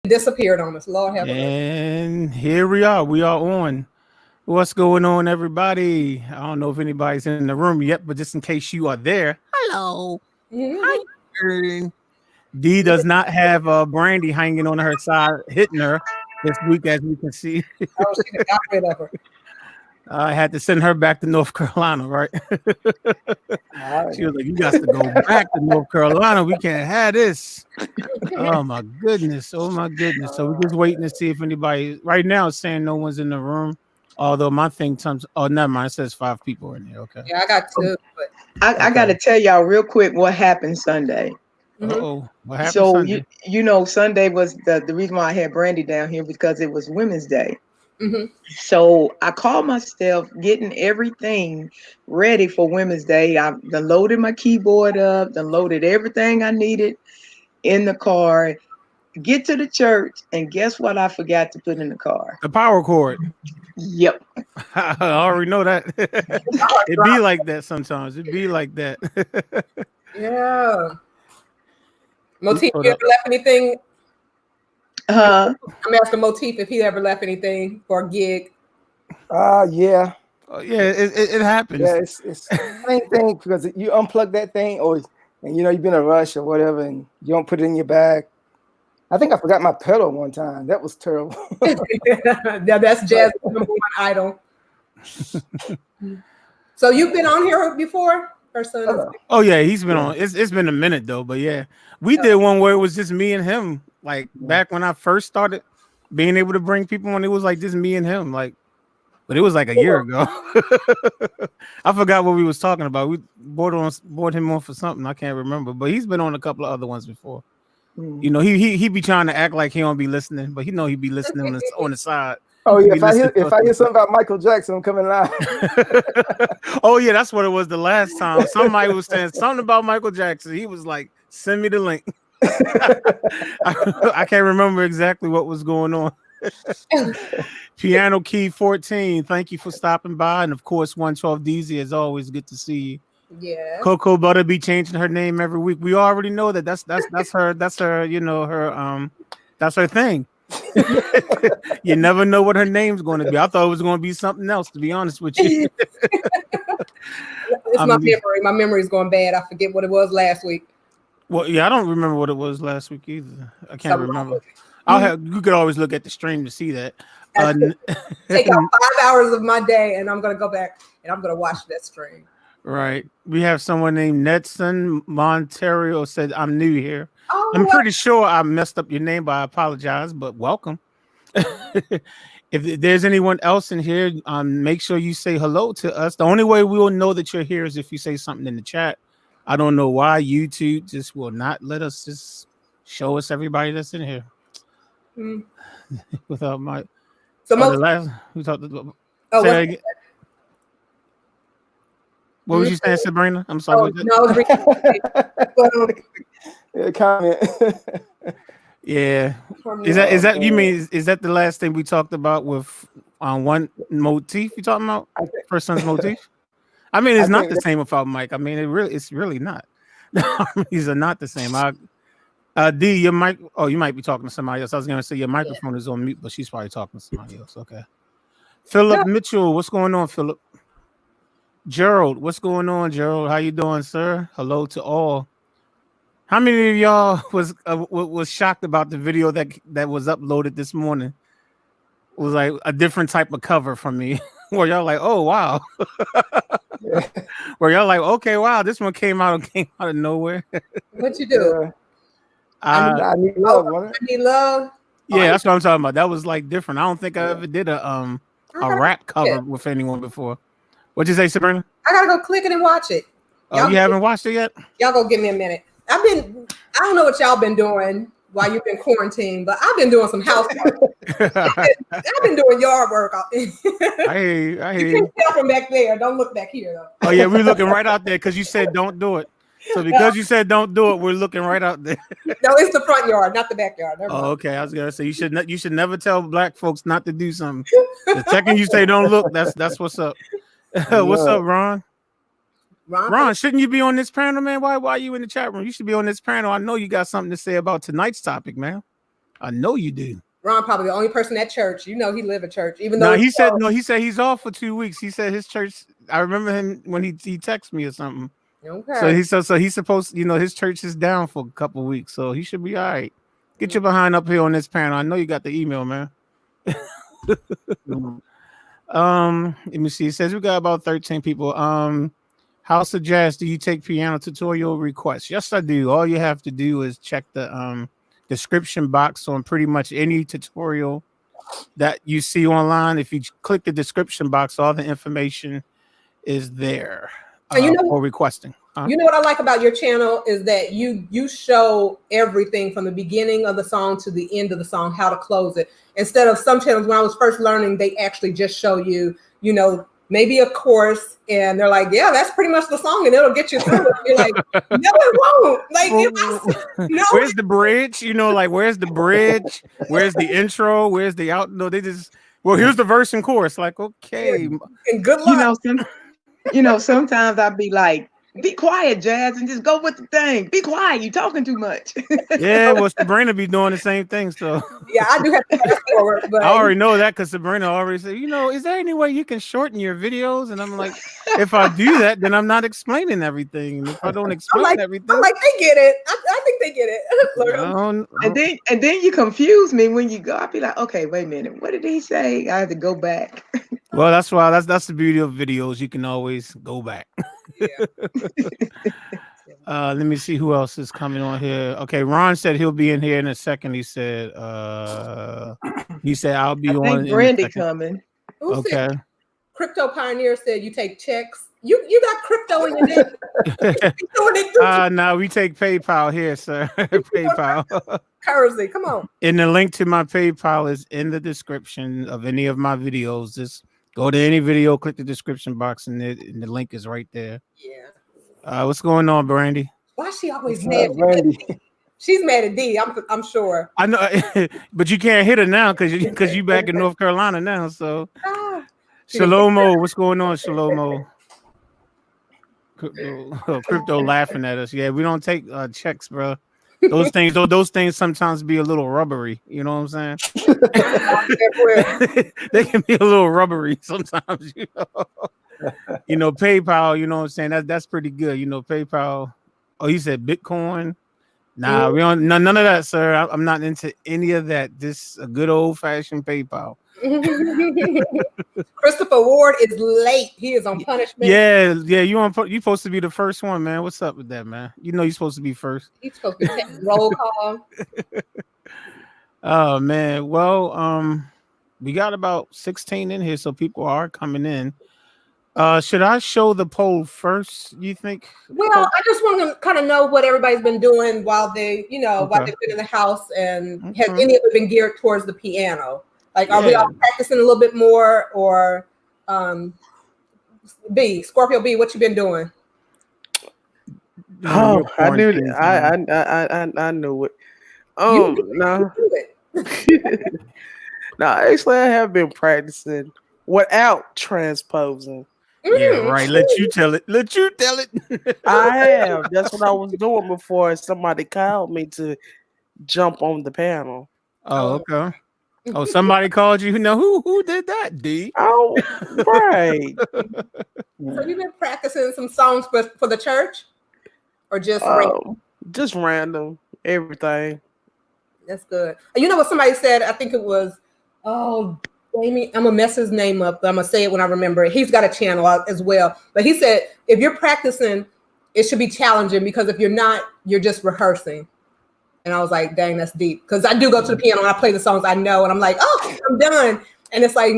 disappeared on us. Lord have mercy. And here we are. We are on. What's going on, everybody? I don't know if anybody's in the room yet, but just in case you are there, hello. Hi. D does not have Brandy hanging on her side, hitting her this week, as we can see. Oh, she got rid of her. I had to send her back to North Carolina, right? She was like, "You got to go back to North Carolina. We can't have this." Oh my goodness! Oh my goodness! So we're just waiting to see if anybody. Right now, it's saying no one's in the room. Although my thing comes, oh, never mind. It says 5 people in there. Okay. Yeah, I got 2. But I got to tell y'all real quick what happened Sunday. Oh, what happened So Sunday? you know Sunday was the reason why I had Brandy down here because it was Women's Day. So I called myself getting everything ready for Women's Day. I done loaded my keyboard up, done loaded everything I needed in the car. Get to the church, and guess what I forgot to put in the car? The power cord. Yep. I already know that. It be like that sometimes. It be like that. yeah. Motif, you ever left anything? I'm asking Motif if he ever left anything for a gig. Yeah. Yeah, it happens. Yeah, it's the same thing because you unplug that thing, and you know you've been in a rush or whatever, and you don't put it in your bag. I think I forgot my pedal one time. That was terrible. Yeah, that's Jazz's number 1 idol. So you've been on here before? Oh yeah, he's been on. It's been a minute though, but yeah, we did one where it was just me and him. Like back when I first started being able to bring people on, it was like just me and him. Like, but it was like a year ago. I forgot what we was talking about. We brought him on for something. I can't remember, but he's been on a couple of other ones before. You know, he be trying to act like he don't be listening, but he know he be listening on the side. Oh yeah, if I hear something about Michael Jackson, I'm coming live. Oh yeah, that's what it was the last time. Somebody was saying something about Michael Jackson. He was like, "Send me the link." I can't remember exactly what was going on. Piano Key 14, thank you for stopping by, and of course 112 DZ, as always, good to see you. Yeah. Coco Butter be changing her name every week. We already know that that's her, you know, her that's her thing. You never know what her name's going to be. I thought it was going to be something else, to be honest with you. It's my memory. My memory's going bad. I forget what it was last week. Well, yeah, I don't remember what it was last week either. I can't remember. You could always look at the stream to see that. Take out 5 hours of my day, and I'm going to go back and I'm going to watch that stream. Right. We have someone named Netson Monterio said, "I'm new here." I'm pretty sure I messed up your name, but I apologize, but welcome. If there's anyone else in here, make sure you say hello to us. The only way we will know that you're here is if you say something in the chat. I don't know why YouTube just will not let us just show us everybody that's in here. Without my the last we talked about. What was you saying, Sabrina? I'm sorry. Comment. Yeah. Is that you mean is that the last thing we talked about with one Motif you talking about? First Son's Motif? I mean, it's not the same without Mike. I mean, it's really not. These are not the same. D, your mic. Oh, you might be talking to somebody else. I was gonna say your microphone is on mute, but she's probably talking to somebody else. Okay. Philip Mitchell, what's going on, Philip? Gerald, what's going on, Gerald? How you doing, sir? Hello to all. How many of y'all was shocked about the video that was uploaded this morning? It was like a different type of cover from me. Where y'all like, oh wow. Where y'all like, okay, wow, this one came out of nowhere. What you do? I need love. I need love. Yeah, that's what I'm talking about. That was like different. I don't think I ever did a rap cover with anyone before. What'd you say, Sabrina? I gotta go click it and watch it. Oh, you haven't watched it yet? Y'all go give me a minute. I don't know what y'all been doing while you've been quarantined, but I've been doing some housework. I've been doing yard work. I hear you. You can tell from back there. Don't look back here though. Oh yeah, we're looking right out there because you said don't do it. So because you said don't do it, we're looking right out there. No, it's the front yard, not the backyard. Oh, okay. I was gonna say you should never tell black folks not to do something. The second you say don't look, that's what's up. What's up, Ron? Ron, shouldn't you be on this panel, man? Why are you in the chat room? You should be on this panel. I know you got something to say about tonight's topic, man. I know you do. Ron probably the only person at church. You know he live at church, even No, though he said he's off for 2 weeks. He said his church. I remember him when he texted me or something. Okay. So he's supposed, his church is down for a couple weeks, so he should be all right. Get your behind up here on this panel. I know you got the email, man. Let me see. It says we got about 13 people. House of Jazz, do you take piano tutorial requests? Yes, I do. All you have to do is check the description box on pretty much any tutorial that you see online. If you click the description box, all the information is there for requesting. You know what I like about your channel is that you show everything from the beginning of the song to the end of the song, how to close it. Instead of some channels, when I was first learning, they actually just show you, maybe a chorus, and they're like, yeah, that's pretty much the song, and it'll get you through it. You're like, no, it won't. Like, no. Where's the bridge? Where's the bridge? Where's the intro? Where's the out? No, they just, here's the verse and chorus. Like, okay. And good luck. Sometimes I'd be like, be quiet, Jazz, and just go with the thing. Be quiet. You talking too much. Yeah, well, Sabrina be doing the same thing. So yeah, I do have to fast forward. But I already know that because Sabrina already said, is there any way you can shorten your videos? And I'm like, if I do that, then I'm not explaining everything. If I don't explain everything, I'm like, they get it. I think they get it. And then you confuse me when you go. I'll be like, okay, wait a minute. What did he say? I have to go back. Well, that's why that's the beauty of videos. You can always go back. Yeah. Let me see who else is coming on here. Okay, Ron said he'll be in here in a second. He said I'll be on. I think Brandy coming. Okay. Crypto Pioneer said you take checks. You got crypto in your name. No, we take PayPal here, sir. PayPal. Currency, come on. And the link to my PayPal is in the description of any of my videos. Just go to any video, click the description box, and the link is right there. Yeah. What's going on, Brandy? Why is she always mad? Brandy. She's mad at D. I'm sure. I know, but you can't hit her now because you back in North Carolina now. So, Shalomo, what's going on, Shalomo? Crypto laughing at us. Yeah, we don't take checks, bro. Those things sometimes be a little rubbery. You know what I'm saying? They can be a little rubbery sometimes. PayPal. You know what I'm saying? That's pretty good. PayPal. Oh, you said Bitcoin? Nah, we don't. None of that, sir. I'm not into any of that. Just a good old fashioned PayPal. Christopher Ward is late. He is on punishment. Yeah. You supposed to be the first one, man. What's up with that, man? You're supposed to be first. He's supposed to take roll call. Oh man. Well, we got about 16 in here, so people are coming in. Should I show the poll first, you think? Well, I just want to kind of know what everybody's been doing while they, while they've been in the house, and has any of it been geared towards the piano? Like, are we all practicing a little bit more, or Scorpio B, what you been doing? Oh, I knew it. I knew it. No. No, actually, I have been practicing without transposing. Yeah, right. Let you tell it. I have. That's what I was doing before somebody called me to jump on the panel. Oh, okay. Oh, somebody called you. Who did that, D? Oh, right. So you've been practicing some songs for the church, or just random? Just random, everything. That's good. You know what somebody said? I think it was, Amy, I'm gonna mess his name up, but I'm gonna say it when I remember it. He's got a channel as well. But he said, if you're practicing, it should be challenging, because if you're not, you're just rehearsing. And I was like, dang, that's deep. Because I do go to the piano and I play the songs I know, and I'm like, oh, I'm done. And it's like,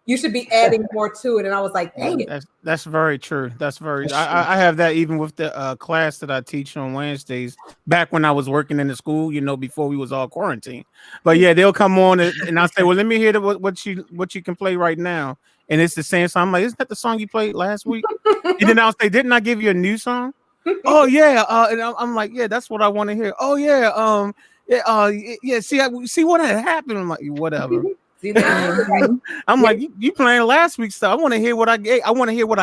you should be adding more to it. And I was like, dang it. That's very true. I have that even with the class that I teach on Wednesdays, back when I was working in the school, before we was all quarantined. But yeah, they'll come on and I say, well, let me hear what you can play right now. And it's the same song. I'm like, isn't that the song you played last week? And then I'll say, didn't I give you a new song? Oh yeah. And I'm like, yeah, that's what I want to hear. Oh yeah. Yeah. See what had happened. I'm like, whatever. I'm like, you playing last week's stuff. I want to hear what I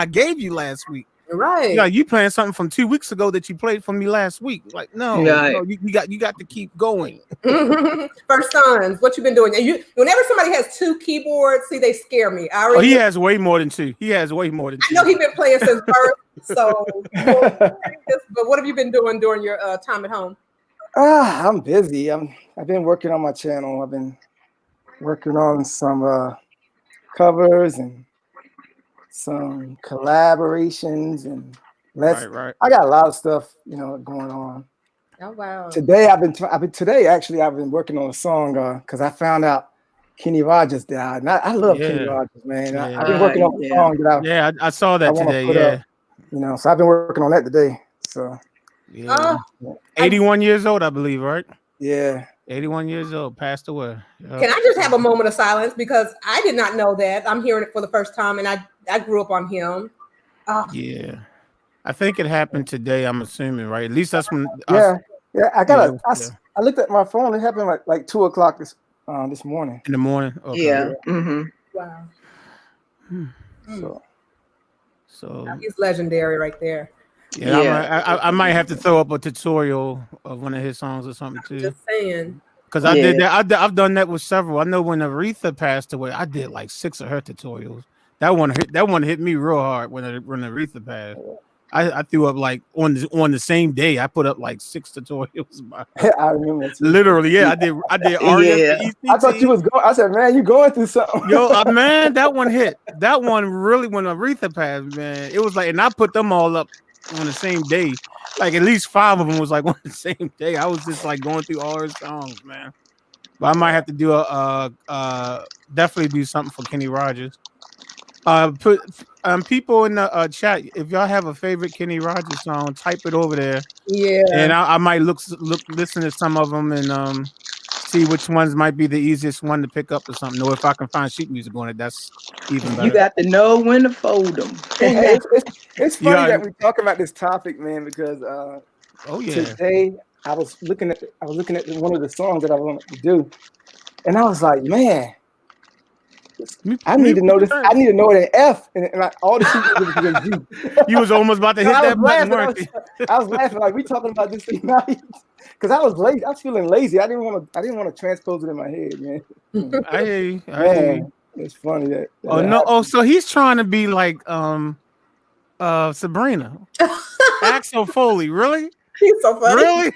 gave you last week. Right. Yeah, you playing something from 2 weeks ago that you played for me last week. Like, no, you got to keep going. First Sons, what you been doing? And whenever somebody has 2 keyboards, see, they scare me. He has way more than 2. He has way more than 2. I know he's been playing since birth. So, but what have you been doing during your time at home? I'm busy. I've been working on my channel. I've been working on some covers and some collaborations and right. I got a lot of stuff, going on. Oh wow! Today I've been working on a song because I found out Kenny Rogers died. And I love Kenny Rogers, man. Yeah. I've been working on a song that I saw that today. Up, so I've been working on that today. So 81 years old, I believe, right? Yeah. 81 years old, passed away. Can I just have a moment of silence because I did not know that. I'm hearing it for the first time, and I grew up on him. Yeah, I think it happened today. I'm assuming, right? At least that's when. I looked at my phone. It happened like 2:00 this morning. In the morning. Okay. Yeah. Mm-hmm. Wow. So he's legendary right there. Yeah, I might have to throw up a tutorial of one of his songs or something too. Just saying. Because I did that. I've done that with several. I know when Aretha passed away, I did like 6 of her tutorials. That one hit me real hard when Aretha passed. I threw up like on the same day. I put up like 6 tutorials. I remember. Literally, I did. I thought you was going. I said, man, you going through something? Yo, man, that one hit. That one really, when Aretha passed, man, it was like, and I put them all up on the same day. Like at least 5 of them was like on the same day. I was just like going through all her songs, man. But I might have to do definitely do something for Kenny Rogers. Put people in the chat, if y'all have a favorite Kenny Rogers song, type it over there. Yeah. And I might listen to some of them and see which ones might be the easiest one to pick up or something. Or if I can find sheet music on it, that's even better. You got to know when to fold them. It's funny that we talk about this topic, man, because today I was looking at one of the songs that I wanted to do, and I was like, man, I need to know this. I need to know it in F, and all the sheet music was in G. You was almost about to hit that button, weren't you? I was laughing like we talking about this thing now because I was lazy. I was feeling lazy. I didn't want to transpose it in my head, man. I hear you. It's funny that no! Oh, so he's trying to be like Sabrina, Axel Foley, really? He's so funny. Really?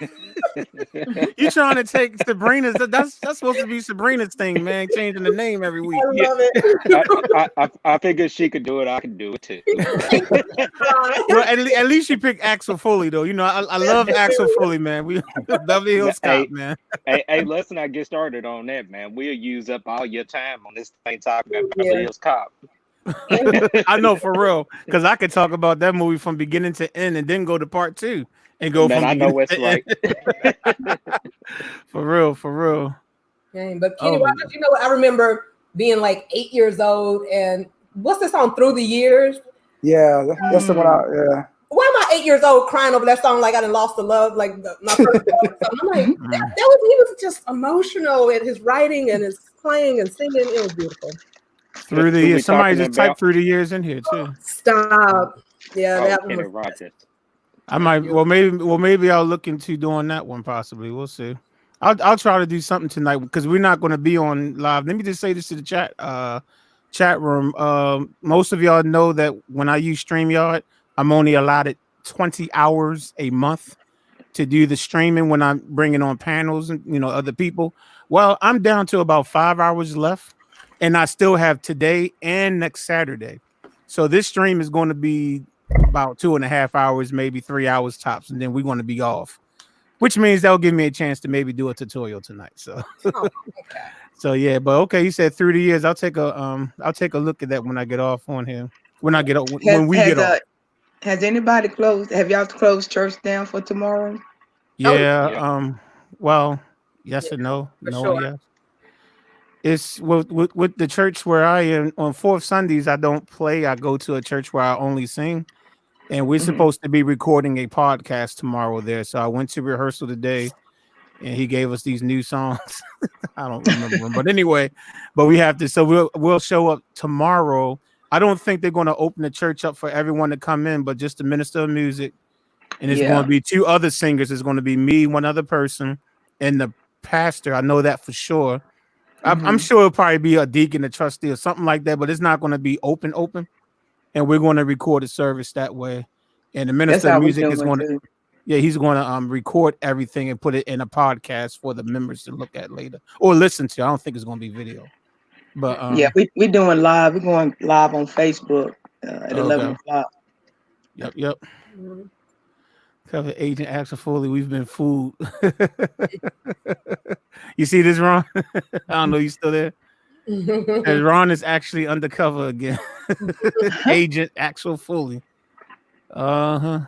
You trying to take Sabrina's? That's supposed to be Sabrina's thing, man. Changing the name every week. I love it. I figured she could do it. I can do it too. Well, at least you picked Axel Foley, though. You know, I love Axel Foley, man. We Beverly Hills Cop, man. Hey, let's not get started on that, man. We'll use up all your time on this thing talking about Beverly Hills Cop. I know, for real, because I could talk about that movie from beginning to end and then go to part 2 and go from. I know it's right. For real. Dang, but Kenny Rogers, you know what? I remember being like 8 years old, and what's this song, Through the Years? Yeah, that's the one. Why am I 8 years old crying over that song like I done lost the love, like my first love? I'm like, he was just emotional in his writing and his playing and singing. It was beautiful. Through the Years. Somebody just typed Through the Years in here too. Stop. Yeah, that Kenny was Rogers. I might. Well, maybe I'll look into doing that one. Possibly, we'll see. I'll try to do something tonight because we're not going to be on live. Let me just say this to the chat room. Most of y'all know that when I use StreamYard, I'm only allotted 20 hours a month to do the streaming when I'm bringing on panels and other people. Well, I'm down to about 5 hours left. And I still have today and next Saturday. So this stream is going to be about 2.5 hours, maybe 3 hours tops. And then we're going to be off, which means that'll give me a chance to maybe do a tutorial tonight. So, so yeah, but okay. You said Through the Years. I'll take a look at that when I get off on here. When we get off. Has anybody closed? Have y'all closed church down for tomorrow? Yeah. Well, yes and no. No, yes. It's with the church where I am on 4th Sundays. I don't play. I go to a church where I only sing, and we're supposed to be recording a podcast tomorrow there. So I went to rehearsal today, and he gave us these new songs. I don't remember them, but anyway, but we have to. So we'll show up tomorrow I don't think they're going to open the church up for everyone to come in, but just the minister of music. And it's going to be 2 other singers. It's going to be me, one other person, and the pastor. I know that for sure. I'm sure it'll probably be a deacon, a trustee, or something like that, but it's not going to be open. And we're going to record a service that way. And the minister of music is going to, he's going to record everything and put it in a podcast for the members to look at later or listen to. I don't think it's going to be video. But we're doing live. We're going live on Facebook at 11 o'clock. Yep. Cover Agent Axel Foley. We've been fooled. You see this, Ron? I don't know. You still there? And Ron is actually undercover again. Agent Axel Foley. All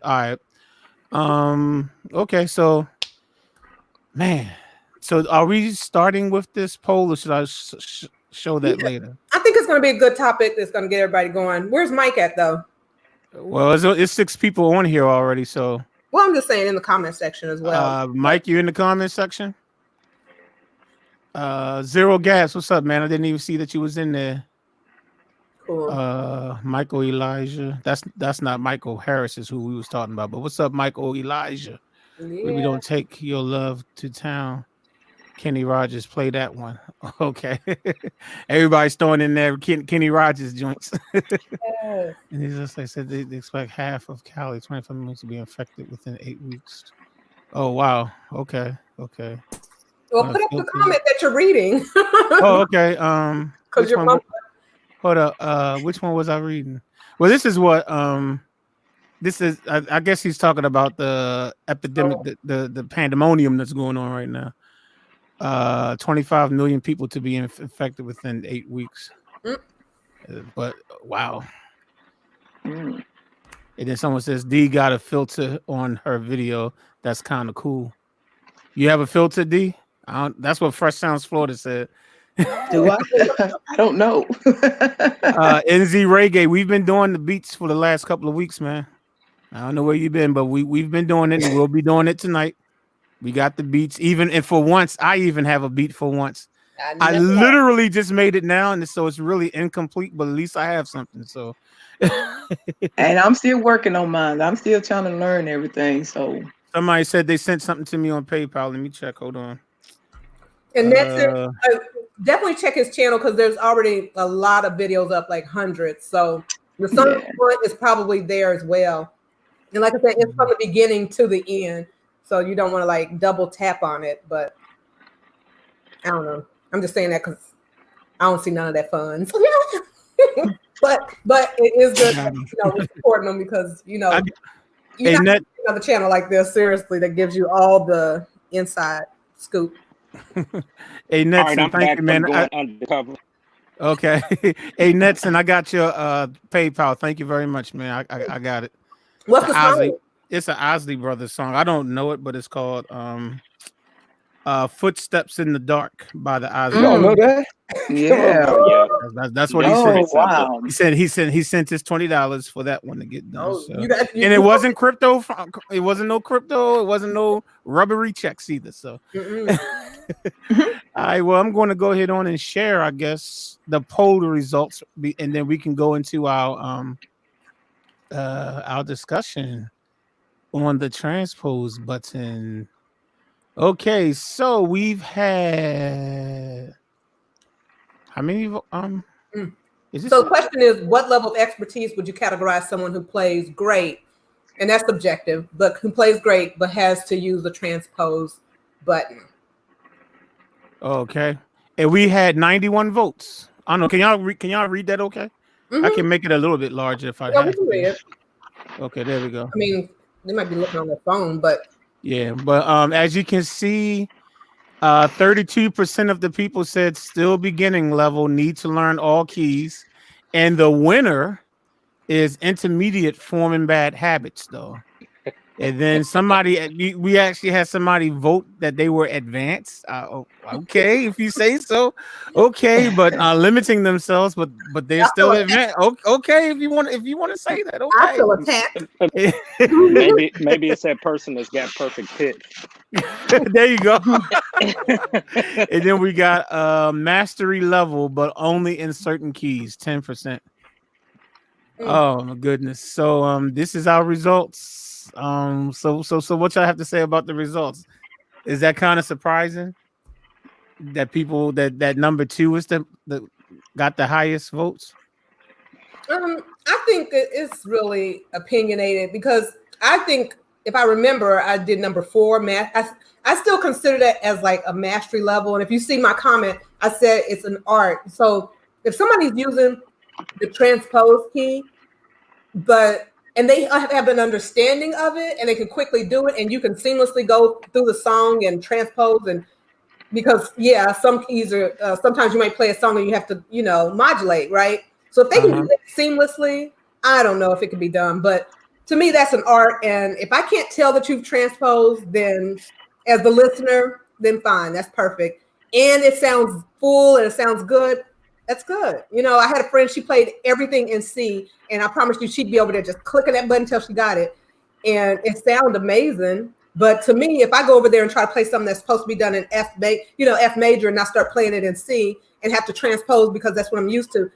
right. Okay. So, man. So, are we starting with this poll, or should I show that later? I think it's going to be a good topic that's going to get everybody going. Where's Mike at, though? Well, it's 6 people on here already, so. Well, I'm just saying in the comment section as well. Mike, you in the comment section? 0 Gaps. What's up, man? I didn't even see that you was in there. Cool. Michael Elijah. That's not Michael Harris is who we was talking about. But what's up, Michael Elijah? Yeah. We don't take your love to town. Kenny Rogers, play that one. Okay. Everybody's throwing in there Kenny Rogers joints. And they said they expect half of Cali, 25 million to be infected within 8 weeks. Oh, wow. Okay. Well, put up the comment that you're reading. Oh, okay. Because your mom. Hold up. Which one was I reading? Well, this is what this is. I guess he's talking about the epidemic, the pandemonium that's going on right now. 25 million people to be infected within 8 weeks. But wow. And then someone says D got a filter on her video. That's kind of cool. You have a filter, D? That's what Fresh Sounds Florida said. Do I? I don't know. NZ Reggae, we've been doing the beats for the last couple of weeks, man. I don't know where you've been, but we've been doing it, and we'll be doing it tonight. We got the beats, and for once, I even have a beat for once. I literally just made it now, and so it's really incomplete, but at least I have something. So, and I'm still working on mine. I'm still trying to learn everything. So somebody said they sent something to me on PayPal. Let me check. Hold on. And that's definitely check his channel because there's already a lot of videos up, like hundreds. So the song is probably there as well. And like I said, it's from the beginning to the end. So you don't want to like double tap on it, but I don't know. I'm just saying that because I don't see none of that fun. So, but it is good, we're supporting them because you not another channel like this seriously that gives you all the inside scoop. Hey Netson, thank you, man. Undercover. Okay. Hey Netson, I got your PayPal. Thank you very much, man. I got it. What's the song? It's an Osley Brothers song. I don't know it, but it's called Footsteps in the Dark by the Osley. You don't know that? Yeah. That's what he said. Wow. He sent his $20 for that one to get done. And it wasn't crypto. It wasn't no crypto. It wasn't no rubbery checks either. So all right, well, I'm going to go ahead on and share, I guess, the poll results, and then we can go into our discussion on the transpose button. Okay, so we've had how many? So the question is, what level of expertise would you categorize someone who plays great, and that's subjective, but who plays great but has to use the transpose button? Okay, and we had 91 votes. I don't know. Can y'all read that? Okay, I can make it a little bit larger if I have to. Read it. Okay, there we go. I mean, they might be looking on their phone, but yeah, but as you can see, 32% of the people said still beginning level, need to learn all keys, and the winner is intermediate, forming bad habits, though. And then somebody, we actually had somebody vote that they were advanced. Okay, if you say so, okay, but limiting themselves, but they're still advanced. Okay, if you want to say that, okay. I feel attacked. maybe it's that person that's got perfect pitch. There you go. And then we got mastery level, but only in certain keys, 10%. Oh my goodness. So this is our results. So what y'all have to say about the results? Is that kind of surprising that people that number 2 is the got the highest votes? I think it's really opinionated because I think if I remember, I did number 4 math. I still consider that as like a mastery level. And if you see my comment, I said it's an art. So if somebody's using the transpose key, and they have an understanding of it and they can quickly do it and you can seamlessly go through the song and transpose, and because some keys are sometimes you might play a song and you have to modulate, right? So if they can do it seamlessly, I don't know if it can be done, but to me that's an art. And if I can't tell that you've transposed, then as the listener, then fine, that's perfect. And it sounds full and it sounds good, that's good. I had a friend, she played everything in C, and I promised you she'd be over there just clicking that button until she got it. And it sounded amazing. But to me, if I go over there and try to play something that's supposed to be done in F major, and I start playing it in C and have to transpose because that's what I'm used to,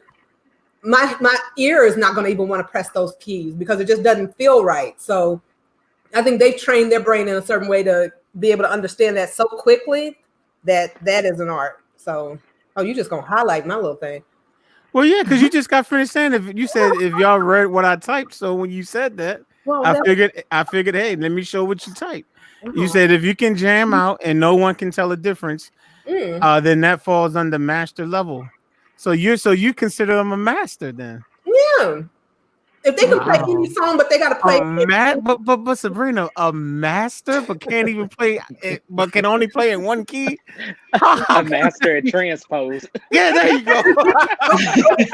my ear is not going to even want to press those keys because it just doesn't feel right. So I think they've trained their brain in a certain way to be able to understand that so quickly that is an art. So, you just gonna highlight my little thing. Well, yeah, because you just got finished saying if y'all read what I typed. So when you said that, I figured, hey, let me show what you typed. You said if you can jam out and no one can tell a difference, then that falls under master level. So you consider them a master then? Yeah. If they can play any song, but they got to play. But Sabrina, a master, but can't even play it, but can only play in one key. A master at transpose. Yeah, there you go.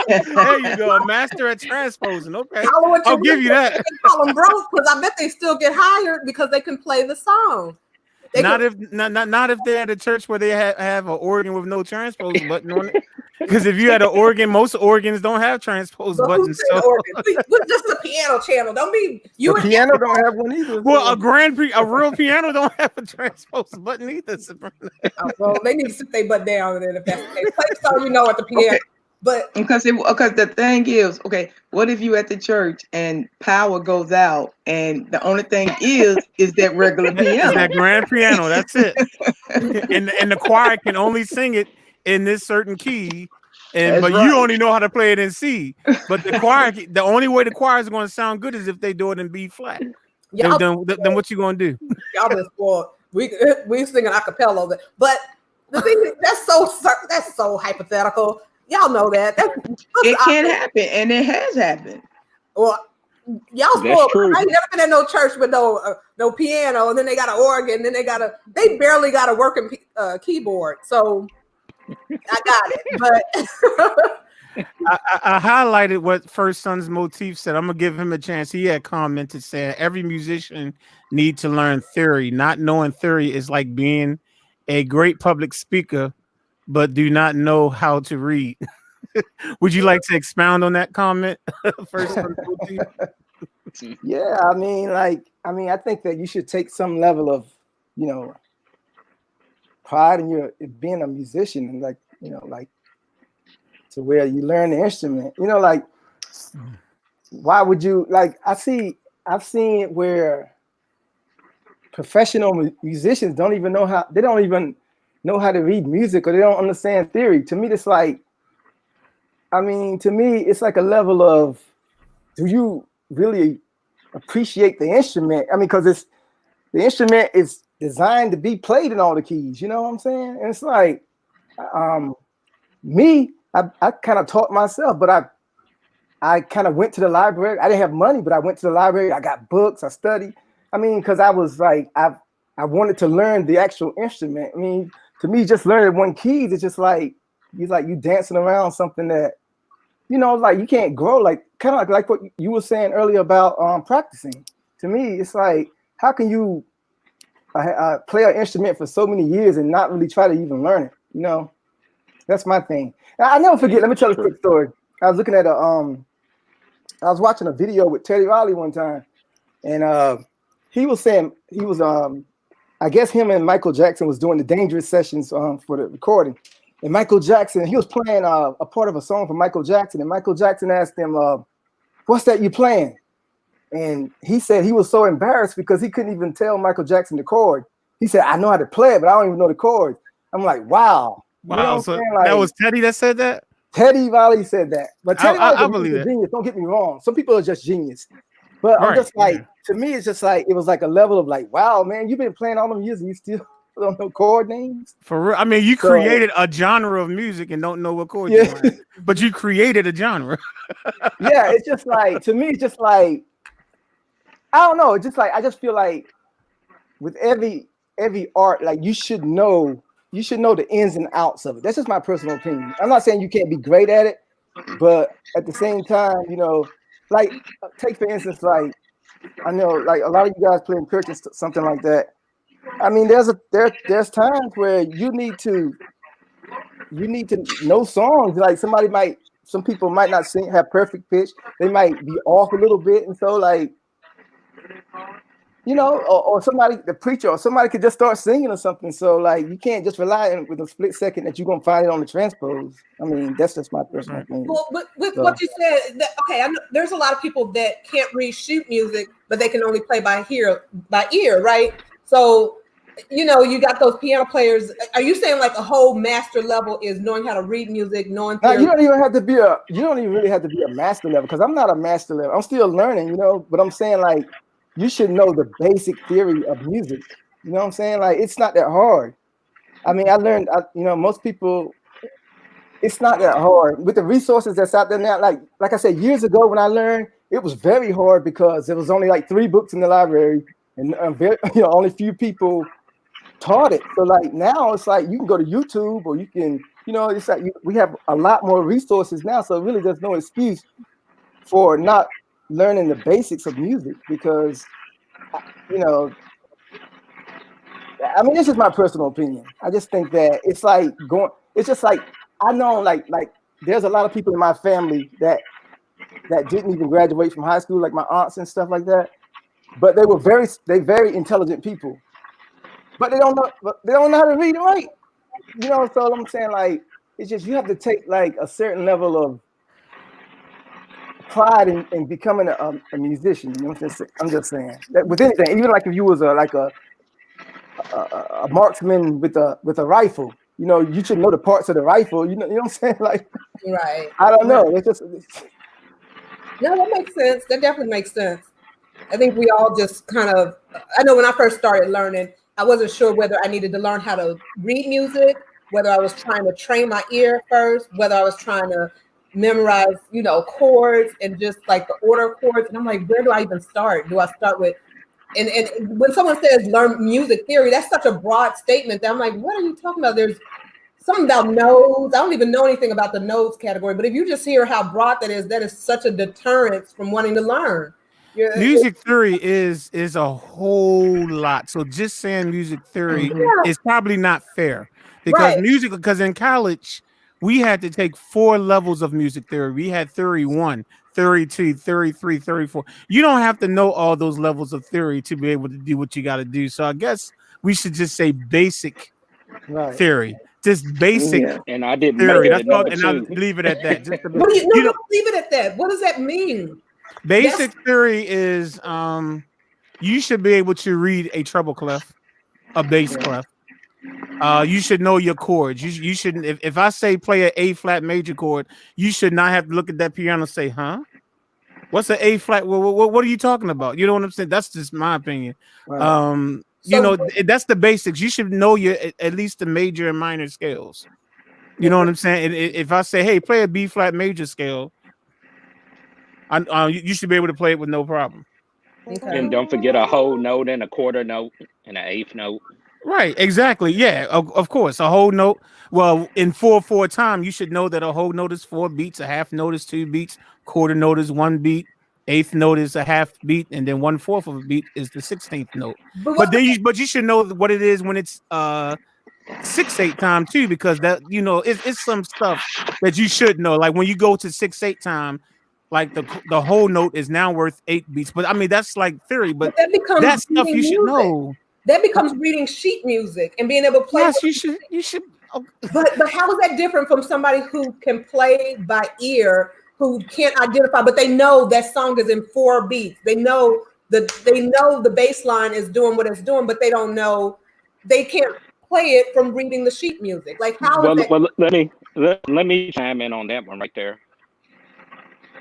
There you go. A master at transposing. Okay, I'll give you that. Call them broke because I bet they still get hired because they can play the song. Not if they're at a church where they have an organ with no transpose button on it. Because if you had an organ, most organs don't have transpose buttons. So just the piano channel. Don't be you. The piano don't have one either. Well, a real piano don't have a transpose button either. Well, they need to sit their butt down and then if that's the case, play the song at the piano. Okay. But because the thing is, okay, what if you at the church and power goes out and the only thing is that regular piano, that grand piano, that's it, and the choir can only sing it in this certain key, but you only know how to play it in C. But the only way the choir is going to sound good is if they do it in B flat. Then what you going to do? Y'all been spoiled. We singing a cappella, but the thing is, that's so hypothetical. Y'all know that. It can happen, and it has happened. Well, y'all spoiled. I ain't never been at no church with no piano, and then they got an organ, and then they barely got a working keyboard. So I got it, but I highlighted what First Son's Motif said. I'm gonna give him a chance. He had commented saying every musician needs to learn theory. Not knowing theory is like being a great public speaker, but do not know how to read. Would you like to expound on that comment? First Son's Motif? Yeah, I think that you should take some level of, pride in your being a musician, and to where you learn the instrument. Why would you I've seen it where professional musicians don't even know how to read music, or they don't understand theory. To me, it's it's like a level of, do you really appreciate the instrument? Because the instrument is designed to be played in all the keys. You know what I'm saying? And it's like, I kind of taught myself, but I kind of went to the library. I didn't have money, but I went to the library. I got books. I studied. Because I was like, I wanted to learn the actual instrument. To me, just learning one key is just like you dancing around something that, you can't grow. Kind of like what you were saying earlier about practicing. To me, it's like how can you play an instrument for so many years and not really try to even learn it? You know, that's my thing. I never forget. Let me tell a quick story. I was looking at I was watching a video with Teddy Riley one time, and he was saying I guess him and Michael Jackson was doing the Dangerous sessions for the recording, and Michael Jackson, he was playing a part of a song for Michael Jackson, and Michael Jackson asked him, "What's that you playing?" And he said he was so embarrassed because he couldn't even tell Michael Jackson the chord. He said, "I know how to play it, but I don't even know the chords." I'm like, wow. Wow. You know so like, that was Teddy that said that? Teddy Riley said that. But Teddy I believe is a genius. Don't get me wrong. Some people are just genius. But I'm just like, to me, it's just like, it was like a level of like, wow, man, you've been playing all them years and you still don't know chord names? For real. I mean, you created a genre of music and don't know what chord you're playing, but you created a genre. Yeah, it's just like, to me, it's just like, I don't know. It's just like, I just feel like with every art, like you should know the ins and outs of it. That's just my personal opinion. I'm not saying you can't be great at it, but at the same time, you know, like take for instance, like I know like a lot of you guys play in church and something like that. I mean, there's times where you need to know songs. Like some people might not have perfect pitch. They might be off a little bit, and so like, you know, or somebody, the preacher, or somebody could just start singing or something. So like, you can't just rely on with a split second that you're gonna find it on the transpose. I mean, that's just my personal opinion. Well, but with what you said, okay, I know there's a lot of people that can't read sheet music, but they can only play by ear, right? So, you know, you got those piano players. Are you saying like a whole master level is knowing how to read music, knowing? Now, you don't even really have to be a master level, because I'm not a master level. I'm still learning, you know. But I'm saying like, you should know the basic theory of music. You know what I'm saying? Like, it's not that hard. I mean, I learned, you know, most people, it's not that hard with the resources that's out there now. Like I said, years ago when I learned, it was very hard because there was only like 3 books in the library, and only few people taught it. So like now it's like you can go to YouTube, or you can, you know, it's like we have a lot more resources now. So really, there's no excuse for not learning the basics of music, because, you know, I mean, this is my personal opinion. I just think that it's just like, I know like there's a lot of people in my family that didn't even graduate from high school, like my aunts and stuff like that, but they were very intelligent people, but they don't know how to read and write, you know. So I'm saying, like, it's just, you have to take like a certain level of pride in becoming a musician. You know what I'm saying? I'm just saying that with anything, even like if you was a marksman with a rifle, you know, you should know the parts of the rifle. You know what I'm saying? Like, right. I don't know. It's just. No, that makes sense. That definitely makes sense. I think we all just kind of, I know when I first started learning, I wasn't sure whether I needed to learn how to read music, whether I was trying to train my ear first, whether I was trying to memorize, you know, chords and just like the order chords. And I'm like, where do I even start? Do I start with, and when someone says learn music theory, that's such a broad statement that I'm like, what are you talking about? There's something about nodes. I don't even know anything about the nodes category, but if you just hear how broad that is such a deterrence from wanting to learn. Music theory is a whole lot. So just saying music theory is probably not fair, because in college we had to take 4 levels of music theory. We had theory 1, theory 2, theory 3, theory 4. You don't have to know all those levels of theory to be able to do what you got to do. So I guess we should just say basic theory. Just basic and I didn't theory. Make it That's all, and I'll leave it at that. Just don't leave it at that. What does that mean? Basic theory is you should be able to read a treble clef, a bass clef. You should know your chords. You shouldn't, if I say play an A flat major chord, you should not have to look at that piano and say, huh? What's an A flat? What are you talking about? You know what I'm saying? That's just my opinion. Right. You know, that's the basics. You should know at least the major and minor scales. You know what I'm saying? If I say, hey, play a B flat major scale, you should be able to play it with no problem. Okay. And don't forget a whole note and a quarter note and an eighth note. Right, exactly. Yeah, of course. A whole note. Well, in 4/4 time, you should know that a whole note is 4 beats, a half note is 2 beats, quarter note is 1 beat, eighth note is a half beat, and then 1/4 of a beat is the 16th note. But you should know what it is when it's 6/8 time too, because that it's some stuff that you should know. Like when you go to 6/8 time, like the whole note is now worth 8 beats. But I mean that's like theory, but that becomes that stuff you should know. That becomes reading sheet music and being able to play. Yes, you should. But how is that different from somebody who can play by ear, who can't identify, but they know that song is in 4 beats. They know the bass line is doing what it's doing, but they don't know, they can't play it from reading the sheet music. Like how? Well, let me chime in on that one right there.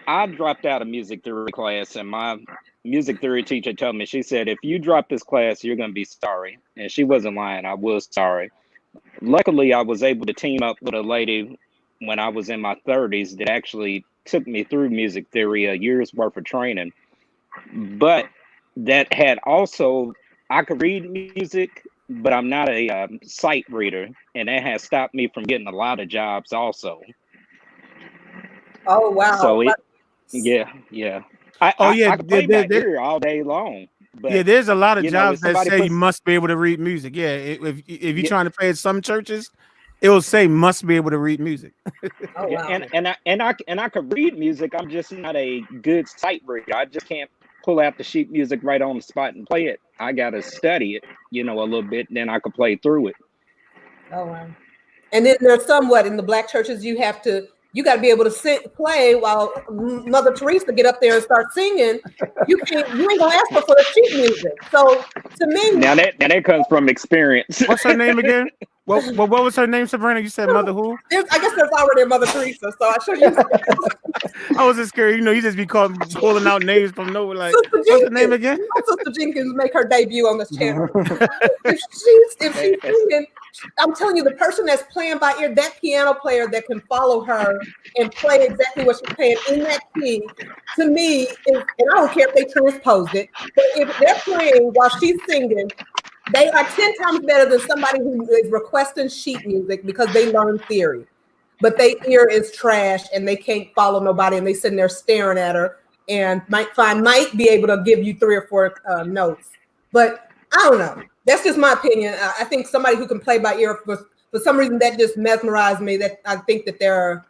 I dropped out of music theory class, and my music theory teacher told me, she said, if you drop this class, you're going to be sorry. And she wasn't lying. I was sorry. Luckily, I was able to team up with a lady when I was in my 30s that actually took me through music theory, a year's worth of training. But that had also, I could read music, but I'm not a sight reader. And that has stopped me from getting a lot of jobs also. Oh, wow. So yeah. I can play by ear all day long. But, there's a lot of jobs that say you must be able to read music. Yeah, if you're trying to play at some churches, it will say must be able to read music. Oh, wow. And I could read music. I'm just not a good sight reader. I just can't pull out the sheet music right on the spot and play it. I gotta study it, a little bit, and then I could play through it. Oh, wow. And then there's somewhat in the Black churches you got to be able to play while Mother Teresa get up there and start singing. You ain't gonna ask her for the sheet music. So to me, now that comes from experience. What's her name again? What was her name, Sabrina? You said Mother who? I guess there's already a Mother Teresa, so I should use I was just scared. You just be pulling out names from nowhere. Like, what's her name again? Sister Jenkins make her debut on this channel. if she's singing, I'm telling you, the person that's playing by ear, that piano player that can follow her and play exactly what she's playing in that key, to me, and I don't care if they transposed it, but if they're playing while she's singing, they are 10 times better than somebody who is requesting sheet music because they learn theory. But their ear is trash and they can't follow nobody and they sitting there staring at her and might be able to give you 3 or 4 notes. But I don't know. That's just my opinion. I think somebody who can play by ear, for some reason, that just mesmerized me. That I think that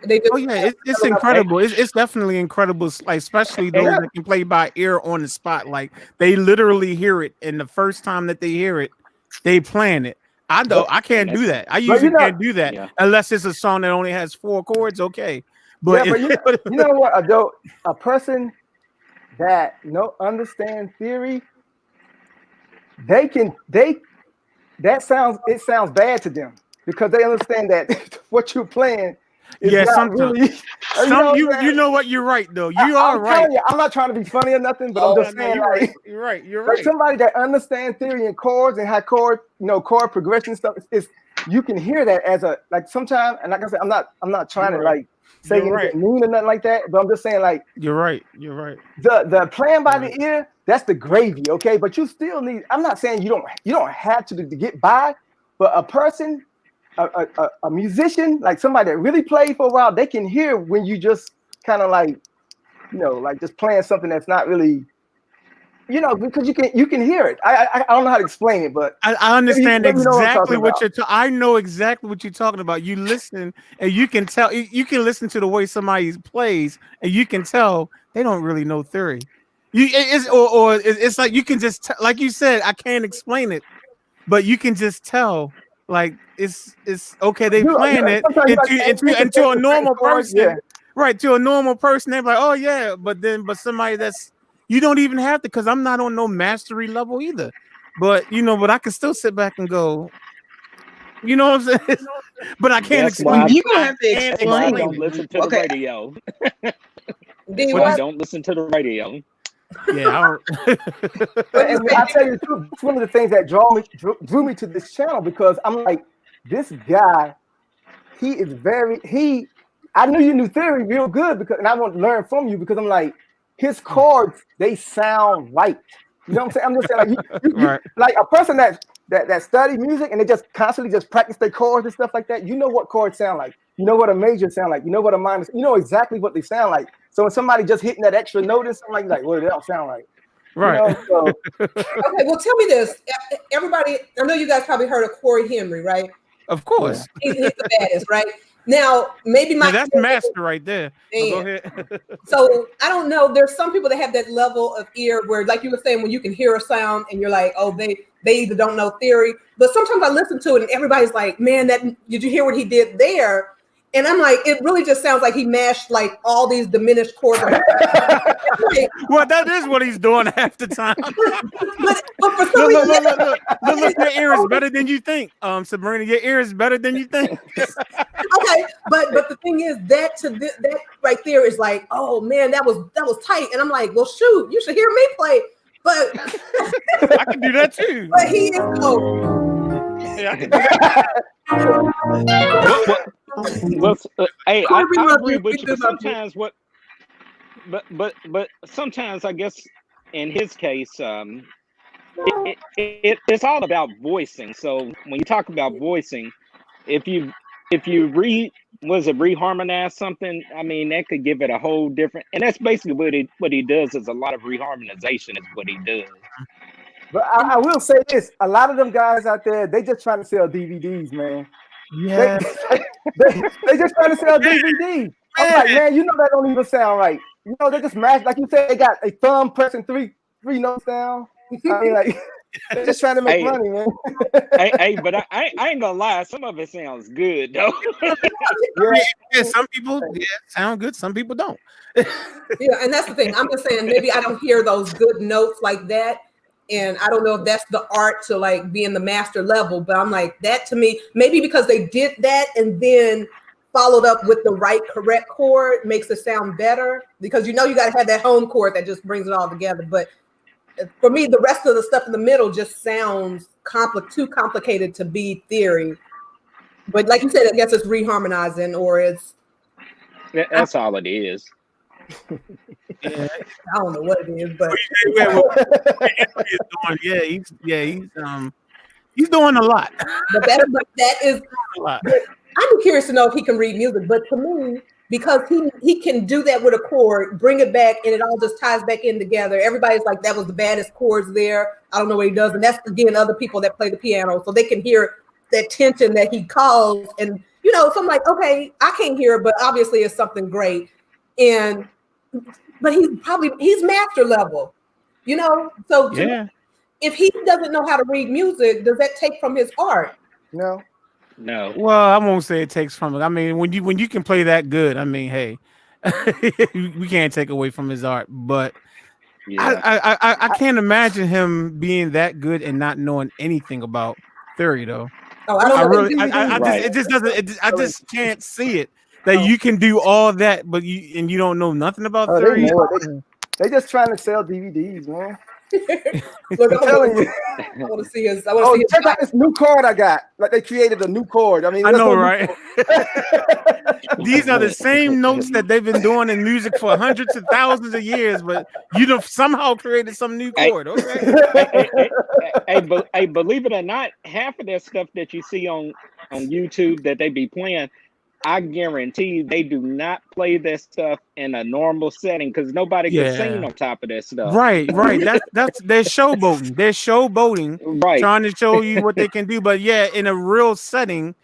it's incredible. It's definitely incredible, like especially those that can play by ear on the spot. Like they literally hear it, and the first time that they hear it, they plan it. I know I can't do that. I usually can't do that unless it's a song that only has 4 chords. Okay, but you know what? A person that understand theory, it sounds bad to them because they understand that what you're playing is not really. You know what? You're right though. You are right. I'm not trying to be funny or nothing, but I'm just saying you're right. You're right. Somebody that understands theory and chords and how chord progression stuff is. You can hear that as sometimes, and like I said, I'm not trying to say anything mean or nothing like that, but I'm just saying you're right. You're right. The playing by the ear, that's the gravy, okay? But you still need. I'm not saying you don't have to get by, but a person, a musician, like somebody that really played for a while, they can hear when you just kind of just playing something that's not really. Because you can hear it. I don't know how to explain it, but I understand exactly what you're. I know exactly what you're talking about. You listen and you can tell. You can listen to the way somebody plays, and you can tell they don't really know theory. It's like you can just like you said. I can't explain it, but you can just tell. Like it's okay. They playing it into a normal person, right? To a normal person, they're like, oh yeah, but somebody that's. You don't even have to, because I'm not on no mastery level either. But but I can still sit back and go, you know what I'm saying? But I can't explain. You're gonna have to explain. Don't listen to the radio. Don't listen to the radio. Yeah, and I'll tell you the truth. It's one of the things that drew me to this channel, because I'm like, this guy, he is I knew you knew theory real good, and I want to learn from you, because I'm like, his chords, they sound right. You know what I'm saying? I'm just saying, like, like a person that that study music and they just constantly just practice their chords and stuff like that, you know what chords sound like. You know what a major sound like. You know what a minor. You know exactly what they sound like. So when somebody just hitting that extra note or something like, well, they don't sound like. Right. You know, so. Okay, well, tell me this. Everybody, I know you guys probably heard of Corey Henry, right? Of course. He's the baddest, right? Now, maybe that's master right there. Go ahead. So I don't know. There's some people that have that level of ear where, like you were saying, when you can hear a sound and you're like, oh, they either don't know theory. But sometimes I listen to it and everybody's like, man, did you hear what he did there? And I'm like, it really just sounds like he mashed like all these diminished chords. Well, that is what he's doing half the time. but for some reason, look, your ear is better than you think. Sabrina, your ear is better than you think. Okay, but the thing is that right there is like, oh man, that was tight. And I'm like, well, shoot, you should hear me play. But I can do that too. But he is yeah, I can do that. Hey, I agree with you. But sometimes but sometimes I guess in his case, it's all about voicing. So when you talk about voicing, if you reharmonize something, I mean that could give it a whole different. And that's basically what he does is a lot of reharmonization is what he does. But I will say this: a lot of them guys out there, they just trying to sell DVDs, man. Yeah, they just trying to sell DVDs. I'm like, man, you know that don't even sound right. You know, they just match, like you said, they got a thumb pressing three notes down. I mean, like, they're just trying to make money, man. But I ain't gonna lie, some of it sounds good though. Yeah, some people sound good, some people don't. Yeah, and that's the thing. I'm just saying, maybe I don't hear those good notes like that. And I don't know if that's the art to like be in the master level, but I'm like, that to me, maybe because they did that and then followed up with the right correct chord makes it sound better, because you got to have that home chord that just brings it all together. But for me, the rest of the stuff in the middle just sounds too complicated to be theory. But like you said, I guess it's reharmonizing, or it's that's all it is. Yeah. I don't know what it is, but he's doing a lot. But that is a lot. I'm curious to know if he can read music, but to me, because he can do that with a chord, bring it back, and it all just ties back in together. Everybody's like, that was the baddest chords there. I don't know what he does, and that's again other people that play the piano, so they can hear that tension that he calls, and so I'm like, okay, I can't hear it, but obviously it's something great, but he's master level, So if he doesn't know how to read music, does that take from his art? No. Well, I won't say it takes from it. I mean, when you can play that good, I mean, hey, we can't take away from his art. But I can't imagine him being that good and not knowing anything about theory, though. Oh, I don't know. I just can't see it. That you can do all that, but you don't know nothing about theory. They just trying to sell DVDs, man. Look, I'm telling you. I want to see his. Check out this new chord I got. Like they created a new chord. I mean, I know, right? These are the same notes that they've been doing in music for hundreds of thousands of years, but you've somehow created some new chord. Okay. Hey, believe it or not, half of that stuff that you see on YouTube that they be playing, I guarantee they do not play that stuff in a normal setting because nobody can sing on top of that stuff. Right. They're showboating. They're showboating, right? Trying to show you what they can do. But in a real setting,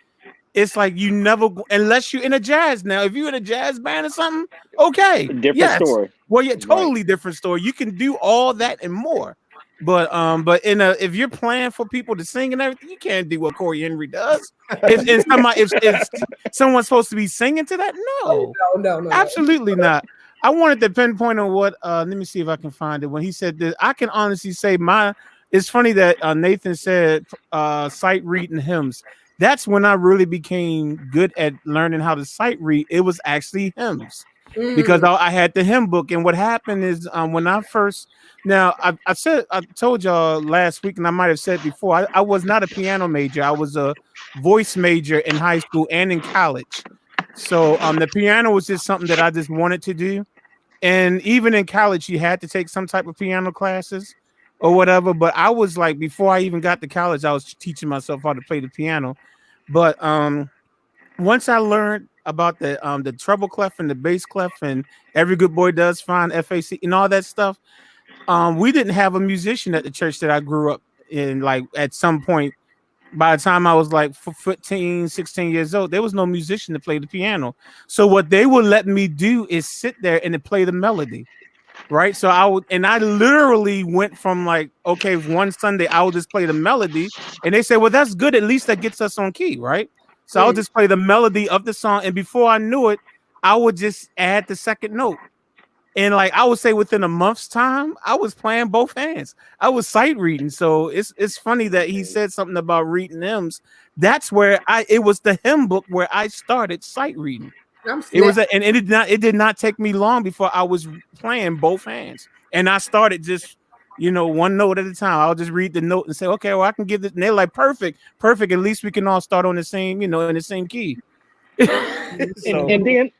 it's like you never, unless you're in a jazz. Now, if you're in a jazz band or something, okay, different story. Well, totally different story. You can do all that and more. But if you're playing for people to sing and everything, you can't do what Corey Henry does. If someone's supposed to be singing to that, no, absolutely not. I wanted to pinpoint on what. Let me see if I can find it. When he said this, I can honestly say it's funny that Nathan said sight reading hymns. That's when I really became good at learning how to sight read. It was actually hymns. Because I had the hymn book, and what happened is when I first I told y'all last week, and I might have said before, I was not a piano major. I was a voice major in high school and in college. So the piano was just something that I just wanted to do, and even in college, you had to take some type of piano classes. or whatever. But I was like, before I even got to college, I was teaching myself how to play the piano. But once I learned about the treble clef and the bass clef and Every Good Boy Does Find FAC and all that stuff, we didn't have a musician at the church that I grew up in. Like at some point, by the time I was like 15, 16 years old, there was no musician to play the piano. So what they would let me do is sit there and play the melody. Right. So I literally went from like, okay, one Sunday I would just play the melody. And they said, well, that's good. At least that gets us on key. Right. So I would just play the melody of the song. And before I knew it, I would just add the second note. And like I would say within a month's time, I was playing both hands. I was sight reading. So it's funny that he said something about reading hymns. That's where it was the hymn book where I started sight reading. It did not take me long before I was playing both hands. And I started just, one note at a time. I'll just read the note and say, okay, well, I can give this. And they're like, perfect. At least we can all start on the same, in the same key. So. and then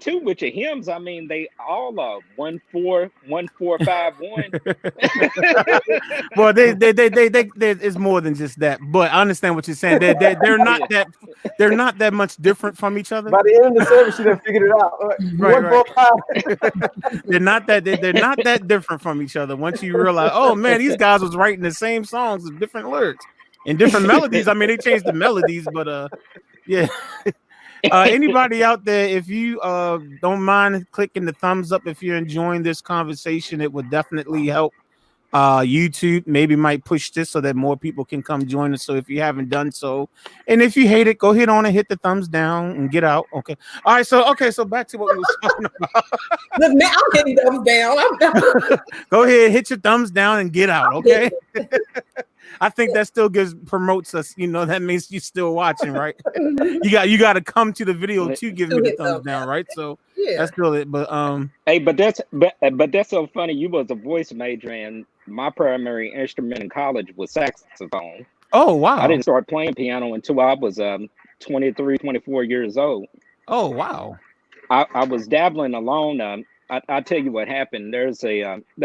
too with your hymns, I mean, they all are 1-4, 1-4-5-1. Well, they it's more than just that. But I understand what you're saying. They're not they're not that much different from each other. By the end of the service, you done figured it out. Right. They're not that different from each other. Once you realize, oh man, these guys was writing the same songs with different lyrics and different melodies. I mean, they changed the melodies, but yeah. Anybody out there, if you don't mind clicking the thumbs up if you're enjoying this conversation, it would definitely help. YouTube maybe might push this so that more people can come join us. So if you haven't done so, and if you hate it, go ahead on and hit the thumbs down and get out. Okay. All right. So back to what we were talking about. Look, man, I'm hitting thumbs down. Go ahead, hit your thumbs down and get out. Okay. I think that still promotes us. That means you're still watching, right? you got to come to the video to give me the thumbs down, right? So that's still it. But hey, but that's so funny. You was a voice major, and my primary instrument in college was saxophone. Oh wow! I didn't start playing piano until I was 23, 24 years old. Oh wow! I was dabbling alone. I'll tell you what happened. There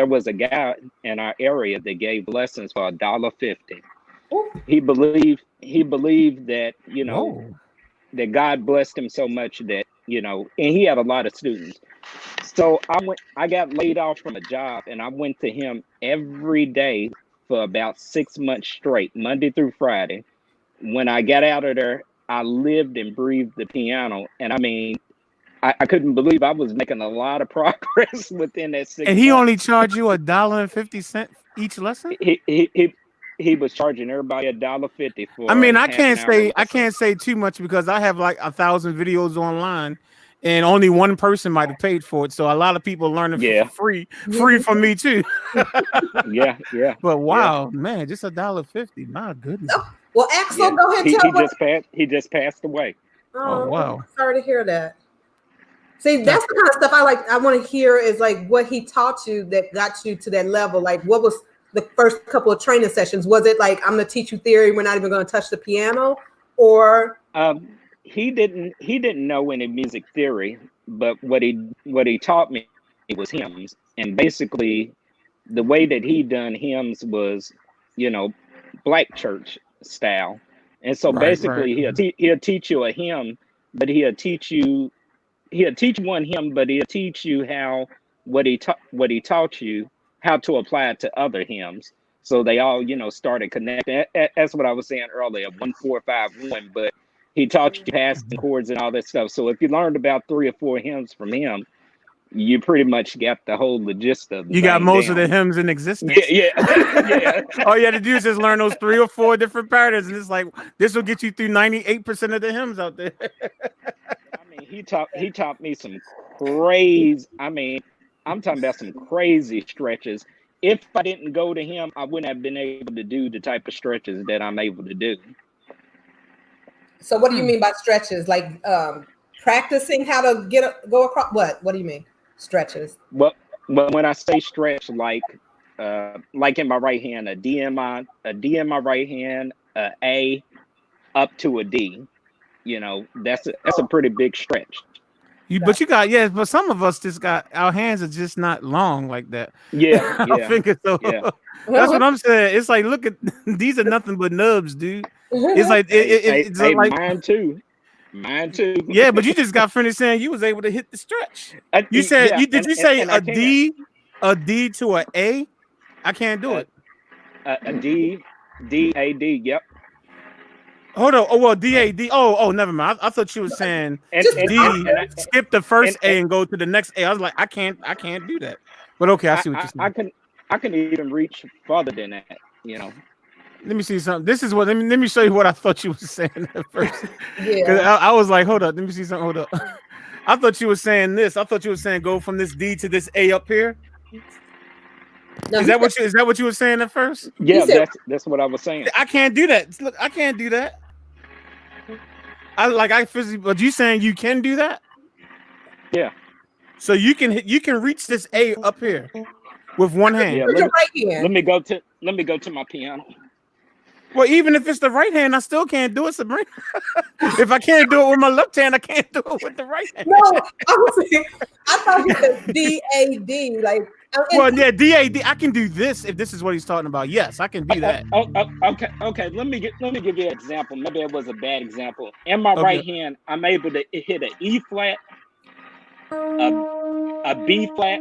was a guy in our area that gave lessons for $1.50. He believed that, that God blessed him so much that, and he had a lot of students. So I got laid off from a job, and I went to him every day for about 6 months straight, Monday through Friday. When I got out of there, I lived and breathed the piano. And I mean, I couldn't believe I was making a lot of progress within that 6 months. And he only charged you $1.50 each lesson? He was charging everybody $1.50 for. I mean, I can't say too much because I have like 1,000 videos online, and only one person might have paid for it. So a lot of people learning for free from me too. yeah. But wow, man, just $1.50. My goodness. Well, Axel, go ahead and tell he just passed away. Oh wow. Sorry to hear that. See, that's the kind of stuff I want to hear is like what he taught you that got you to that level. Like, what was the first couple of training sessions? Was it like, I'm going to teach you theory, we're not even going to touch the piano? Or he didn't know any music theory, but what he taught me was hymns. And basically the way that he done hymns was, black church style. And so basically he'll teach you a hymn, but he'll teach one hymn, but he'll teach you how what he taught you, how to apply it to other hymns. So they all, started connecting. That's what I was saying earlier, 1-4-5-1. But he taught you passing chords and all that stuff. So if you learned about 3 or 4 hymns from him, you pretty much got the whole gist of it. You got most of the hymns in existence. Yeah. All you had to do is just learn those 3 or 4 different patterns, and it's like this will get you through 98% of the hymns out there. He taught me some crazy. I mean, I'm talking about some crazy stretches. If I didn't go to him, I wouldn't have been able to do the type of stretches that I'm able to do. So, what do you mean by stretches? Like practicing how to go across? What do you mean stretches? Well, when I say stretch, like in my right hand, a D in my right hand, A up to a D. That's a pretty big stretch. But you got but some of us just got our hands are just not long like that. Yeah, our fingers so. Yeah. That's what I'm saying. It's like, look at these are nothing but nubs, dude. It's like it's like mine too. Mine too. Yeah, but you just got finished saying you was able to hit the stretch. You said did you say a D to a A? I can't do it. A D, A D. Yep. Hold on. Oh well, D A D. Oh, never mind. I thought you were saying D. Skip the first A and go to the next A. I was like, I can't do that. But okay, I see what you're saying. I can even reach farther than that. You know. Let me see something. This is what. Let me show you what I thought you were saying at first. Yeah. I was like, hold up. Let me see something. Hold up. I thought you were saying this. I thought you were saying go from this D to this A up here. No, is that what you were saying at first? Yeah, that's what I was saying. I can't do that. Look, I can't do that. I physically, but you saying you can do that? Yeah. So you can reach this A up here with one hand. Yeah, let me go to my piano. Well, even if it's the right hand, I still can't do it, Sabrina. If I can't do it with my left hand, I can't do it with the right hand. No, I thought you said D-A-D. Like, well, yeah, D-A-D. I can do this if this is what he's talking about. Yes, I can do that. Okay. Let me give you an example. Maybe it was a bad example. In my right hand, I'm able to hit an E flat, a B flat,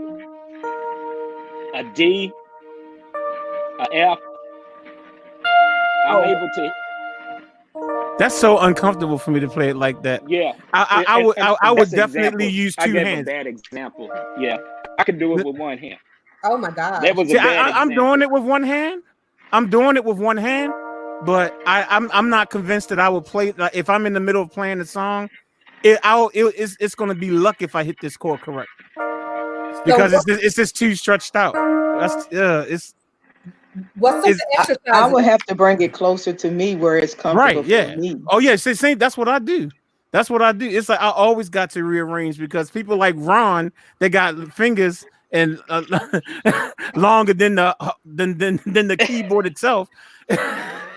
a D, a F. I'm able to. That's so uncomfortable for me to play it like that. Yeah, I would definitely use two hands. I gave a bad example. Yeah, I could do it with one hand. Oh my God! That was a bad example. I'm doing it with one hand. But I'm not convinced that I would play. Like, if I'm in the middle of playing the song, it's going to be luck if I hit this chord correct, because it's just too stretched out. It's. What's the exercise? I would have to bring it closer to me where it's comfortable for me. Oh yeah, see, that's what I do. It's like I always got to rearrange because people like Ron, they got fingers and longer than the keyboard itself. But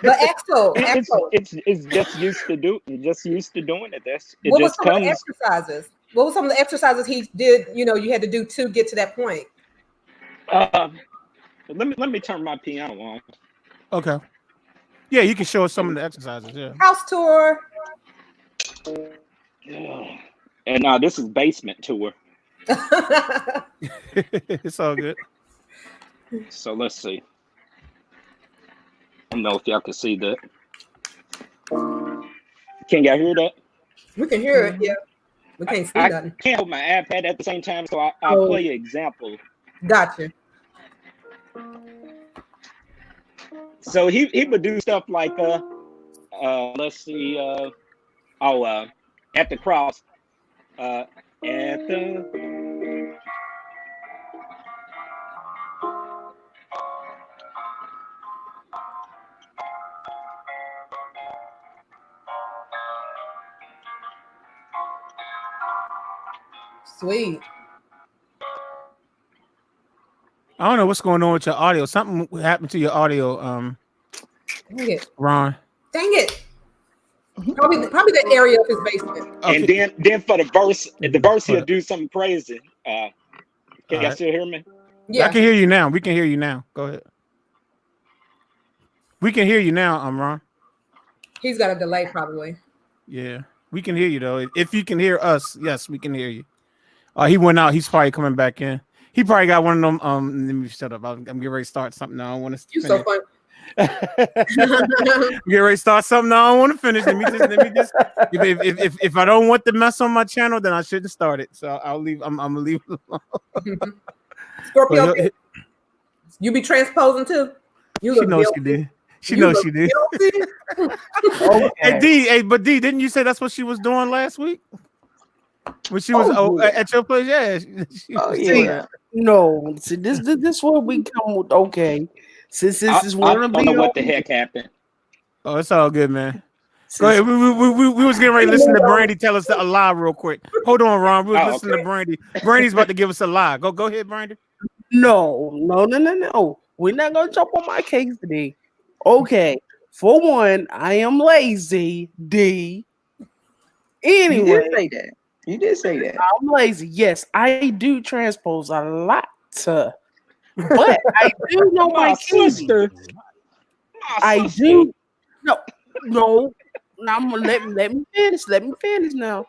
Axel, it's just used to doing it. What was some of the exercises? What were some of the exercises he did? You had to do to get to that point. Let me turn my piano on. Okay. Yeah, you can show us some of the exercises. Yeah. House tour. And now this is basement tour. It's all good. So let's see. I don't know if y'all can see that. Can y'all hear that? We can hear it. Yeah. We can't see nothing. I can't hold my iPad at the same time, so I'll play an example. Gotcha. So he would do stuff like let's see at the cross at the Sweet. I don't know what's going on with your audio. Something happened to your audio, Dang it. Ron. Dang it. Probably the area of his basement. Okay. And then for the verse he'll do something crazy. Can y'all still hear me? Yeah, I can hear you now. We can hear you now. Go ahead. We can hear you now, Ron. He's got a delay, probably. Yeah, we can hear you though. If you can hear us, yes, we can hear you. He went out. He's probably coming back in. He probably got one of them. Let me shut up. I'm getting ready to start something. I don't want to. You so fun. Get ready to start something. I don't want to finish. Let me just. If I don't want the mess on my channel, then I shouldn't start it. So I'll leave. I'm gonna leave it alone. Scorpio, you be transposing too. She knows she did. She knows she did. But D, didn't you say that's what she was doing last week? When she was at your place, yeah. No, see, this what we come with. Okay, since this is one of the. I don't know what the heck happened. Oh, it's all good, man. Go ahead. We was getting ready to listen to Brandy tell us a lie real quick. Hold on, Ron. We was listening to Brandy. Brandy's about to give us a lie. Go ahead, Brandy. No. We're not gonna jump on my case today. Okay. For one, I am lazy. D. Anyway, say that. You did say that. I'm lazy. Yes, I do transpose a lot. But I do know my keys. I do. No. I'm gonna let me finish. Let me finish now.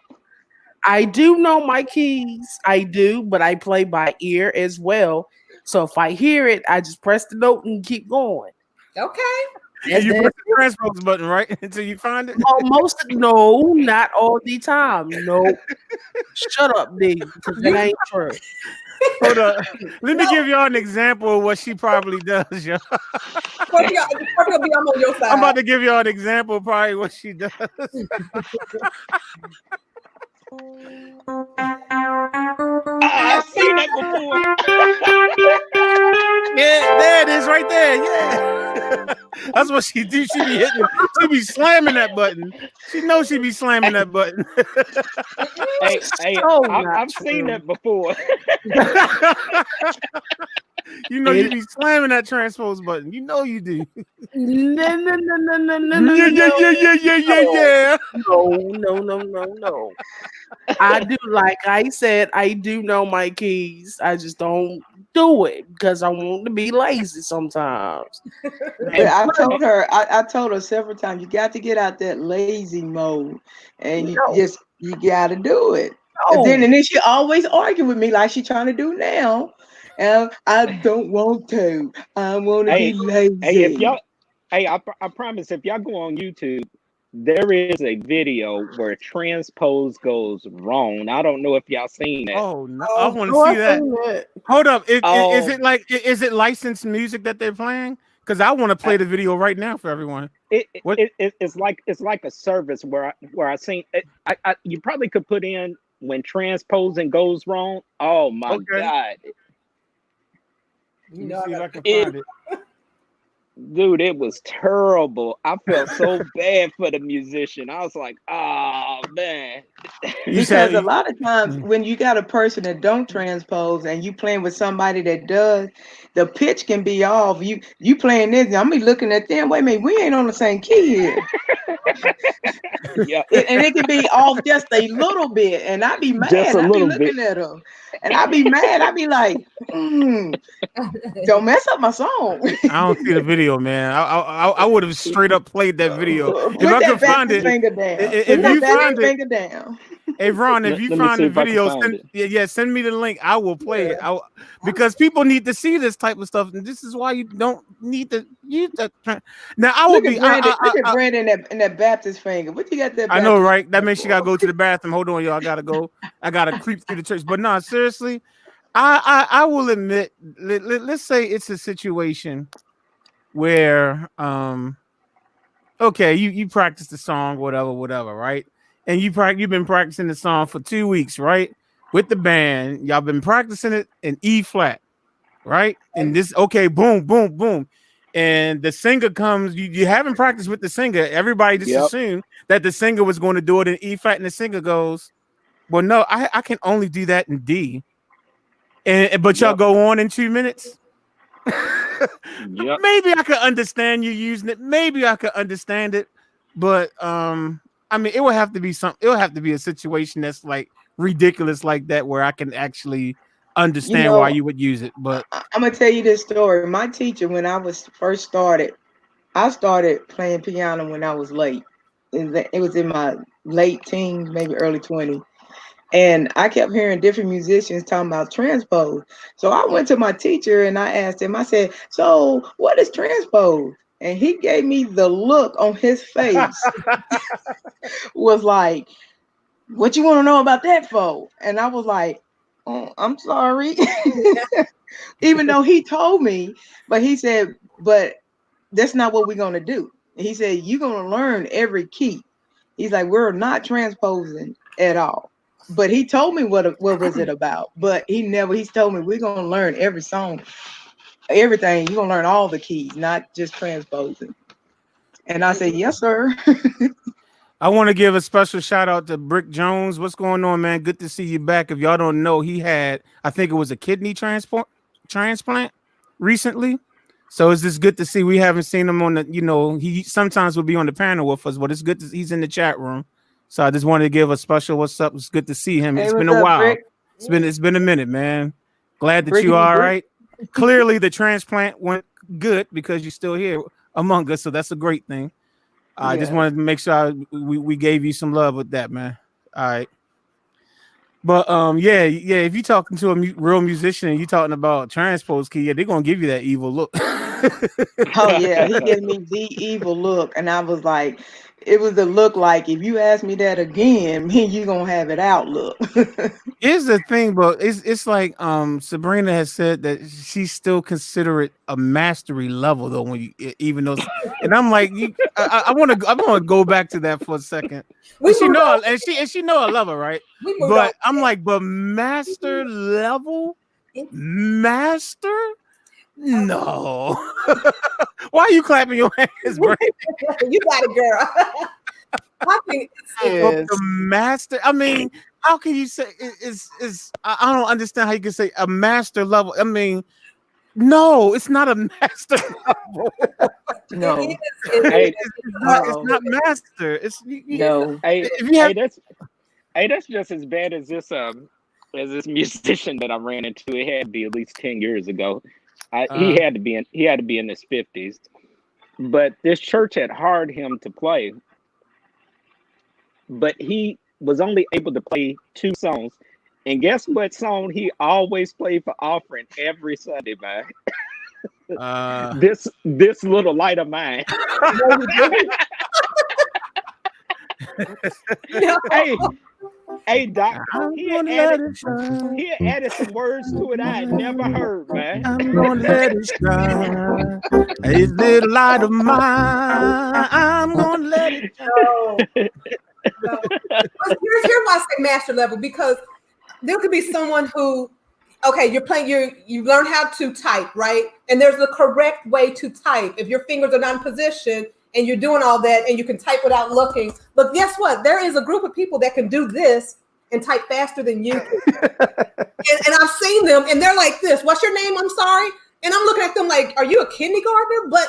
I do know my keys. I do, but I play by ear as well. So if I hear it, I just press the note and keep going. Okay. And you press the transpose button, right? Until you find it. No, not all the time. No. Shut up, D, because that ain't true. Hold up. Let me give y'all an example of what she probably does, y'all. I'm on your side. I'm about to give y'all an example of probably what she does. I've seen that before. Yeah, there it is right there. Yeah. That's what she do. She be hitting, she be slamming that button. She knows she be slamming that button. Hey, I've seen that before. You know you be slamming that transpose button. You know you do. No. Yeah. No. I do, like I said, I do know my keys. I just don't do it because I want to be lazy sometimes. I told her several times, you got to get out that lazy mode, and you got to do it. And then she always argue with me like she's trying to do now. And I don't want to. I want to be lazy. Hey, if y'all, I promise, if y'all go on YouTube, there is a video where transpose goes wrong. I don't know if y'all seen that. Oh no, I want to see that. Hold up, is it licensed music that they're playing? Because I want to play the video right now for everyone. It's like a service where I seen it. You probably could put in when transposing goes wrong. Oh my God. You know, see if I can find it. Dude, it was terrible. I felt so bad for the musician. I was like, oh man. Because a lot of times when you got a person that don't transpose and you playing with somebody that does, the pitch can be off. You playing this, I'm be looking at them. Wait a minute, we ain't on the same key here. Yeah. And it can be off just a little bit, and I be mad. Just a I be little looking bit. at them, and I be mad. I be like, don't mess up my song. I don't see the video, man. I would have straight up played that video Put if I that could find it. finger down. If you find it, finger down. hey Ron, if you find the video, send me the link. I will play it. Because people need to see this type of stuff, and this is why you don't need to use that. Now I will be. Look at Brandon in that Baptist finger. What you got there? I know, right? That makes you gotta go to the bathroom. Hold on, y'all. I gotta go. I gotta creep through the church. But no, seriously, I will admit. Let's say it's a situation where okay, you practice the song, whatever, right? And you've been practicing the song for 2 weeks, right? With the band, y'all been practicing it in E flat, right? And this, okay, boom, boom, boom. And the singer comes, you haven't practiced with the singer. Everybody just assumed that the singer was going to do it in E flat, and the singer goes, well, no, I can only do that in D. But y'all go on in 2 minutes. Maybe I could understand you using it. Maybe I could understand it, but I mean, it would have to be something. It would have to be a situation that's like ridiculous like that, where I can actually understand why you would use it. But I'm gonna tell you this story. My teacher, when I was first started, I started playing piano when I was late. It was in my late teens, maybe early 20s. And I kept hearing different musicians talking about transpose. So I went to my teacher and I asked him, I said, so what is transpose? And he gave me the look on his face. Was like, what you want to know about that for? And I was like, oh, I'm sorry. Even though he told me, but he said, but that's not what we're going to do. He said, you're going to learn every key. He's like, we're not transposing at all. But he told me what was it about. But he's told me we're going to learn every song, everything. You're going to learn all the keys, not just transposing. And I said, yes, sir. I want to give a special shout out to Brick Jones. What's going on, man? Good to see you back. If y'all don't know, he had, I think it was a kidney transplant recently. So it's just good to see. We haven't seen him on the, he sometimes will be on the panel with us, but it's good to he's in the chat room. So I just wanted to give a special what's up. It's good to see him. It's been a while. Rick? It's been a minute, man. Glad that you are all right. Clearly the transplant went good because you're still here among us, so that's a great thing. I just wanted to make sure we gave you some love with that, man. All right. But yeah, if you're talking to a real musician and you're talking about transpose key, they're gonna give you that evil look. Oh yeah, he gave me the evil look, and I was like, it was the look like, if you ask me that again, you gonna have it out look. Here's the thing, but it's like Sabrina has said that she still consider it a mastery level though, when you even though, and I'm like, I want to go back to that for a second. She know I love her, right? But I'm like, but master level, master. No. Why are you clapping your hands, bro? You got it, girl. I think it's the master. I mean, how can you say it's I don't understand how you can say a master level. I mean, no, it's not a master level. No, it's not master. It's no. That's just as bad as this musician that I ran into. It had to be at least 10 years ago. He had to be in his 50s, but this church had hired him to play, but he was only able to play 2 songs, and guess what song he always played for offering every Sunday, man? This little light of mine. Hey, Doc, he added some words to it I had never heard, man. I'm gonna let it shine. This little light of mine. I'm gonna let it shine. No. Here's why I say master level, because there could be someone who, okay, you learn how to type, right? And there's the correct way to type. If your fingers are not in position and you're doing all that and you can type without looking, but guess what? There is a group of people that can do this and type faster than you can. and I've seen them and they're like this. What's your name? I'm sorry. And I'm looking at them like, are you a kindergartner? But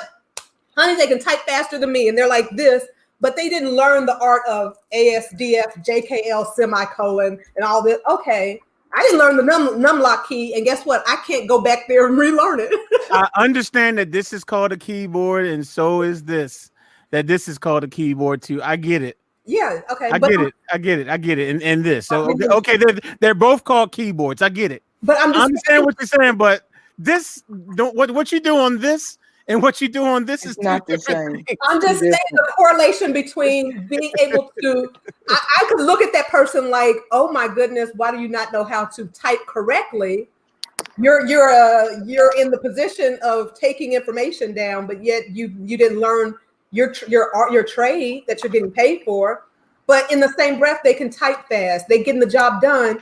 honey, they can type faster than me. And they're like this, but they didn't learn the art of ASDF, JKL, semicolon, and all this. Okay. I didn't learn the numlock key, and guess what? I can't go back there and relearn it. I understand that this is called a keyboard, and so is this. That this is called a keyboard too. I get it. Yeah. Okay. I get it. And this. So okay, they're both called keyboards. I get it. But I understand what you're saying. But this, what you do on this and what you do on this is not the same. I'm just saying the correlation between being able to. I could look at that person like, oh my goodness, why do you not know how to type correctly? You're in the position of taking information down, but yet you didn't learn your trade that you're getting paid for. But in the same breath, they can type fast. They getting the job done.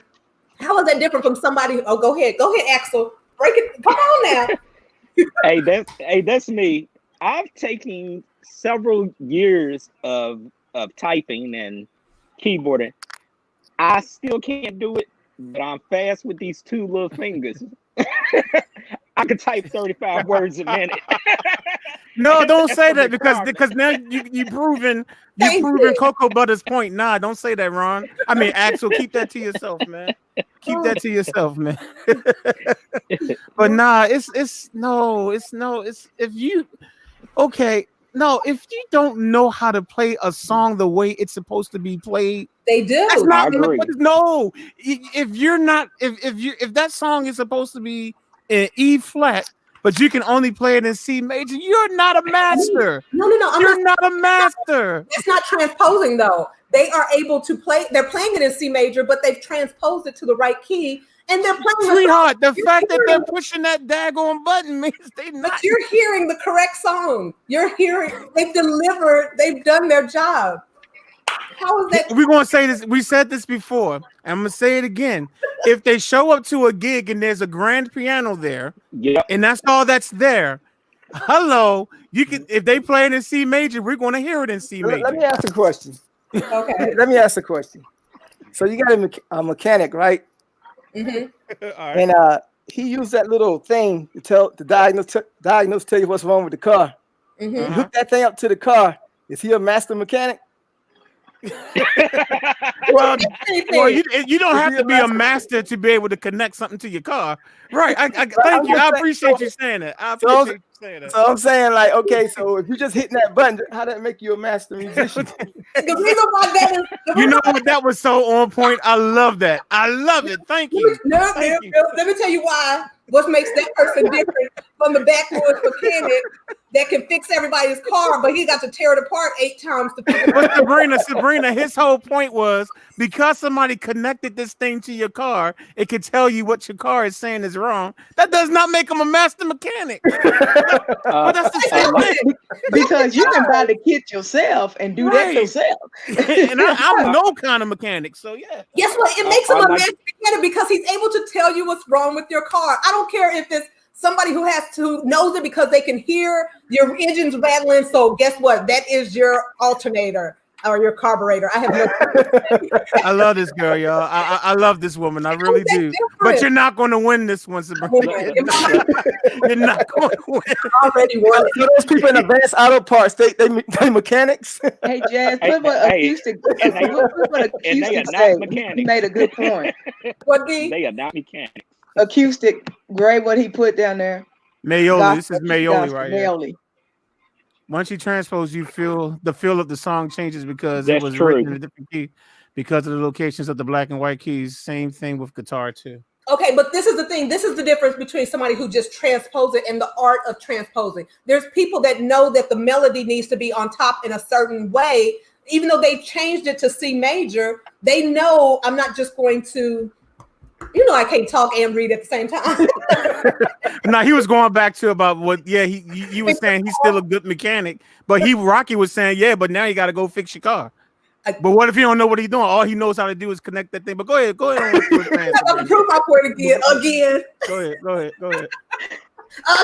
How is that different from somebody? Oh, go ahead, Axel. Break it. Come on now. That's me. I've taken several years of typing and keyboarding. I still can't do it, but I'm fast with these 2 little fingers. I could type 35 words a minute. No, don't say that because now you proving Cocoa Butter's point. Nah, don't say that, Ron. I mean, Axel, keep that to yourself, man. Keep that to yourself, man. But nah, it's if you don't know how to play a song the way it's supposed to be played, they do. That's not, no, if that song is supposed to be in E flat, but you can only play it in C major, you're not a master. No. You're not a master. It's not transposing though. They are able to play. They're playing it in C major, but they've transposed it to the right key, and they're playing. Sweetheart, the fact that they're pushing that daggone button means they not. But you're hearing the correct song. You're hearing. They've delivered. They've done their job. How is that? We're gonna say this. We said this before, and I'm gonna say it again. If they show up to a gig and there's a grand piano there, and that's all that's there, hello, you can. If they play it in C major, we're gonna hear it in C major. Let me ask a question. Okay. Let me ask a question. So you got a mechanic, right? Mm-hmm. All right. And he used that little thing to diagnose, tell you what's wrong with the car. Mm-hmm. You hook that thing up to the car. Is he a master mechanic? well, you don't have to be a master to be able to connect something to your car, right? Thank you. I appreciate you saying that. So I'm saying, like, okay, so if you're just hitting that button, how that make you a master musician? The reason why that is, you know what? That was so on point. I love that. I love it. Thank you. Let me tell you why. What makes that person different from the backwoods mechanic that can fix everybody's car, but he got to tear it apart 8 times to fix it. But Sabrina, his whole point was because somebody connected this thing to your car, it could tell you what your car is saying is wrong. That does not make him a master mechanic. But that's the same thing. Because you can buy the kit yourself and do that yourself. And I'm no kind of mechanic, so yeah. Guess what? It makes him a master mechanic because he's able to tell you what's wrong with your car. I don't care if it's somebody who knows it because they can hear your engine's rattling. So guess what? That is your alternator or your carburetor. I have no. I love this girl, y'all. I love this woman. I really do. But you're not going to win this one, Sabrina. You're not going to win. Already won. Those people in advanced auto parts, they mechanics. Hey, Jazz, put what acoustic. And they are not mechanics. He made a good point. What D? They are not mechanics. Acoustic, Gray, what he put down there. Mayoli. This is Mayoli right here. Mayoli. Once you transpose, you feel the feel of the song changes because That's it was true. written in a different key because of the locations of the black and white keys. Same thing with guitar too. Okay, but this is the thing. This is the difference between somebody who just transposes it and the art of transposing. There's people that know that the melody needs to be on top in a certain way, even though they changed it to C major. They know I'm not just going to. I can't talk and read at the same time. Now he was going back to about what, you were saying he's still a good mechanic, but Rocky was saying, but now you got to go fix your car. But what if you don't know what he's doing? All he knows how to do is connect that thing. But go ahead. I'm prove my point again. Go ahead.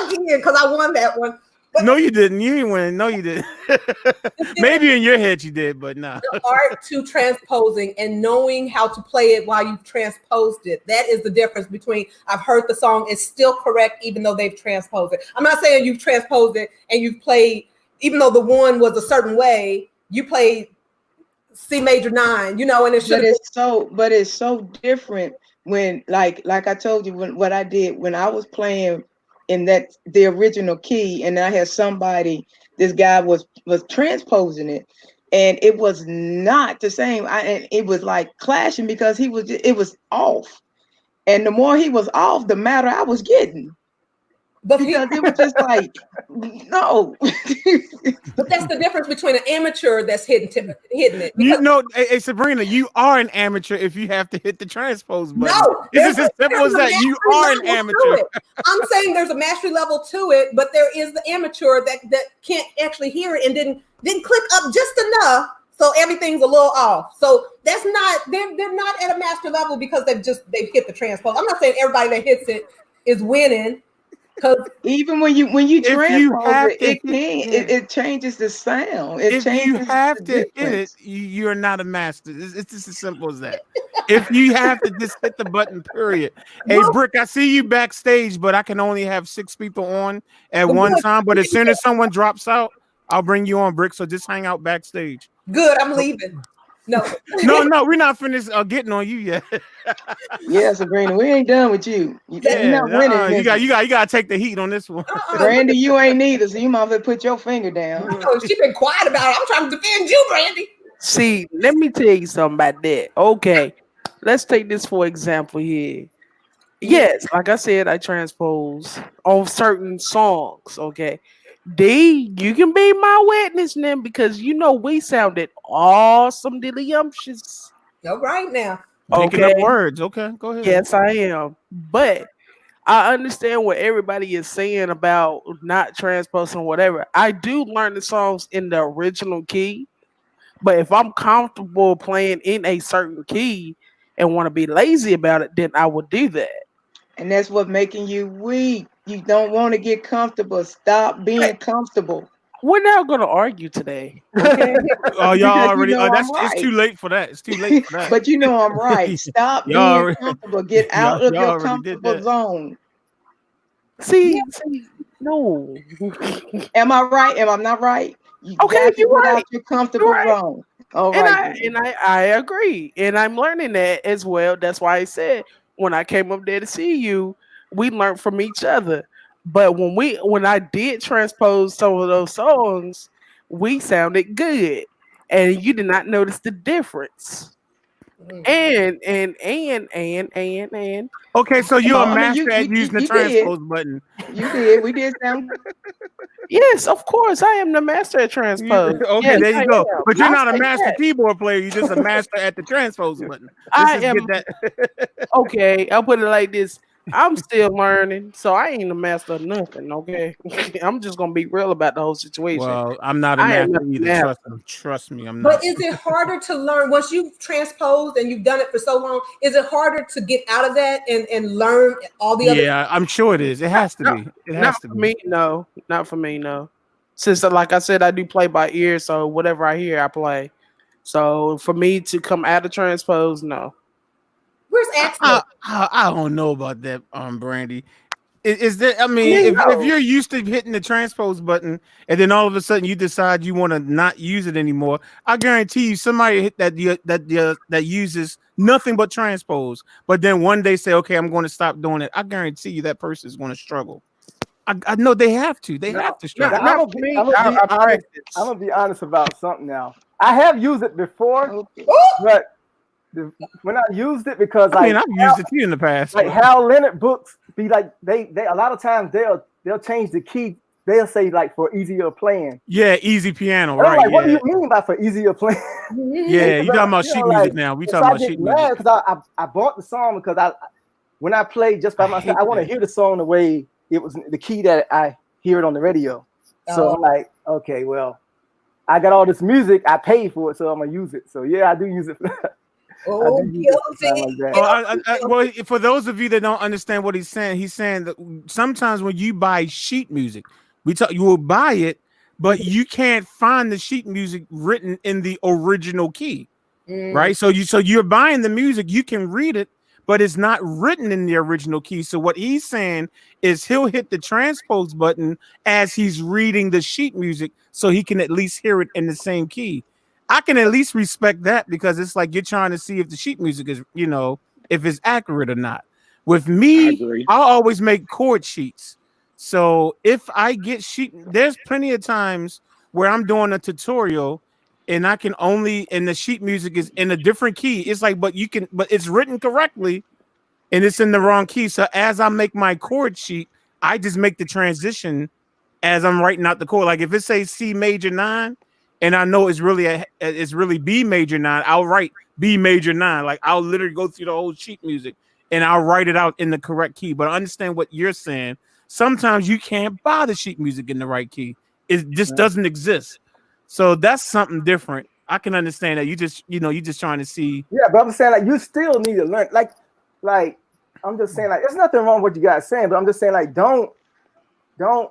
Again, because I won that one. But no, you didn't. You didn't win. No, you didn't. Maybe in your head you did, but no. The art to transposing and knowing how to play it while you've transposed it. That is the difference between I've heard the song is still correct even though they've transposed it. I'm not saying you've transposed it and you've played, even though the one was a certain way, you played C major 9, and it should. But it's so different when, like I told you, what I did when I was playing in the original key, and I had this guy was transposing it, and it was not the same. And it was like clashing because it was off, and the more he was off, the madder I was getting. But because it was just like, no. But that's the difference between an amateur that's hitting it. Hey, Sabrina, you are an amateur if you have to hit the transpose button. No, it's as simple as that. You are an amateur. I'm saying there's a mastery level to it, but there is the amateur that can't actually hear it and didn't click up just enough, so everything's a little off. So that's not they're not at a master level because they've hit the transpose. I'm not saying everybody that hits it is winning. Because even when you transpose it changes the sound. If you have to hit it, you're not a master. It's just as simple as that. If you have to just hit the button, period. Hey, Brick, I see you backstage, but I can only have 6 people on at one time. But as soon as someone drops out, I'll bring you on, Brick. So just hang out backstage. Good, I'm leaving. No, we're not finished getting on you yet. Yeah, Sabrina, we ain't done with you. You're not winning. You got to take the heat on this one. Brandy, you ain't neither, so you might have to put your finger down. She's been quiet about it. I'm trying to defend you, Brandy. See, let me tell you something about that. Okay, let's take this for example here. Yes, like I said, I transpose on certain songs. Okay. You can be my witness then because we sounded awesome delicious. All right now. Picking up words. Okay, go ahead. Yes, I am. But I understand what everybody is saying about not transposing or whatever. I do learn the songs in the original key, but if I'm comfortable playing in a certain key and want to be lazy about it, then I would do that. And that's what making you weak. You don't want to get comfortable. Stop being comfortable. We're not going to argue today. Okay? Y'all already. It's too late for that. It's too late for that. But I'm right. Stop being comfortable. Get out of your comfortable zone. See, no. Am I right? Am I not right? You Okay, got to you're get right. out your comfortable zone. All right. And I agree, and I'm learning that as well. That's why I said when I came up there to see you, we learned from each other. But when I did transpose some of those songs, we sounded good, and you did not notice the difference. And Okay, so you're a I mean, master at using the you did. transpose button. You did. We did sound. yes, of course, I am the master at transpose. Okay, Yes, there I you go. am. But you're I'll not a say master that. keyboard player. You're just a master at the transpose button. Let's I just get am that. okay. I'll put it like this. I'm still learning, so I ain't a master of nothing. Okay, I'm just gonna be real about the whole situation. Well, I'm not a I am master not a either. master. Trust me, I'm not. But is it harder to learn once you've transposed and you've done it for so long? Is it harder to get out of that and learn all the other? Yeah, I'm sure it is. It has to be. It Not has to for be. me, no. Not for me, no. Since, like I said, I do play by ear, so whatever I hear, I play. So for me to come out of transpose, no. Where's accent? I don't know about that, Brandy. Is there? I I mean, mean, if no. you're used to hitting the transpose button, and then all of a sudden you decide you want to not use it anymore, I guarantee you somebody hit that uses nothing but transpose, but then one day say, "Okay, I'm going to stop doing it." I guarantee you that person is going to struggle. I know they have to. They have to struggle. Not for me. I'm gonna be I honest. practice. I'm gonna be honest about something now. I have used it before, Okay. but when I used it because I mean, I've used it too in the past. like Hal Leonard books be like they a lot of times they'll change the key. They'll say like for easier playing. Yeah, easy piano, And I'm right? like, what do Yeah, you mean by for easier playing? yeah. You talking about You know, sheet like, music now? We so talking I about get sheet mad music. because I bought the song because when I play just by I myself, hate I want to that. hear the song the way it was the key that I hear it on the radio. So I'm like, okay, well, I got all this music, I paid for it, so I'm gonna use it. So yeah, I do use it. Oh, Well, for those of you that don't understand what he's saying that sometimes when you buy sheet music, you will buy it, but you can't find the sheet music written in the original key, right? So you're buying the music, you can read it, but it's not written in the original key. So what he's saying is he'll hit the transpose button as he's reading the sheet music, so he can at least hear it in the same key. I can at least respect that because it's like you're trying to see if the sheet music is, if it's accurate or not. With me, I'll always make chord sheets. So if I get there's plenty of times where I'm doing a tutorial and and the sheet music is in a different key. It's like, but it's written correctly and it's in the wrong key. So as I make my chord sheet, I just make the transition as I'm writing out the chord. Like if it says C major 9, and I know it's really B major 9, I'll write B major 9. Like I'll literally go through the whole sheet music and I'll write it out in the correct key. But I understand what you're saying. Sometimes you can't buy the sheet music in the right key. It just doesn't exist. So that's something different. I can understand that. You're just trying to see. Yeah, but I'm saying like you still need to learn. Like I'm just saying like there's nothing wrong with what you guys saying, but I'm just saying like don't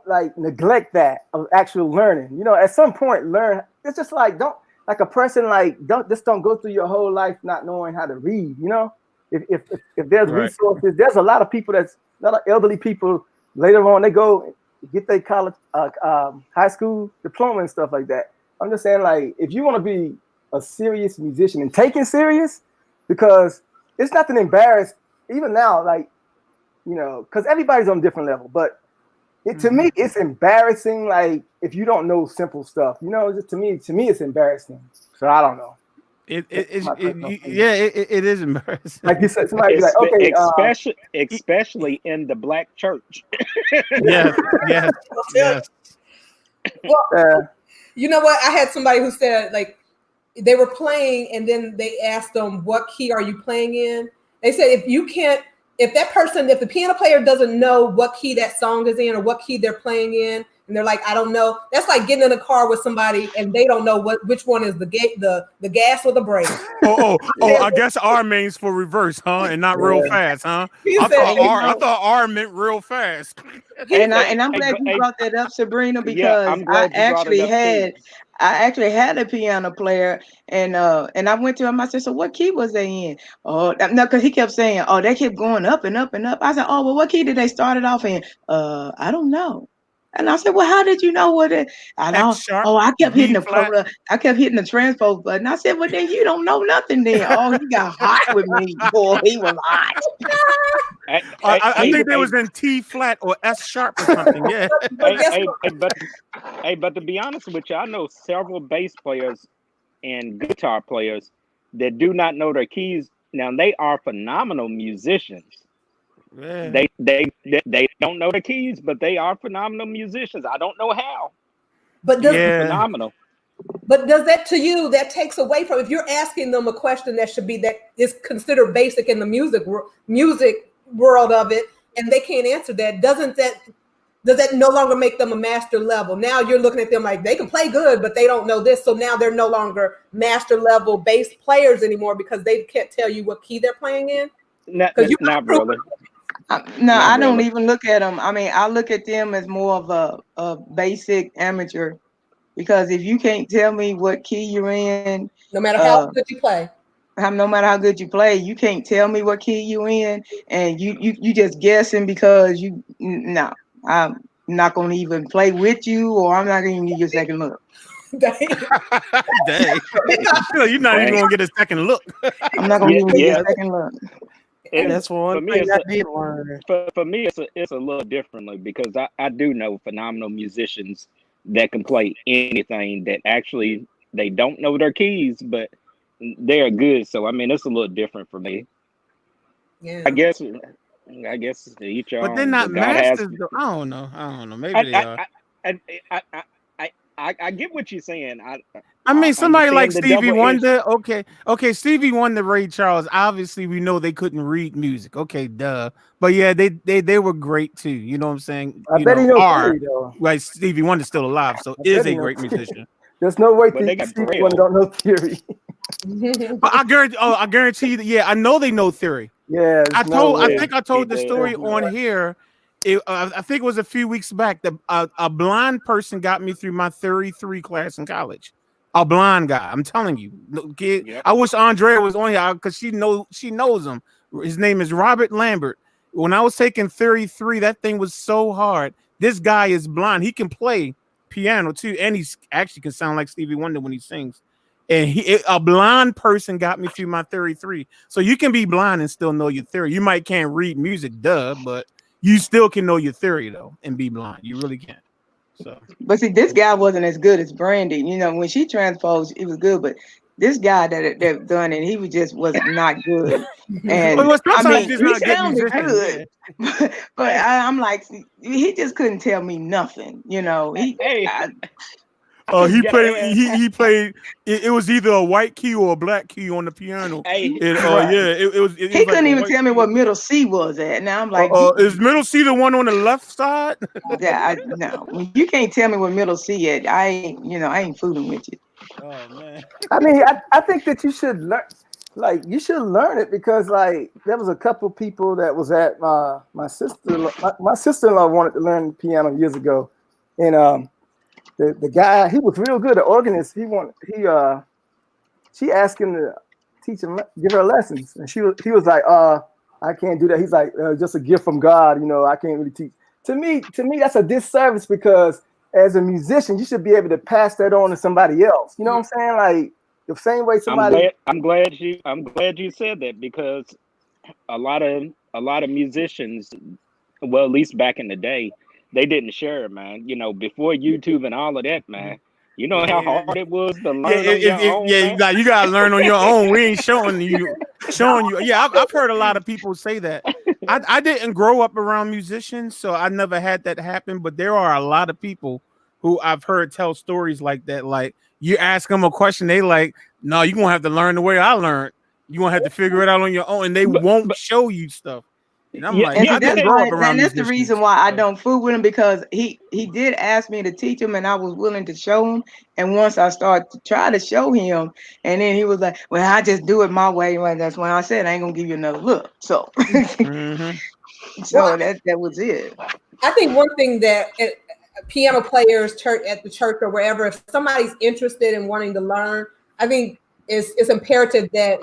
like neglect that of actual learning. At some point learn. It's just like don't like a person like don't go through your whole life not knowing how to read. If there's resources, there's a lot of people a lot of elderly people later on they go get their college high school diploma and stuff like that. I'm just saying like if you want to be a serious musician and take it serious, because it's nothing embarrassed even now, like because everybody's on a different level, but to me it's embarrassing like if you don't know simple stuff, just to me it's embarrassing. So I don't know. It is embarrassing. Like you said, somebody be like, okay, especially in the black church. yes. Well, you know what? I had somebody who said like they were playing and then they asked them, what key are you playing in? They said if the piano player doesn't know what key that song is in or what key they're playing in, and they're like, I don't know. That's like getting in a car with somebody and they don't know which one is the gas or the brake. I guess R means for reverse, huh? And not real fast, huh? I thought R meant real fast. And I'm glad you brought that up, Sabrina, because I actually had a piano player, and I went to him. I said, "So what key was they in?" Oh, no, because he kept saying, "Oh, they kept going up and up and up." I said, "Oh, well, what key did they start it off in?" I don't know. And I said, well, how did you know what it? And I kept hitting I kept hitting the transpose button. I said, well, then you don't know nothing then. Oh, he got hot with me. Boy, he was hot. I think they was in T flat or S sharp or something. Yeah. But to be honest with you, I know several bass players and guitar players that do not know their keys. Now they are phenomenal musicians. Yeah. They don't know the keys, but they are phenomenal musicians. I don't know how. But phenomenal. But does that to you, that takes away from, if you're asking them a question that is considered basic in the music world of it, and they can't answer that, does that no longer make them a master level? Now you're looking at them like they can play good, but they don't know this. So now they're no longer master level bass players anymore because they can't tell you what key they're playing in. Not really. No, I don't even look at them. I mean, I look at them as more of a basic amateur, because if you can't tell me what key you're in, no matter how good you play, no matter how good you play, you can't tell me what key you in, and you just guessing because I'm not gonna even play with you, or I'm not gonna even give you a second look. Dang. You're not even gonna get a second look. I'm not gonna even give you a second look. And that's one thing I did learn. For me, it's a little differently, because I do know phenomenal musicians that can play anything, that actually they don't know their keys, but they're good. So I mean, it's a little different for me. Yeah. I guess each your own. But they're not masters. I don't know. Maybe they are. I get what you're saying. I mean, somebody like Stevie Wonder. Okay, Stevie Wonder, Ray Charles. Obviously, we know they couldn't read music. Okay, duh. But yeah, they were great too. You know what I'm saying? I bet he knows theory, though. Right, Stevie Wonder's still alive, so is a great musician. There's no way Stevie Wonder don't know theory. But I guarantee that. Yeah, I know they know theory. Yeah, I think I told the story on here. I think it was a few weeks back. A blind person got me through my 33 class in college. A blind guy. I'm telling you, kid. Yep. I wish Andrea was on here because she knows him. His name is Robert Lambert. When I was taking 33, that thing was so hard. This guy is blind. He can play piano too, and he actually can sound like Stevie Wonder when he sings. And a blind person got me through my 33. So you can be blind and still know your theory. You might can't read music, but you still can know your theory though and be blind. You really can. So, but see, this guy wasn't as good as Brandy. You know, when she transposed, it was good, but this guy that done it, he was not good. And I mean, he sounded good, but I'm like, he just couldn't tell me nothing. You know, he played. It was either a white key or a black key on the piano. It was. He couldn't even tell me what middle C was at. Now I'm like, is middle C the one on the left side? Yeah, no. You can't tell me what middle C at. I ain't fooling with you. Oh man. I mean, I think that you should learn. Like, you should learn it, because like there was a couple people that was at my sister-in-law wanted to learn piano years ago, and the guy, he was real good, the organist. She asked him to give her lessons, and he was like, I can't do that. He's like, just a gift from God, I can't really teach. To me, that's a disservice, because as a musician, you should be able to pass that on to somebody else. You know what I'm saying? Like the same way somebody. I'm glad you said that, because a lot of musicians, well, at least back in the day, they didn't share it, man. Before YouTube and all of that, man. You know how hard it was to learn on your own. Yeah, you gotta learn on your own. We ain't showing you. Yeah, I've heard a lot of people say that. I didn't grow up around musicians, so I never had that happen. But there are a lot of people who I've heard tell stories like that. Like, you ask them a question, they like, no, you're gonna have to learn the way I learned. You're gonna have to figure it out on your own, and they won't show you stuff. And I'm like, I didn't grow up around and that's the reason why I don't fool with him, because he did ask me to teach him, and I was willing to show him. And once I started to try to show him, and then he was like, well, I just do it my way. And that's when I said, I ain't gonna give you another look. So, so that was it. I think one thing that piano players at the church or wherever, if somebody's interested in wanting to learn, I think it's imperative that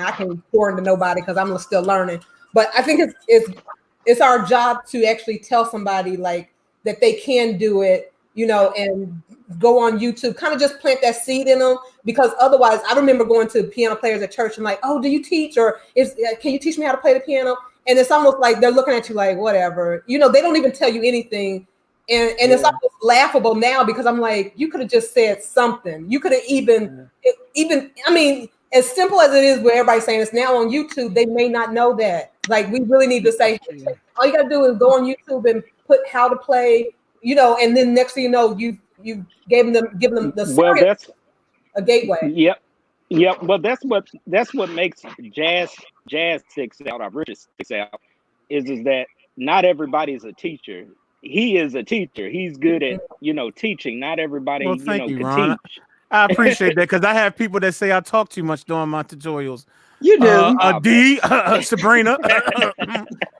I can pour into nobody because I'm still learning. But I think it's our job to actually tell somebody, like, that they can do it, you know, and go on YouTube, kind of just plant that seed in them, because otherwise I remember going to piano players at church and like, oh, do you teach, or can you teach me how to play the piano? And it's almost like they're looking at you like, whatever, you know, they don't even tell you anything. And it's almost laughable now, because I'm like, you could have just said something. You could have even, I mean, as simple as it is where everybody's saying it's now on YouTube, they may not know that. Like, we really need to say, all you got to do is go on YouTube and put how to play, you know, and then next thing you know, you give them the a gateway. Yep. Well, that's what makes jazz sticks out, or Richard sticks out, is that not everybody's a teacher. He is a teacher. He's good at, you know, teaching. Not everybody, well, thank you, can Ron. teach. I appreciate that, because I have people that say I talk too much during my tutorials. You do. Sabrina,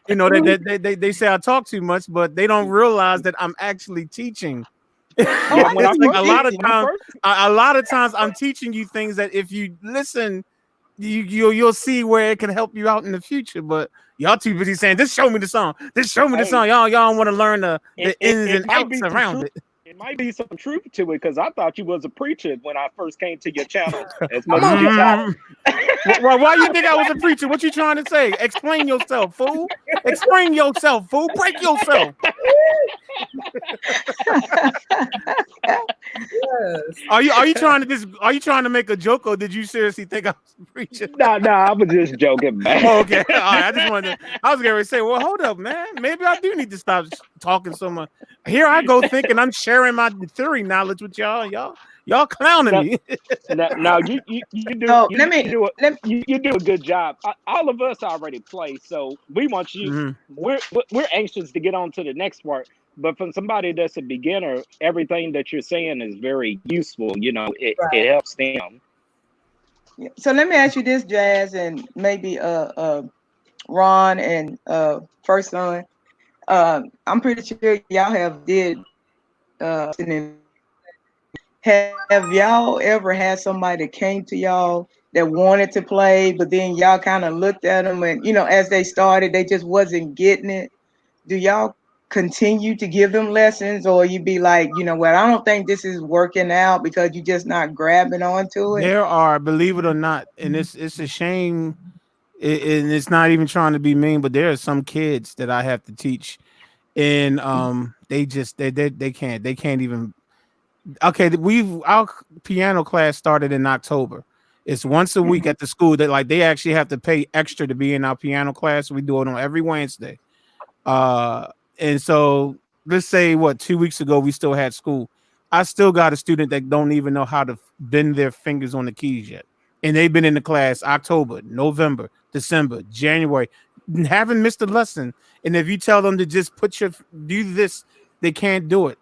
you know, they say I talk too much, but they don't realize that I'm actually teaching. Yeah, like a lot of times I'm teaching you things that if you listen, you'll see where it can help you out in the future. But y'all too busy saying, just show me the song. Just show me the song. Y'all don't want to learn the ins and outs around it. It might be some truth to it, because I thought you was a preacher when I first came to your channel. As much as you thought. Why you think I was a preacher? What you trying to say? Explain yourself, fool. Explain yourself, fool. Break yourself. Yes. Are you trying to make a joke, or did you seriously think I was a preacher? No, I was just joking, man. Oh, okay. All right. I was going to say, well, hold up, man. Maybe I do need to stop talking so much. Here I go thinking I'm sharing my theory knowledge with y'all. Y'all clowning me. No, you do a good job. All of us already play, so we want you. Mm-hmm. We're anxious to get on to the next part. But from somebody that's a beginner, everything that you're saying is very useful. You know, it helps them. So let me ask you this, Jazz, and maybe Ron and First Son. I'm pretty sure y'all have have y'all ever had somebody that came to y'all that wanted to play, but then y'all kind of looked at them and, you know, as they started, they just wasn't getting it? Do y'all continue to give them lessons, or you be like, you know what, I don't think this is working out because you're just not grabbing onto it? There are, believe it or not, and it's a shame, and it's not even trying to be mean, but there are some kids that I have to teach, and they can't even. Okay, our piano class started in October. It's once a week at the school. That they actually have to pay extra to be in our piano class. We do it on every Wednesday. And so let's say 2 weeks ago we still had school. I still got a student that don't even know how to bend their fingers on the keys yet. And they've been in the class October, November, December, January, haven't missed a lesson. And if you tell them to just do this, they can't do it.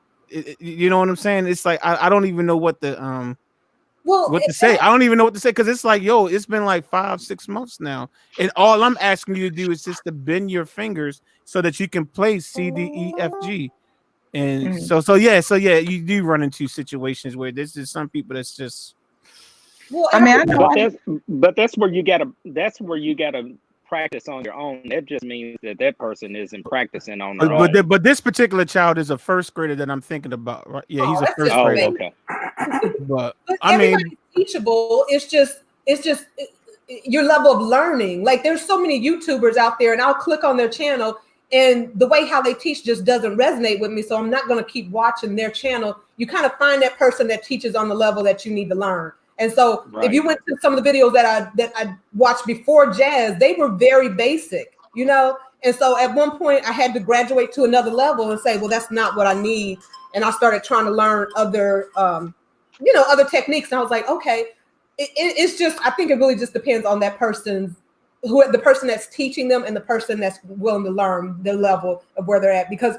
You know what I'm saying? It's like I don't even know what to say. I don't even know what to say, because it's like, it's been like 5-6 months now, and all I'm asking you to do is just to bend your fingers so that you can play C, D, E, F, G. And so yeah, you do run into situations where there's just some people that's just. Well, I mean, but that's where you gotta practice on your own. That just means that person isn't practicing on their own. But this particular child is a first grader that I'm thinking about, right? Yeah, he's a first grader. Okay. But everybody's teachable. It's just your level of learning. Like, there's so many YouTubers out there, and I'll click on their channel, and the way how they teach just doesn't resonate with me. So I'm not going to keep watching their channel. You kind of find that person that teaches on the level that you need to learn. And so if you went to some of the videos that I watched before Jazz, they were very basic, you know? And so at one point I had to graduate to another level and say, well, that's not what I need. And I started trying to learn other, other techniques. And I was like, okay, it's just, I think it really just depends on that the person that's teaching them and the person that's willing to learn the level of where they're at. Because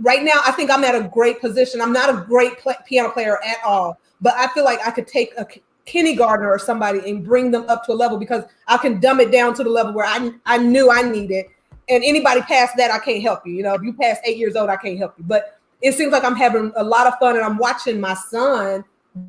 right now, I think I'm at a great position. I'm not a great piano player at all, but I feel like I could take a kindergartner or somebody and bring them up to a level, because I can dumb it down to the level where I knew I needed. And anybody past that, I can't help you. You know, if you pass 8 years old, I can't help you. But it seems like I'm having a lot of fun, and I'm watching my son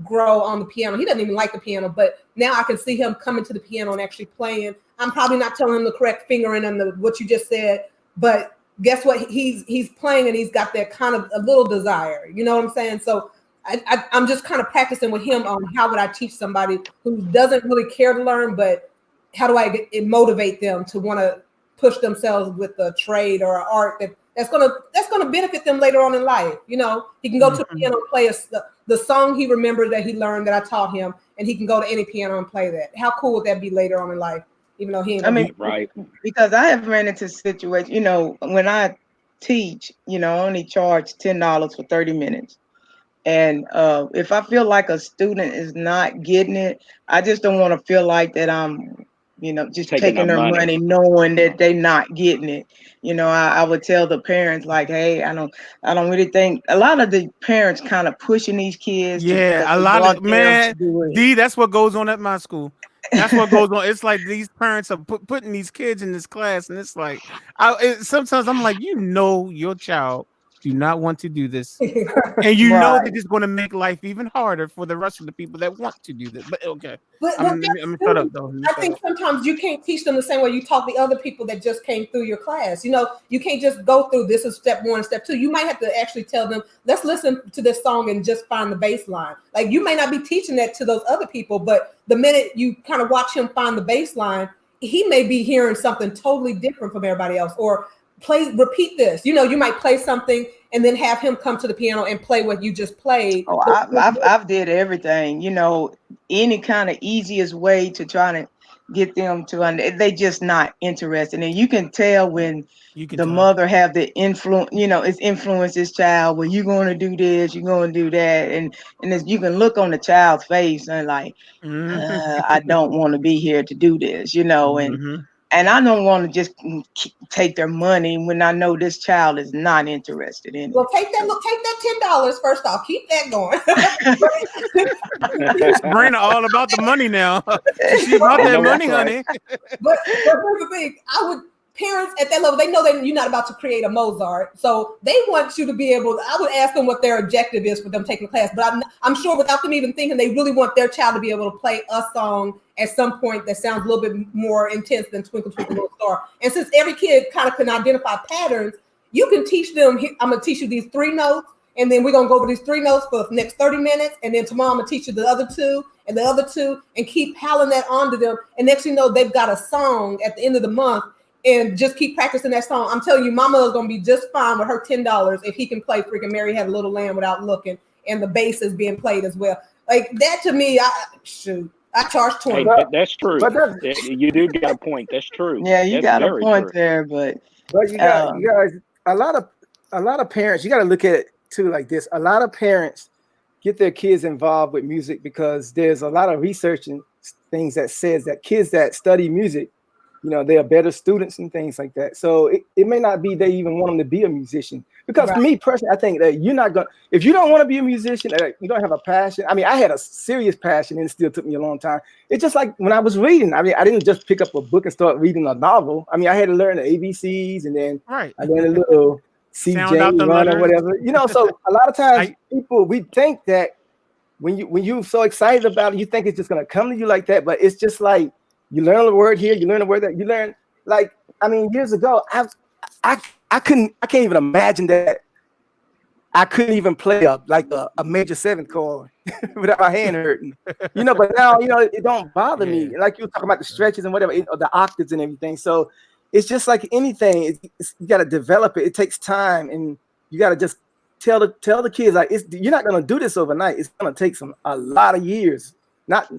grow on the piano. He doesn't even like the piano, but now I can see him coming to the piano and actually playing. I'm probably not telling him the correct fingering and what you just said, but guess what? He's playing and he's got that kind of a little desire. You know what I'm saying? So I'm just kind of practicing with him on how would I teach somebody who doesn't really care to learn, but how do I motivate them to want to push themselves with a trade or an art that's gonna benefit them later on in life. You know, he can go to the piano and play the song he remembers that he learned that I taught him, and he can go to any piano and play that. How cool would that be later on in life? Even though he ain't right. Because I have ran into situations, you know, when I teach, you know, I only charge $10 for 30 minutes. And if I feel like a student is not getting it, I just don't want to feel like that I'm, you know, just taking their money knowing that they're not getting it. You know, I would tell the parents like, hey, I don't really think a lot of the parents kind of pushing these kids. Yeah, a lot of D, that's what goes on at my school. That's what goes on. It's like these parents are putting these kids in this class, and it's like, sometimes I'm like, you know, your child do not want to do this, and you know that it's going to make life even harder for the rest of the people that want to do this. But okay, I'm shut up though. I think sometimes you can't teach them the same way you taught the other people that just came through your class. You know, you can't just go through this is step 1, step 2. You might have to actually tell them, let's listen to this song and just find the bass line. Like you may not be teaching that to those other people, but the minute you kind of watch him find the bass line, he may be hearing something totally different from everybody else. Or repeat this. You know, you might play something and then have him come to the piano and play what you just played. Oh, I've did everything. You know, any kind of easiest way to try to get them to they just not interested. And you can tell when the mother have the influence. You know, it's influenced this child. Well, you're going to do this, you're going to do that, and you can look on the child's face and like, I don't want to be here to do this. You know, and I don't want to just take their money when I know this child is not interested in it. Well, take that $10 first off. Keep that going. Brina all about the money now. She about that money, honey. But here's the thing. Parents at that level, they know that you're not about to create a Mozart. So they want you to be able I would ask them what their objective is for them taking the class. But I'm sure without them even thinking, they really want their child to be able to play a song at some point that sounds a little bit more intense than Twinkle Twinkle Little Star. And since every kid kind of can identify patterns, you can teach them, I'm going to teach you these 3 notes, and then we're going to go over these 3 notes for the next 30 minutes. And then tomorrow I'm going to teach you the other 2 and the other 2 and keep piling that onto them. And next thing you know, they've got a song at the end of the month. And just keep practicing that song. I'm telling you, Mama is gonna be just fine with her $10 if he can play freaking Mary Had a Little Lamb without looking, and the bass is being played as well. Like that to me, I charge $20. Hey, that's true. You do got a point. That's true. Yeah, you got a point there, but you guys, a lot of parents, you got to look at it too like this. A lot of parents get their kids involved with music because there's a lot of research and things that says that kids that study music, you know, they are better students and things like that. So it may not be they even want them to be a musician. Because for me personally, I think that you're not going to, if you don't want to be a musician, you don't have a passion. I mean, I had a serious passion and it still took me a long time. It's just like when I was reading, I mean, I didn't just pick up a book and start reading a novel. I mean, I had to learn the ABCs and then I learned a little CJ run or whatever. You know, so a lot of times we think that when you're so excited about it, you think it's just going to come to you like that. But it's just like, you learn a word here, you learn a word that you learn. Like, I mean, years ago, I can't even imagine that I couldn't even play a major 7th chord without my hand hurting. You know, but now, you know, it don't bother me. Like you were talking about the stretches and whatever, or the octaves and everything. So it's just like anything. You got to develop it. It takes time, and you got to just tell the kids like you're not gonna do this overnight. It's gonna take a lot of years. Not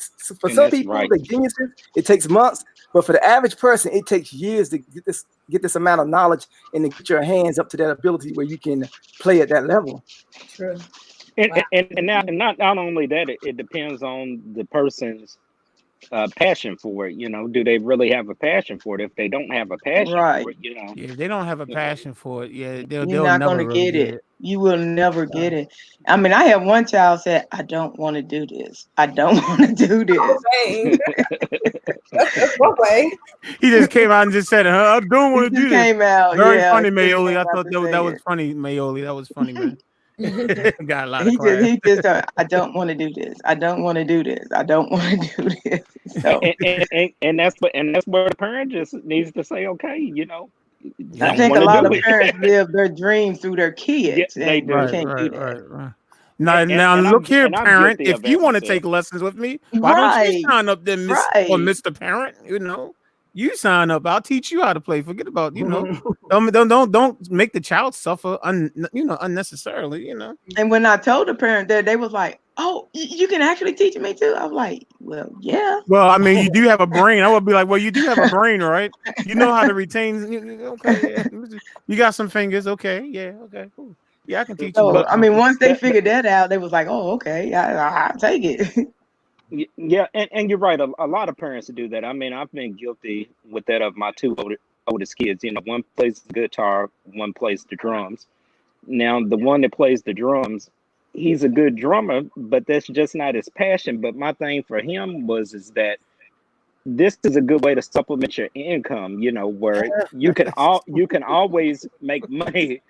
for some people, the geniuses, it takes months, but for the average person, it takes years to get this amount of knowledge and to get your hands up to that ability where you can play at that level. True. And not only that, it depends on the person's passion for it. You know, do they really have a passion for it? If they don't have a passion for it, you know, if they don't have a passion for it, you're not going to get it. You will never get it. I mean, I have one child said, "I don't want to do this. I don't want to do this." That's one way. He just came out and just said, "I don't want to do this." Came out, very funny, Mayoli. I thought that was funny, Mayoli. That was funny, man. Got a lot of he just I don't want to do this. I don't want to do this. I don't want to do this. So. And that's where the parent just needs to say, okay, you know, I think a lot of parents live their dream through their kids. Yeah, they do. Can't do that. Right. Now look here, parent. If you want to take lessons with me, why don't you sign up then, Miss or Mr. Parent? You know, you sign up. I'll teach you how to play. Forget about, you know, don't make the child suffer unnecessarily, you know. And when I told the parent that, they was like, "Oh, you can actually teach me too." I was like, "Well, yeah." Well, I mean, you do have a brain. I would be like, "Well, you do have a brain, right? You know how to retain. Okay, yeah. You got some fingers. Okay, yeah, okay, cool. Yeah, I can teach you." I mean, once they figured that out, they was like, "Oh, okay, I'll take it." Yeah, and you're right. A lot of parents do that. I mean, I've been guilty with that of my two oldest kids. You know, one plays the guitar, one plays the drums. Now, the one that plays the drums, he's a good drummer, but that's just not his passion. But my thing for him is that this is a good way to supplement your income. You know, where you can always make money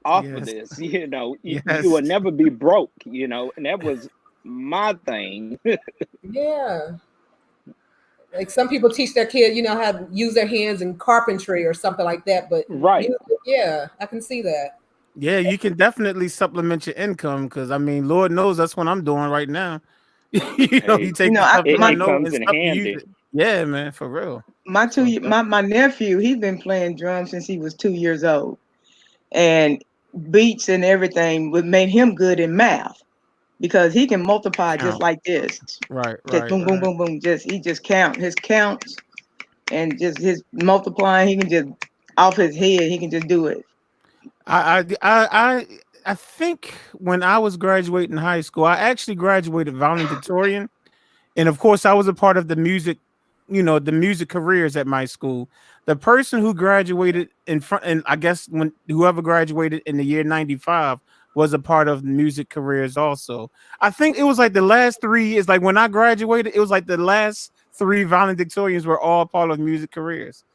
off of this. You know, you will never be broke. You know, and that was my thing. Yeah. Like some people teach their kids, you know, how to use their hands in carpentry or something like that. But right. Yeah, I can see that. Yeah, you can definitely supplement your income because I mean, Lord knows that's what I'm doing right now. You take it comes in handy. Yeah, man, for real. My nephew, he's been playing drums since he was 2 years old, and beats and everything would make him good in math because he can multiply just like this. Right. Just boom, boom, boom, boom. He just his counts and just his multiplying. He can just off his head. He can just do it. I think when I was graduating high school, I actually graduated valedictorian, and of course, I was a part of the music, the music careers at my school. The person who graduated in front, and I guess whoever graduated in the year 95 was a part of the music careers also. I think it was like the last 3 years, like when I graduated, it was like the last 3 valedictorians were all part of music careers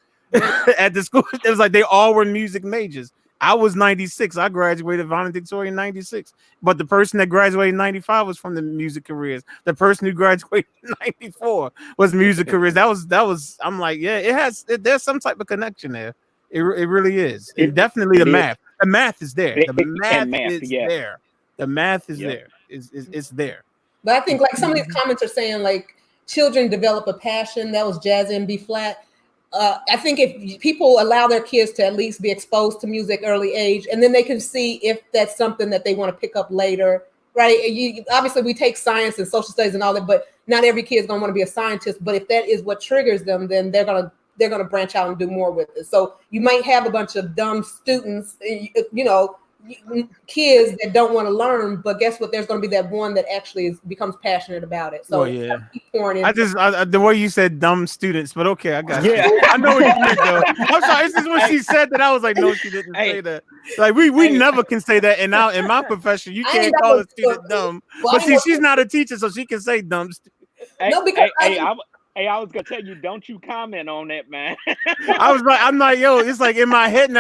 at the school. It was like they all were music majors. I was 96. I graduated valedictorian 96. But the person that graduated 95 was from the music careers. The person who graduated 94 was music careers. That was. I'm like, yeah, there's some type of connection there. It really is. And definitely the math. The math is there. The math is there. The math is there. It's there. But I think like some of these comments are saying like children develop a passion. That was jazz in B flat. I think if people allow their kids to at least be exposed to music early age, and then they can see if that's something that they want to pick up later, right? Obviously, we take science and social studies and all that, but not every kid is going to want to be a scientist. But if that is what triggers them, then they're gonna branch out and do more with it. So you might have a bunch of dumb students, kids that don't want to learn, but guess what? There's going to be that one that actually becomes passionate about it. So the way you said dumb students, but okay, I got you. I know what you meant though. I'm sorry. This is what she said that I was like, no, she didn't say that. Like we never can say that in my profession. You can't call a student dumb. But see, she's not a teacher, so she can say dumb. I was gonna tell you, don't you comment on that, man. I'm like, yo, it's like in my head,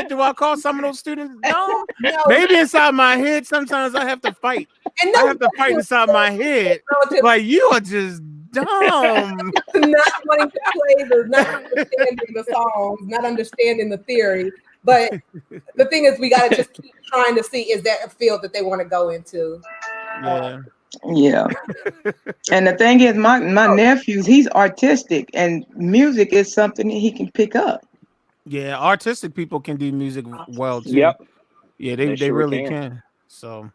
do I call some of those students dumb? No. Maybe inside my head, sometimes I have to fight. I have to fight inside my head. Like, you are just dumb. Not wanting to play not understanding the songs, not understanding the theory. But the thing is, we gotta just keep trying to see, is that a field that they want to go into? Yeah. And the thing is, my nephews, he's artistic, and music is something that he can pick up. Yeah, artistic people can do music well too. Yep. Yeah, they really can. So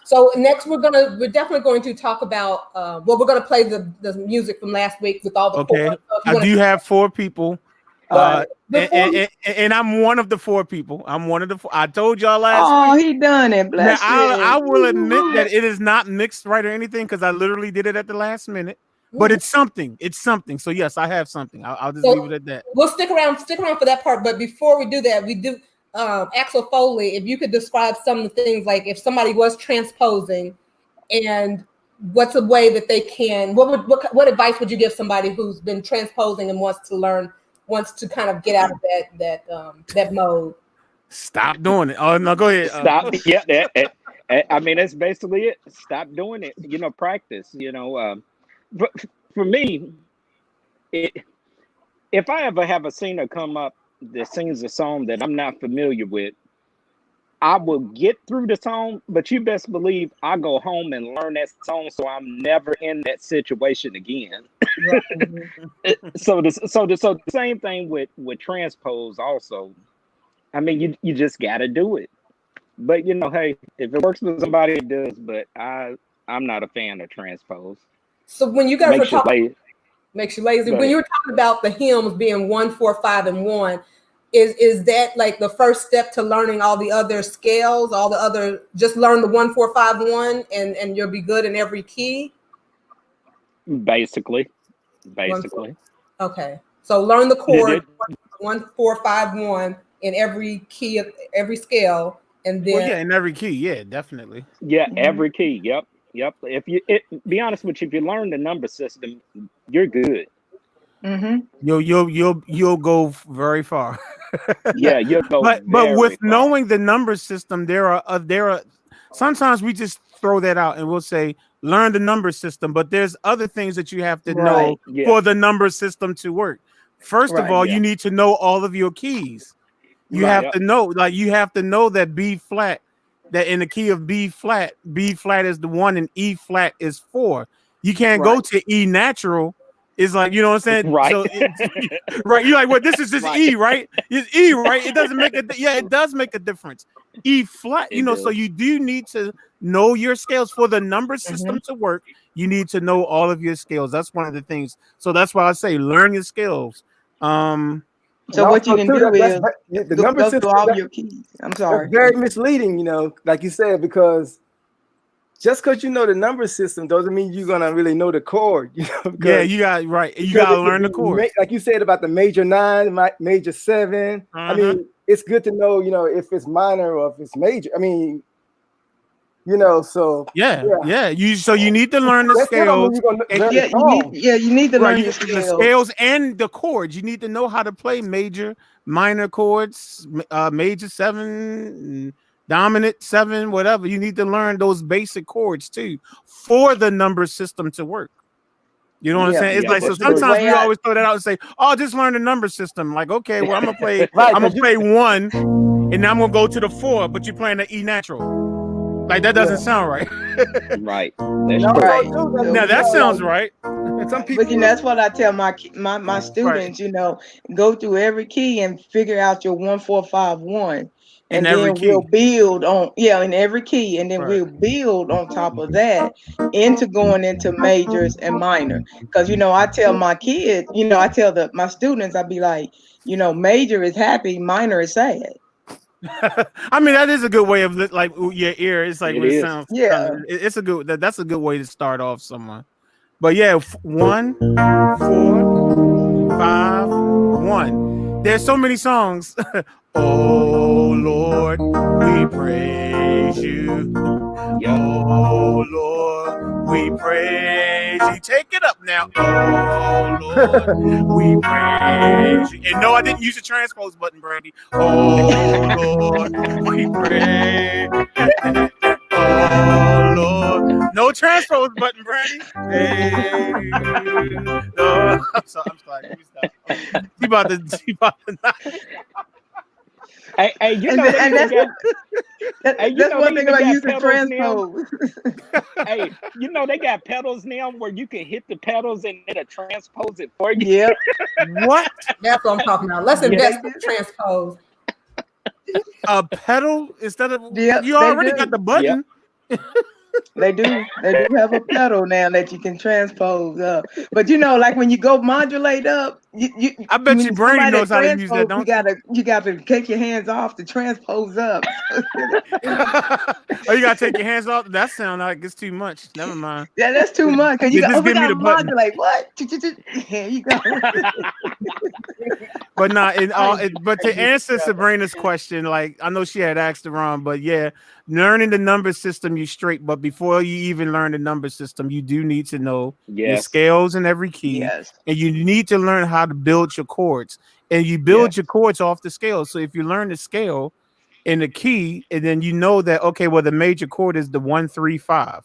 So next we're definitely going to talk about we're gonna play the music from last week with all the okay. I do have 4 people. And I'm one of the 4 people. I'm one of the 4. I told y'all last week. He done it. Bless you. I will admit that it is not mixed right or anything because I literally did it at the last minute. But it's something. It's something. So yes, I have something. I'll just leave it at that. We'll stick around for that part. But before we do that, we do Axel Foley. If you could describe some of the things, like if somebody was transposing, and what's a way that they can. What advice would you give somebody who's been transposing and wants to kind of get out of that mode? Stop doing it. Oh no, go ahead. Stop. Yeah, I mean that's basically it. Stop doing it. Practice. For me, if I ever have a singer come up that sings a song that I'm not familiar with, I will get through the song, but you best believe I go home and learn that song so I'm never in that situation again. So the same thing with transpose also. I mean, you just got to do it. But hey, if it works with somebody, it does. But I'm not a fan of transpose. So when you guys were talking, makes you lazy. When you were talking about the hymns being 1, 4, 5, and 1, is that like the first step to learning all the other scales, all the other? Just learn the 1, 4, 5, 1, and you'll be good in every key. Basically. Okay, so learn the chord 1, 4, 5, 1 in every key of every scale, and then in every key, yeah, definitely. Yeah, every key. Yep. If be honest with you, if you learn the number system, you're good. You'll go very far. Yeah, you'll go. But with knowing the number system, there are sometimes we just throw that out and we'll say learn the number system, but there's other things that you have to know for the number system to work. First of all, you need to know all of your keys. You have to know, you have to know that B flat, that in the key of B flat is the 1 and E flat is 4. You can't go to E natural. It's like, you know what I'm saying? Right. So right. You're like, well, this is just E, right? It's E, right? It doesn't make it does make a difference. E flat, so you do need to know your scales for the number system to work. You need to know all of your scales. That's one of the things. So that's why I say learn your skills. So what you can do is the number system, through all your keys. I'm sorry. That's very misleading, like you said, because just because you know the number system doesn't mean you're gonna really know the chord. You got right. You gotta learn the chord. Like you said about the major 9, major 7. I mean, it's good to know, if it's minor or if it's major. I mean, so you need to learn the scales. You need to learn the scales and the chords. You need to know how to play major, minor chords, major 7, dominant 7, whatever. You need to learn those basic chords too for the number system to work. You know what I'm saying? It's like, so sometimes we always throw that out and say, "Oh, just learn the number system." Like, okay, well, I'm gonna play. I'm gonna play 1, and now I'm gonna go to the 4, but you're playing the E natural. Like that doesn't sound right. Right. Now that sounds right. Some people, but that's what I tell my students. Go through every key and figure out your 1, 4, 5, 1, and then we'll build on in every key, and then we'll build on top of that into going into majors and minor. Because I tell my kids, I tell my students, I'd be like, major is happy, minor is sad. I mean, that is a good way of like your ear. It's like it sounds. It's a good. That's a good way to start off someone. But 1, 4, 5, 1. There's so many songs. Oh Lord, we praise you. Oh Lord, we praise you. Take it up now. Oh Lord, we praise you. And no, I didn't use the transpose button, Brandy. Oh Lord, we praise. Oh Lord, no transpose button, Brandy. Hey, no. I'm sorry. Let me stop. She about to. Hey, that's one thing about using transpose. Hey, they got pedals now where you can hit the pedals and it'll transpose it for you. Yep. What? That's what I'm talking about. Let's invest in transpose. A pedal instead of you already got the button. Yep. They do have a pedal now that you can transpose up. But like when you go modulate up, I bet you Brandy knows how to use that. Don't you got to take your hands off to transpose up. Oh, you gotta take your hands off. That sounds like it's too much. Never mind. Yeah, that's too much. Cause you just give me the button. Modulate. What? Here you go. But but to answer Sabrina's question, like I know she had asked around, but learning the number system, you straight. But before you even learn the number system, you do need to know your scales in every key, and you need to learn how to build your chords. And you build your chords off the scale. So if you learn the scale in the key, and then you know that the major chord is the 1, 3, 5.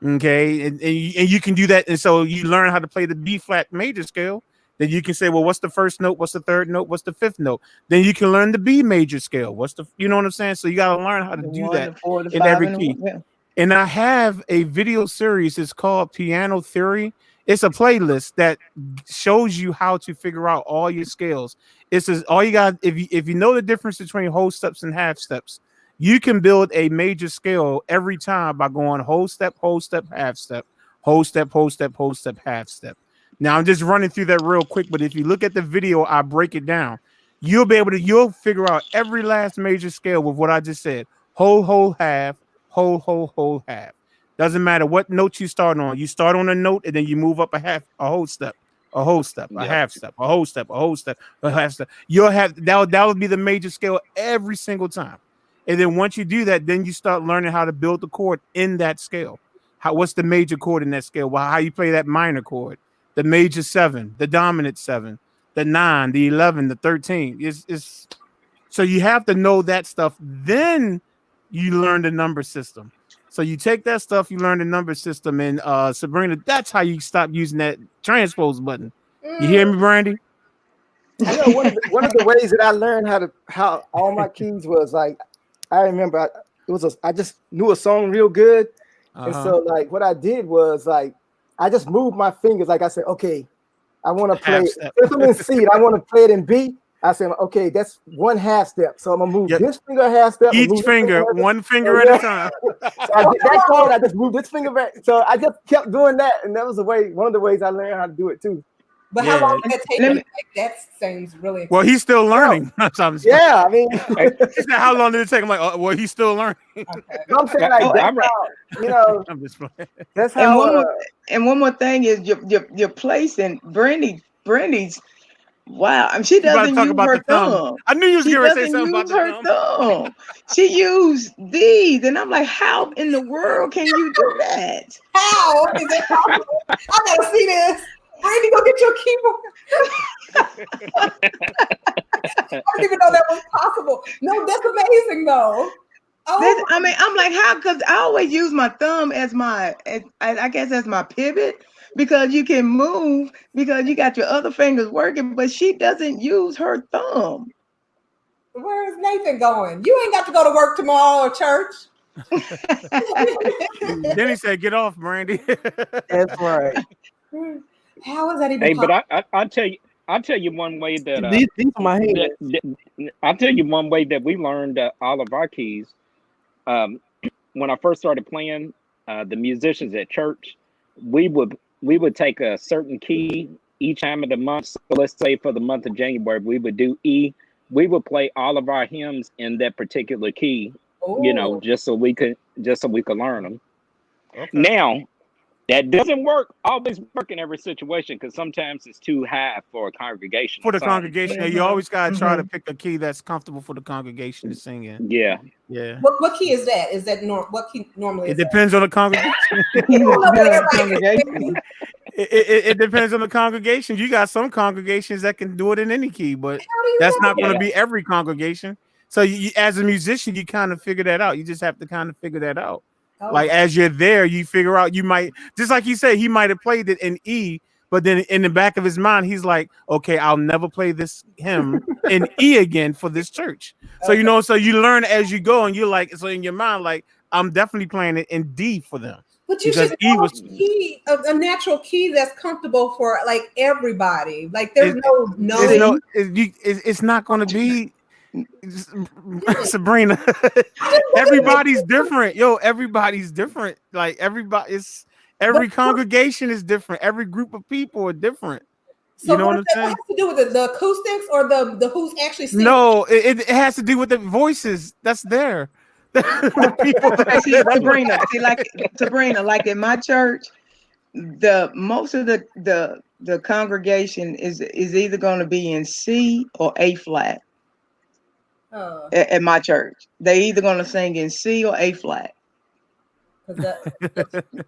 Okay, and you can do that, and so you learn how to play the B flat major scale. Then you can say, well, what's the first note? What's the third note? What's the fifth note? Then you can learn the B major scale. You know what I'm saying? So you got to learn how to do that in every key. And I have a video series. It's called Piano Theory. It's a playlist that shows you how to figure out all your scales. It's just, all you got. If you know the difference between whole steps and half steps, you can build a major scale every time by going whole step, half step, whole step, half step. Now I'm just running through that real quick, but if you look at the video, I break it down. You'll figure out every last major scale with what I just said. Whole, half, whole, half. Doesn't matter what note you start on. You start on a note and then you move up a whole step, a half step, a whole step, a half step. You'll have that would be the major scale every single time. And then once you do that, then you start learning how to build the chord in that scale. What's the major chord in that scale? Well, how you play that minor chord, the major 7, the dominant 7, the 9, the 11, the 13. Is so you have to know that stuff. Then you learn the number system. So you take that stuff, you learn the number system, and Sabrina, that's how you stop using that transpose button. You hear me, Brandy? Yeah, one of the ways that I learned how all my keys was like, I remember I just knew a song real good, and so like what I did was like I just moved my fingers. Like I said, okay, I want to play. If I'm in C, I want to play it in B. I said, okay, that's one half step. So I'm gonna move this finger a half step. Each finger, one finger at a time. So I did that chord. I just moved this finger back. So I just kept doing that, and that was one of the ways I learned how to do it too. But how long did it take you? Like, that seems really. Well, he's still learning. Yeah, I mean, he said, how long did it take? I'm like, oh, well, he's still learning. Okay. I'm saying like that's how, you know. I'm just playing. That's how. And one more thing is you're placing Brandy's. Wow, I mean, she doesn't use her thumb. I knew you was going to say something about the thumb. She used these, and I'm like, how in the world can you do that? How is that possible? I gotta see this. Brandy, go get your keyboard. I didn't even know that was possible. No, that's amazing though. Oh, I mean, I'm like, how? Because I always use my thumb as I guess as my pivot, because you can move because you got your other fingers working, but she doesn't use her thumb. Where is Nathan going? You ain't got to go to work tomorrow or church. Then he said, "Get off, Brandy." That's right. How is that even possible? But I'll tell you one way that these are my hands. I'll tell you one way that we learned all of our keys. When I first started playing, the musicians at church, we would take a certain key each time of the month. So let's say for the month of January, we would do E. We would play all of our hymns in that particular key. Ooh. You know, just so we could learn them. Okay. Now, that doesn't always work in every situation, because sometimes it's too high for a congregation. For the congregation, you always gotta try to pick a key that's comfortable for the congregation to sing in. Yeah. What key is that? Is that what key normally? It depends on the congregation. It depends on the congregation. You got some congregations that can do it in any key, but that's not going to be every congregation. So you, as a musician, you kind of figure that out. You just have to kind of figure that out. Oh. Like as you're there, you figure out, you might, just like you said, he might have played it in E, but then in the back of his mind, he's like, okay, I'll never play this hymn in E again for this church. So, you know, so you learn as you go, and you're like, so in your mind, like, I'm definitely playing it in D for them. But you should know a natural key that's comfortable for like everybody. Like there's it's not going to be Sabrina. Everybody's different. Everybody's different. Like every congregation is different. Every group of people are different. So you know what I'm saying? Has to do with the acoustics or the who's actually singing? No, it has to do with the voices that's there. Sabrina, like in my church, most of the congregation is either going to be in C or A flat. At my church, they either going to sing in C or A flat.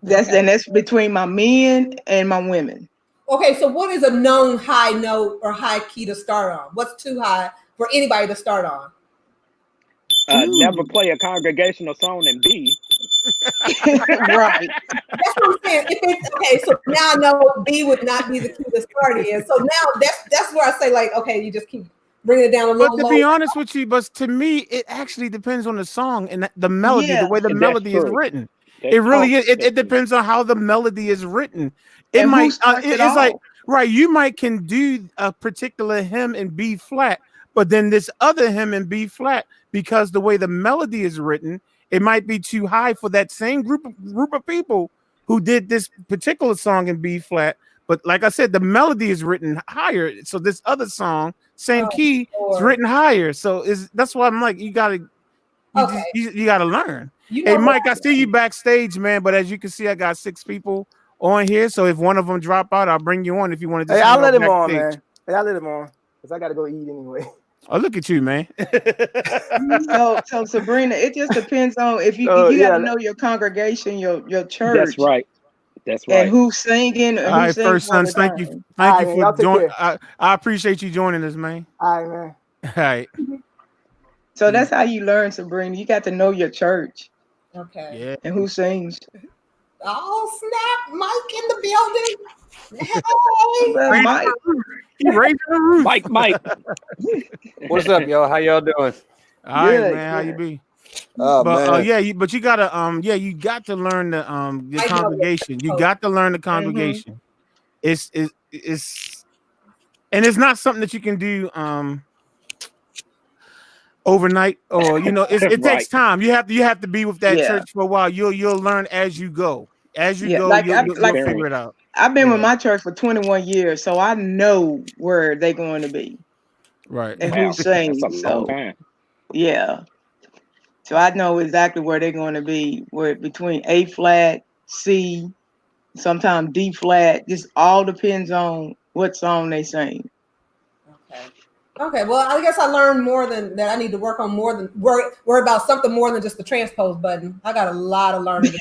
That's between my men and my women. Okay, so what is a known high note or high key to start on? What's too high for anybody to start on? Never play a congregational song in B. Right. That's what I'm saying. If it's okay, so now I know B would not be the key to start in. So now that's where I say like, okay, you just keep bringing it down a little But to lower. be honest with you, but to me, it actually depends on the song and the melody, the way the melody is written. It really is. It depends on how the melody is written. It and might. It's like right. You might can do a particular hymn in B flat, but then this other hymn in B flat, because the way the melody is written, it might be too high for that same group of people who did this particular song in B flat. But like I said, the melody is written higher. So this other song, same key, is written higher. So that's why I'm like, you gotta learn. Hey, Mike, I see you backstage, man. But as you can see, I got 6 people on here. So if one of them drop out, I'll bring you on if you want to. Hey, I'll let him on, man. Hey, I'll let him on because I got to go eat anyway. Oh, look at you, man. So Sabrina, it just depends on if you got to know your congregation, your church. That's right. That's right. And who's singing and who sings. First Sons, thank you for joining. I appreciate you joining us, man. All right, man. All right. So that's how you learn, Sabrina. You got to know your church. Okay. Yeah. And who sings. Oh, snap. Mike in the building. Hey. Mike. He raised the roof. Mike. What's up, y'all? How y'all doing? All right, man. How you be? Oh, but but you gotta you got to learn the congregation. You got to learn the congregation. Mm-hmm. It's and it's not something that you can do overnight, or it takes time. You have to be with that church for a while. You'll learn as you go. As you go, you'll figure it out. I've been with my church for 21 years, so I know where they're going to be. Right. And who sings. So yeah. So I know exactly where they're going to be. Where between A flat, C, sometimes D flat. Just all depends on what song they sing. Okay. Well, I guess I learned more than that. I need to work on more than worry about something more than just the transpose button. I got a lot of learning.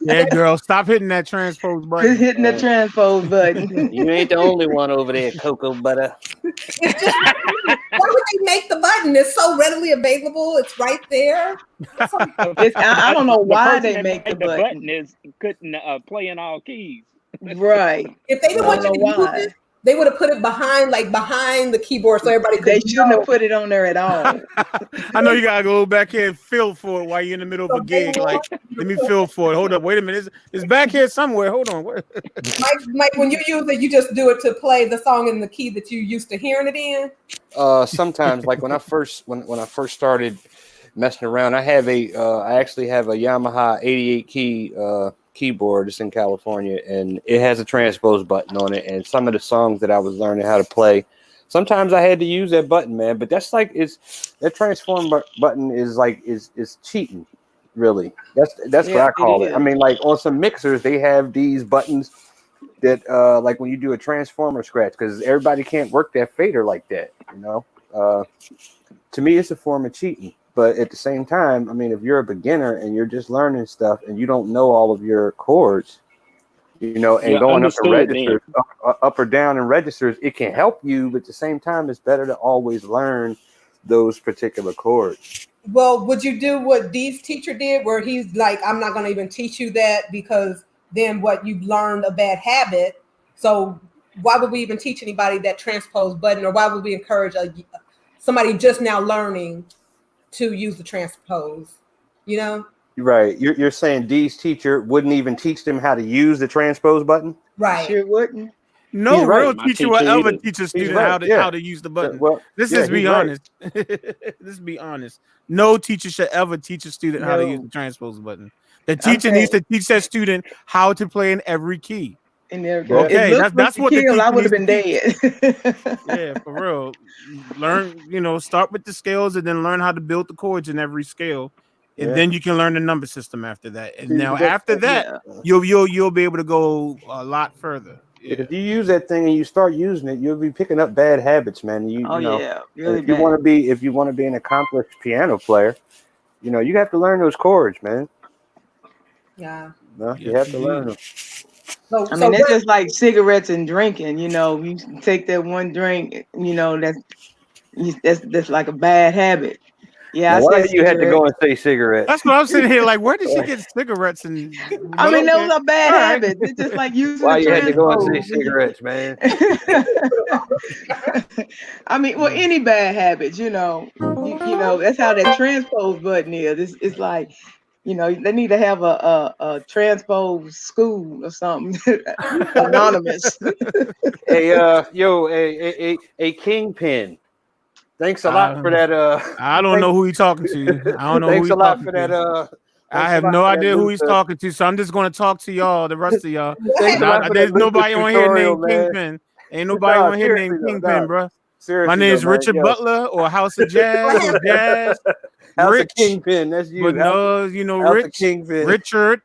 Yeah, girl, stop hitting that transpose button. Just hitting the transpose button. You ain't the only one over there, cocoa butter. Why would they make the button? It's so readily available. It's right there. I don't know why they make the button. Is couldn't play in all keys. Right. If they didn't want you to use it, they would have put it behind the keyboard so everybody could. They shouldn't have put it on there at all. I know you gotta go back here and feel for it while you're in the middle of a gig. Like, let me feel for it. Hold up, wait a minute. It's back here somewhere. Hold on. Mike, when you use it, you just do it to play the song in the key that you used to hearing it in. Sometimes, like when I first started messing around, I actually have a Yamaha 88 key keyboard. It's in California, and it has a transpose button on it. And some of the songs that I was learning how to play, sometimes I had to use that button, man. But that's like that transform button is cheating, really. That's what I call it. I mean, like on some mixers, they have these buttons that like when you do a transformer scratch, because everybody can't work that fader like that, to me, it's a form of cheating. But at the same time, I mean, if you're a beginner and you're just learning stuff and you don't know all of your chords, and going up the registers, up or down in registers, it can help you. But at the same time, it's better to always learn those particular chords. Well, would you do what Dee's teacher did, where he's like, I'm not going to even teach you that, because then what, you've learned a bad habit. So why would we even teach anybody that transpose button, or why would we encourage somebody just now learning to use the transpose, Right. You're saying Dee's teacher wouldn't even teach them how to use the transpose button? Right. Sure wouldn't. No real teacher will ever teach a student how to use the button. Be honest. Let's be honest. No teacher should ever teach a student how to use the transpose button. The teacher needs to teach that student how to play in every key. Okay, that's what the I would have been dead. Yeah, for real. Learn, start with the scales and then learn how to build the chords in every scale, and then you can learn the number system after that. And now after that, you'll be able to go a lot further. Yeah. If you use that thing and you start using it, you'll be picking up bad habits, man. Really if you want to be an accomplished piano player, you have to learn those chords, man. Yeah. No, you have to learn them. It's just like cigarettes and drinking. You take that one drink, that's like a bad habit. Yeah, why you had to go and say cigarettes? That's what I'm sitting here like. Where did she get cigarettes? And I mean, those are bad habits. It's just like using. Why the you had to go and say transpose. cigarettes, man? I mean, well, any bad habits, you know, that's how that transpose button is. It's like, they need to have a transpose school or something. Anonymous. Hey, a kingpin. Thanks a lot for that. I don't know who he's talking to. I don't know. Thanks who a lot for that. I have no idea who he's talking to, so I'm just going to talk to y'all, the rest of y'all. There's nobody on here named Kingpin. Ain't nobody on here named Kingpin, bro. My name is Richard Butler or House of Jazz or Jazz. House Rich of Kingpin, that's you. But no, Rich, Kingpin. Richard,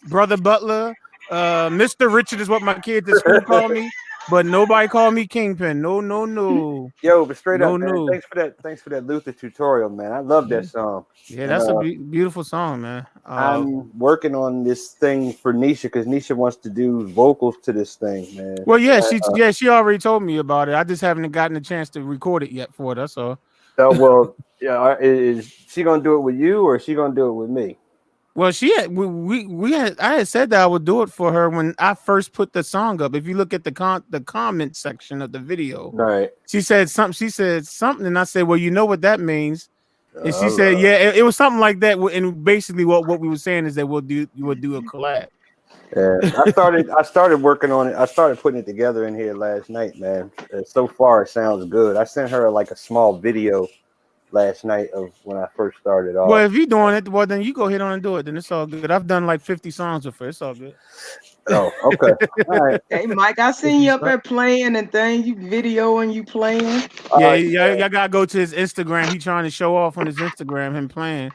Brother Butler, Mr. Richard is what my kids at school call me. But nobody called me Kingpin. No. Yo, but straight up, man. Thanks for that Luther tutorial, man. I love that song. Yeah, that's a beautiful song, man. I'm working on this thing for Nisha because Nisha wants to do vocals to this thing, man. Well, yeah, she already told me about it. I just haven't gotten a chance to record it yet for her. That's all. Well, yeah, is she gonna do it with you or is she gonna do it with me? Well, I had said that I would do it for her when I first put the song up. If you look at the comment section of the video, right? She said something, and I said, "Well, you know what that means." And she said, "Yeah, it was something like that." And basically, what we were saying is that you would do a collab. Yeah, I started working on it. I started putting it together in here last night, man. So far, it sounds good. I sent her like a small video last night of when I first started off. Well, if you're doing it, well, then you go ahead on and do it. Then it's all good. I've done like 50 songs with her. It's all good. Oh, okay. All right. Hey, Mike, I seen you up there playing and things. You videoing, you playing. Y'all gotta go to his Instagram. He trying to show off on his Instagram him playing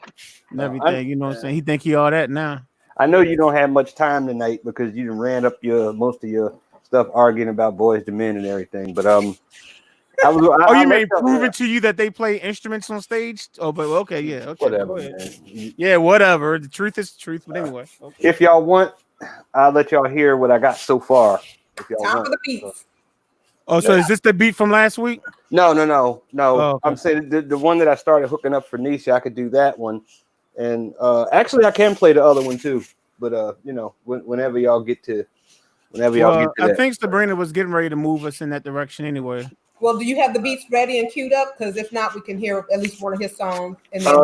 and everything. You know what I'm saying? He think he all that now. I know you don't have much time tonight because you ran up most of your stuff arguing about Boys to Men and everything. But you mean proving to you that they play instruments on stage? Oh, but okay, yeah, okay, whatever, man. Yeah, whatever. The truth is the truth. But anyway, okay. If y'all want, I'll let y'all hear what I got so far. If y'all want. For the beats. Oh, so is this the beat from last week? No. Oh, okay. I'm saying the one that I started hooking up for Nisha, I could do that one, and actually I can play the other one too. But whenever y'all get to that. I think Sabrina was getting ready to move us in that direction anyway. Well, do you have the beats ready and queued up? Because if not, we can hear at least one of his songs. And then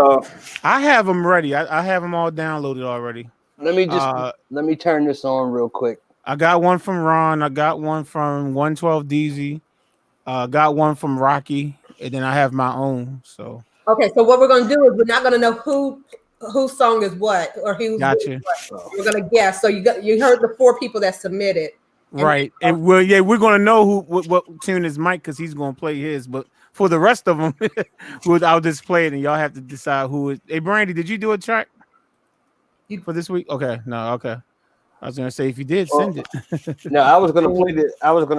I have them ready. I have them all downloaded already. Let me turn this on real quick. I got one from Ron. I got one from 112 DZ. Got one from Rocky, and then I have my own. So okay. So what we're gonna do is we're not gonna know whose song is what or who's gotcha. What. We're gonna guess. So you heard the 4 people that submitted. Right, and we're gonna know what tune is Mike because he's gonna play his. But for the rest of them, I'll just play it, and y'all have to decide who is. Hey, Brandy, did you do a track for this week? Okay, no, okay. I was gonna say if you did, send it. No, I was gonna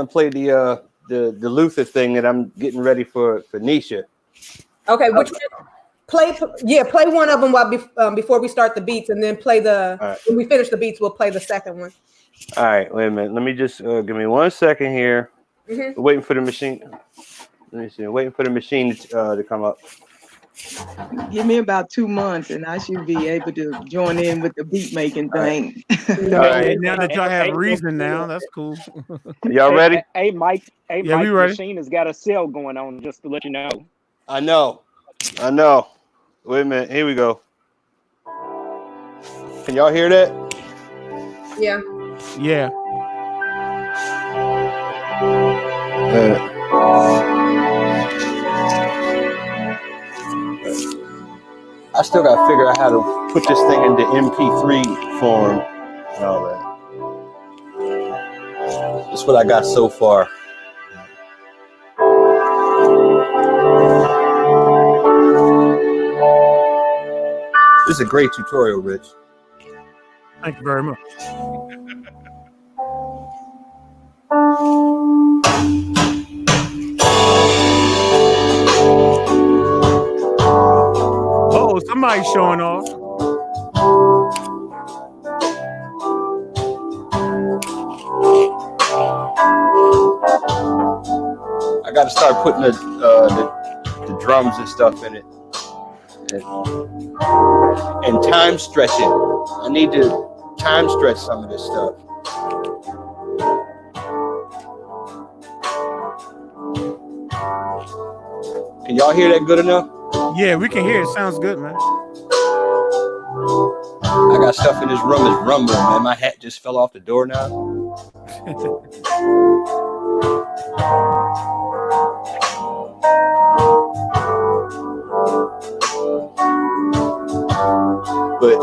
play the Luther thing that I'm getting ready for Nisha. Okay, which play one of them before we start the beats, and then play when we finish the beats, we'll play the second one. All right, wait a minute. Let me just give me 1 second here. Mm-hmm. Waiting for the machine. Let me see. Waiting for the machine to come up. Give me about 2 months, and I should be able to join in with the beat making thing. Right. Now that y'all have reason, now that's cool. Y'all ready? Hey, Mike. Hey, yeah, Mike. We ready. Machine has got a sale going on. Just to let you know. I know. Wait a minute. Here we go. Can y'all hear that? Yeah. Yeah. I still got to figure out how to put this thing into MP3 form and all that. That's what I got so far. This is a great tutorial, Rich. Thank you very much. Oh, somebody's showing off. I got to start putting the drums and stuff in it. and time stretching. I need to time stretch some of this stuff. Can y'all hear that good enough? Yeah, we can hear it. Sounds good, man. I got stuff in this room that's rumbling, man. My hat just fell off the door now. But I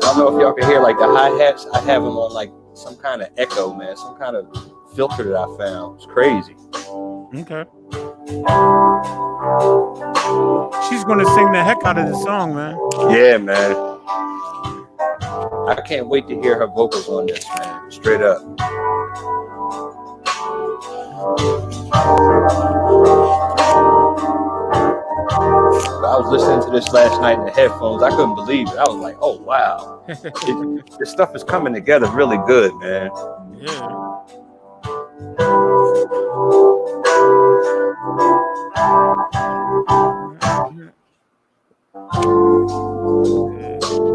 don't know if y'all can hear like the hi-hats. I have them on like some kind of echo, man. Some kind of filter that I found. It's crazy. Okay. She's gonna sing the heck out of this song, man. Yeah, man. I can't wait to hear her vocals on this, man. Straight up. I was listening to this last night in the headphones. I couldn't believe it. I was like, oh, wow. This stuff is coming together really good, man. Yeah.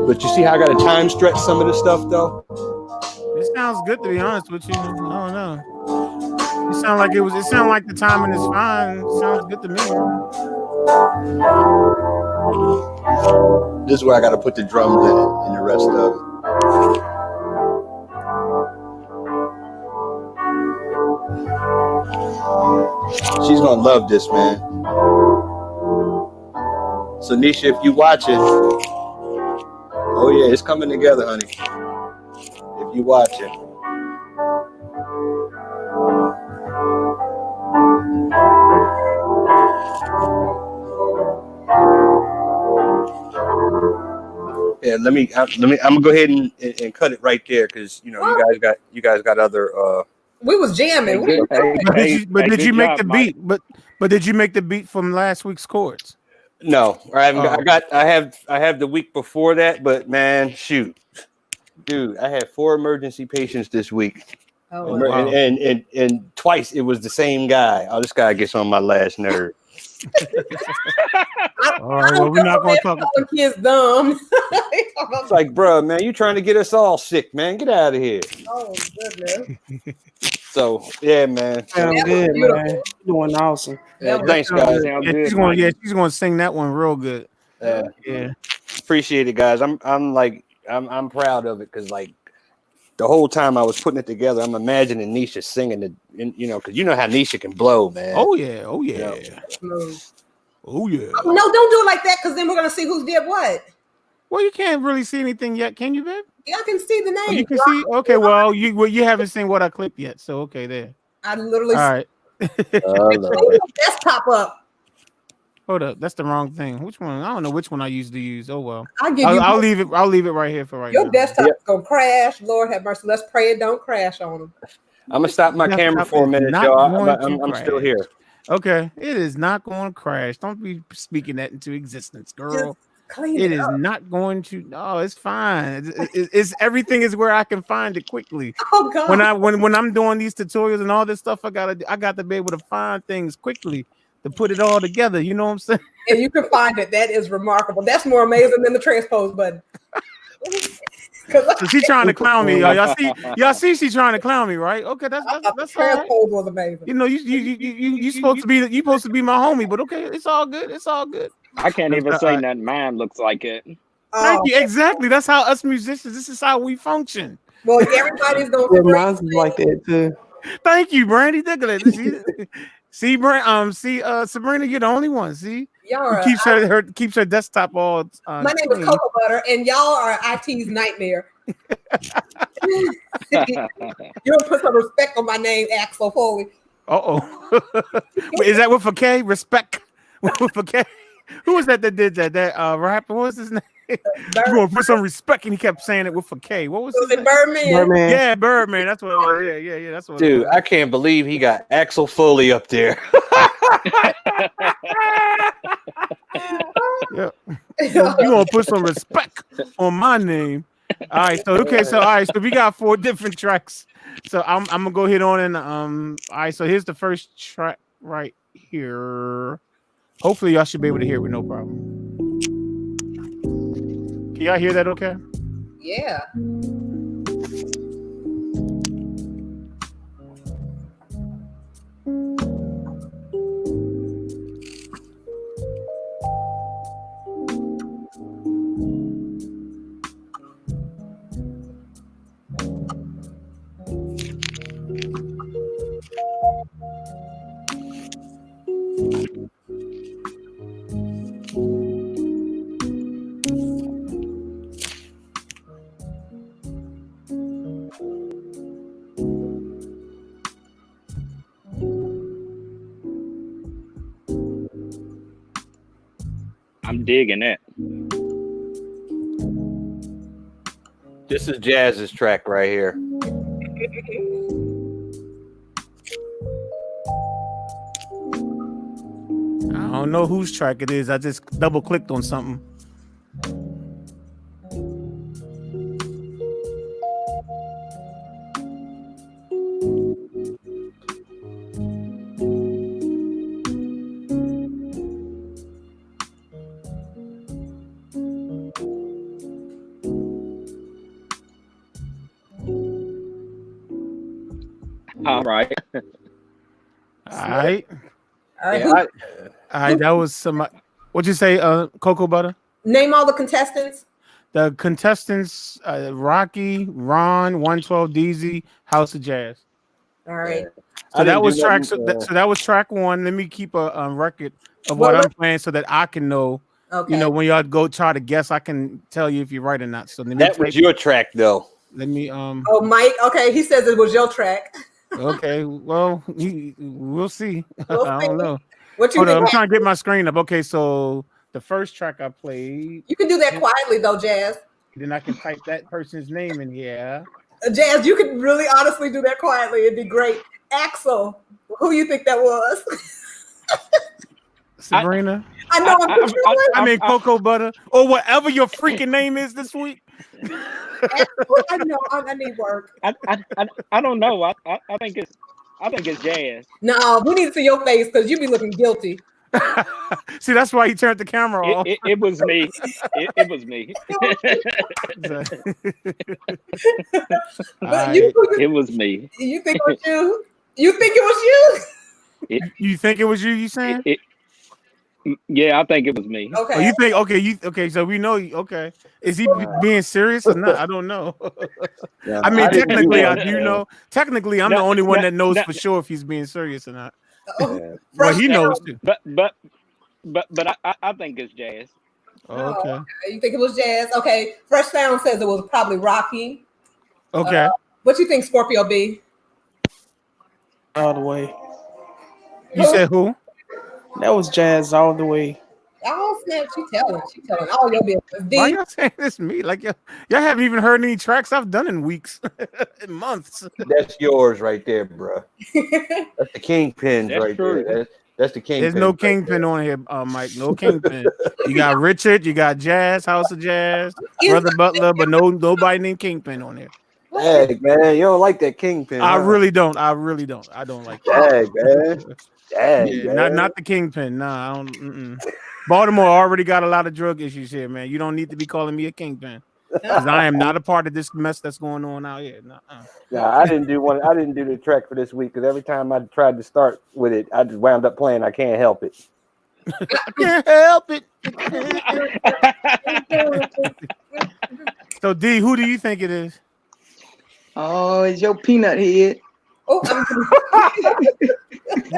But you see how I got to time stretch some of this stuff, though? It sounds good, to be honest with you. I don't know. It sounded like it sounded like the timing is fine. It sounds good to me. This is where I got to put the drums in it and the rest of it. She's going to love this, man. So, Nisha, if you watch it, oh, yeah, it's coming together, honey. If you watch it. Yeah, I'm gonna go ahead and cut it right there because you guys got other. We was jamming. But did you make the beat? But did you make the beat from last week's chords? No, I haven't. I have the week before that, but man, shoot, dude, I had 4 emergency patients this week. Oh, wow. and twice it was the same guy. Oh, this guy gets on my last nerve. All right, well, we're not going to talk about kids dumb. It's like, bro, man, you trying to get us all sick, man? Get out of here. Oh goodness. So yeah, man. Sound good, man. Doing awesome. Yeah, thanks, guys. she's going to sing that one real good. Yeah. Appreciate it, guys. I'm proud of it because like the whole time I was putting it together, I'm imagining Nisha singing it, because you know how Nisha can blow, man. Oh yeah. Oh yeah. Oh yeah. Oh, no, don't do it like that because then we're gonna see who did what. Well, you can't really see anything yet, can you, babe? Yeah, I can see the name. Oh, you can see. Okay, well, you haven't seen what I clipped yet, so okay, there. I literally. All right. Desktop up. Hold up, that's the wrong thing. Which one? I don't know which one I used to use. Oh well. I'll leave it. I'll leave it right here for right now. Your desktop's gonna crash. Lord have mercy. Let's pray it don't crash on them. I'm gonna stop my camera for a minute, y'all. I'm still here. Okay, it is not going to crash. Don't be speaking that into existence, girl. It is not going to. No, it's fine. It's everything is where I can find it quickly. Oh God. When I'm doing these tutorials and all this stuff, I got to be able to find things quickly to put it all together. You know what I'm saying? And you can find it. That is remarkable. That's more amazing than the transpose button. So she's trying to clown me, y'all. Y'all see, she's trying to clown me, right? Okay, that's transpose was amazing. You know, you supposed to be my homie, but okay, it's all good. It's all good. I can't even say nothing. Mine looks like it. Thank you. Exactly. That's how us musicians. This is how we function. Well, everybody's gonna. Yeah, mine's like that too. Thank you, Brandy. See, Sabrina, you're the only one. See, y'all keeps her desktop all. My name is Cocoa Butter, and y'all are IT's nightmare. You don't put some respect on my name, Axel Foley. Is that with a K? Respect with a K. Who was that did that? That rapper. What was his name? You gonna put some respect, and he kept saying it with a K. What was his name? Birdman? Yeah, Birdman. That's what it was. Yeah. That's what. Dude, I can't believe he got Axel Foley up there. Yeah. You gonna put some respect on my name? All right. So we got 4 different tracks. So I'm gonna go hit on and all right. So here's the first track right here. Hopefully y'all should be able to hear it with no problem. Can y'all hear that okay? Yeah. I'm digging that. This is Jazz's track right here. I don't know whose track it is. I just double clicked on something. All right. All right. All right. Yeah, Who, All right. That was some. What'd you say, Cocoa Butter? name all the contestants. The contestants: Rocky, Ron, 112, DZ, House of Jazz. All right. So that was track. So that was track one. Let me keep a record of what I'm playing so that I can know. Okay. You know, when y'all go try to guess, I can tell you if you're right or not. So that was your track, though. Let me Oh, Mike. Okay, he says it was your track. Okay, well, we'll see. We'll I see. don't know. What you Hold on, think? I'm trying to get my screen up. Okay, so the first track I played. You can do that quietly though, Jazz. Then I can type that person's name in here. Jazz, you could really honestly do that quietly. It'd be great. Axel, who you think that was? Sabrina. I know. I mean Cocoa Butter or whatever your freaking name is this week. I know. I need work. I don't know. I think it's Jazz. No, we need to see your face because you be looking guilty. See, that's why he turned the camera off. It was me. It was me. It was me. You think it was you? You think it was you? You think it was you? You saying? Yeah, I think it was me. Okay. Oh, you think? Okay. So we know. Okay, is he being serious or not? I don't know. Yeah, I mean, technically, I do know. Technically, I'm the only one that knows for sure if he's being serious or not. Well, he knows too. But I think it's Jazz. Oh, okay. You think it was Jazz? Okay. Fresh Sound says it was probably Rocky. Okay. What you think, Scorpio B? All the way. You said who? That was Jazz all the way. Oh snap! She telling all your business. Why y'all saying this me? Like y'all haven't even heard any tracks I've done in weeks, in months. That's yours right there, bro. That's the kingpins right there. That's the kingpin. There's no kingpin on here, Mike. No kingpin. You got Richard, you got Jazz, House of Jazz, Brother Butler, but nobody named Kingpin on here. Hey man, you don't like that kingpin. I really don't. I don't like that. Man. Not the Kingpin. Nah, I don't. Baltimore already got a lot of drug issues here, man. You don't need to be calling me a kingpin because I am not a part of this mess that's going on out here. Yeah, I didn't do one. I didn't do the track for this week because every time I tried to start with it, I just wound up playing. I can't help it. I can't help it. So D, who do you think it is? Oh, it's your peanut head. Oh,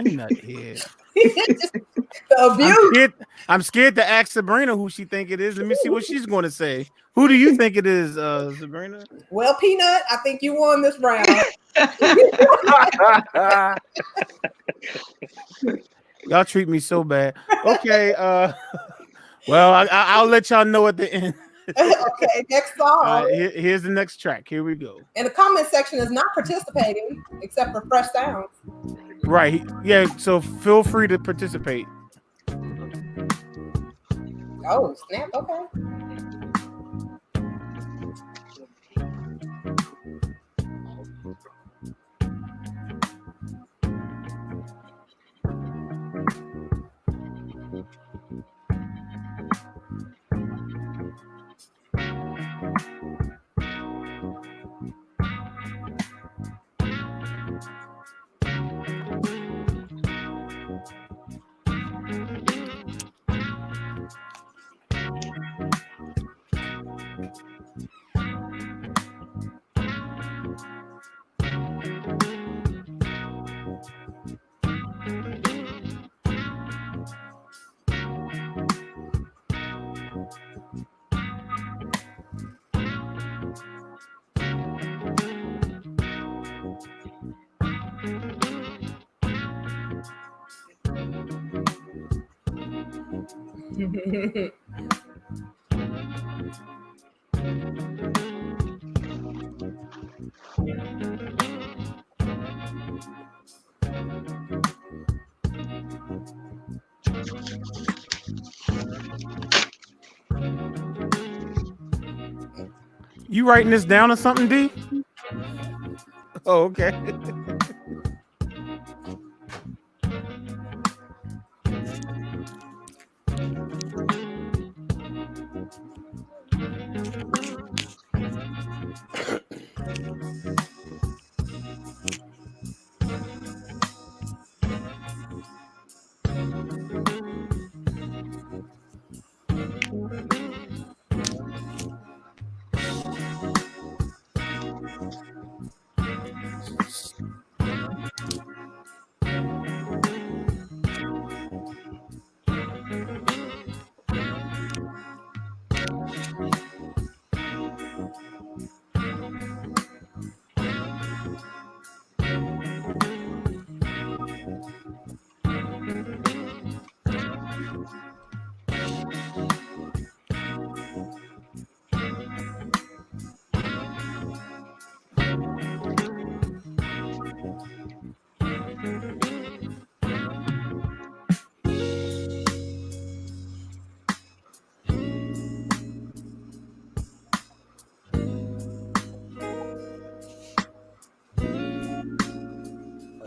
Peanut head. The abuse. I'm scared to ask Sabrina who she think it is. Let me see what she's going to say. Who do you think it is, Sabrina? Well, Peanut, I think you won this round. Y'all treat me so bad. Okay. Well, I'll let y'all know at the end. Okay, next song. Here's the next track. Here we go. And the comment section is not participating except for Fresh Sounds. Right. Yeah. So feel free to participate. Oh, snap. Okay. You writing this down or something, D? Oh, okay.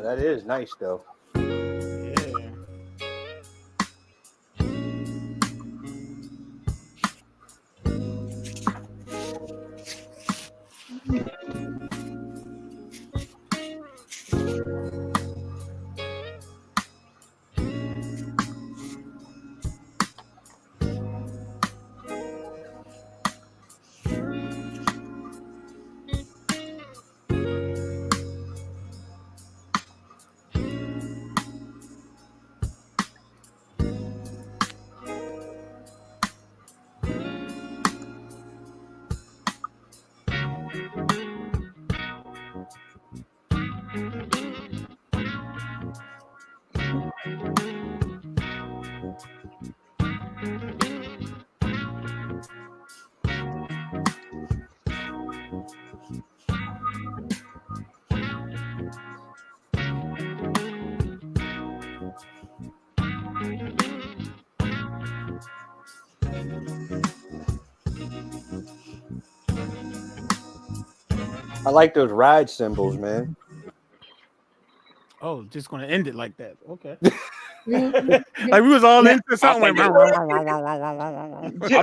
That is nice though. Yeah. I like those ride cymbals, man. Oh, just gonna end it like that. Okay. Like we was all into something.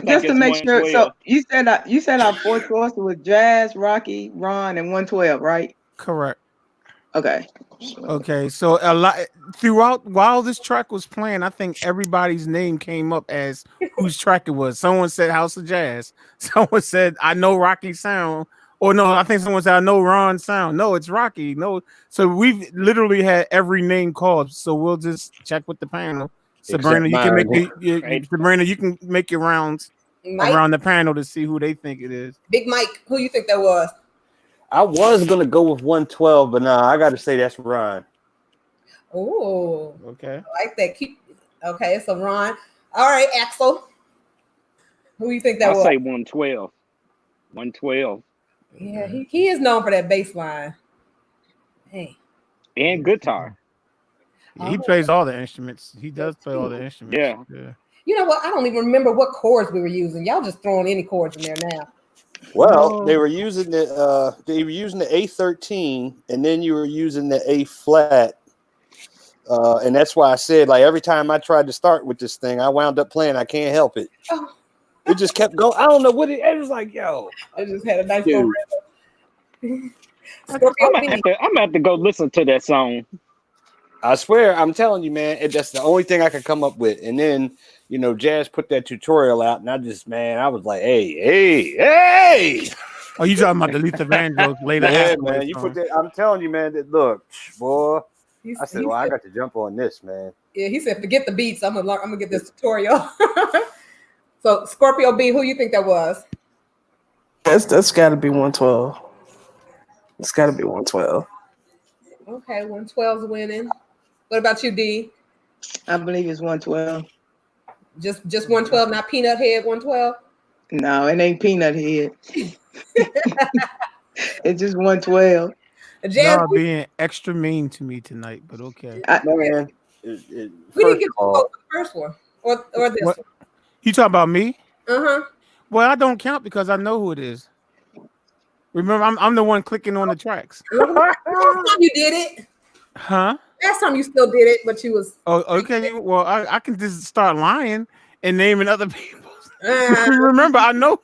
Just to make sure. So you said our four choices was Jazz, Rocky, Ron, and 112, right? Correct. Okay. Okay. So a lot throughout while this track was playing, I think everybody's name came up as whose track it was. Someone said House of Jazz. Someone said I know Rocky sound. Or no, I think someone said I know Ron sound. No, it's Rocky. No, so we've literally had every name called. So we'll just check with the panel. Sabrina, you can make Sabrina, you can make your rounds around the panel to see who they think it is. Big Mike, who you think that was? I was gonna go with 112, but nah, I gotta say that's Ron. Oh, okay. I like that. Okay, so Ron. All right, Axel. Who you think that was? I'll say 112. 112. Yeah, he is known for that bass line. Hey. And guitar. Yeah, he plays all the instruments. He does play all the instruments. Yeah. You know what? I don't even remember what chords we were using. Y'all just throwing any chords in there now. Well, they were using the A13, and then you were using the A flat. And that's why I said, like, every time I tried to start with this thing, I wound up playing I Can't Help It. Oh. It just kept going. I don't know what it was like, yo. I just had a nice little rhythm. I'm gonna have to go listen to that song. I swear, I'm telling you, man, that's the only thing I could come up with. And then, Jazz put that tutorial out, and I was like, hey. Oh, you talking about the Luther Vandross later? Yeah, man. You put that. I'm telling you, man. That look, boy. I said, I got to jump on this, man. Yeah, he said, forget the beats. I'm gonna get this tutorial. So Scorpio B, who you think that was? That's got to be 112. It's got to be 112. Okay, 112's winning. What about you, D? I believe it's 112. Just 112, not Peanut Head 112. No, it ain't Peanut Head. It's just 112. Y'all being extra mean to me tonight, but okay. Man, we didn't get to the first one or this one. You talking about me? Uh-huh. Well, I don't count because I know who it is. Remember, I'm the one clicking on the tracks. Last time you did it. Huh? Last time you still did it, but you was. Oh, okay. Well, I can just start lying and naming other people. Remember, I know.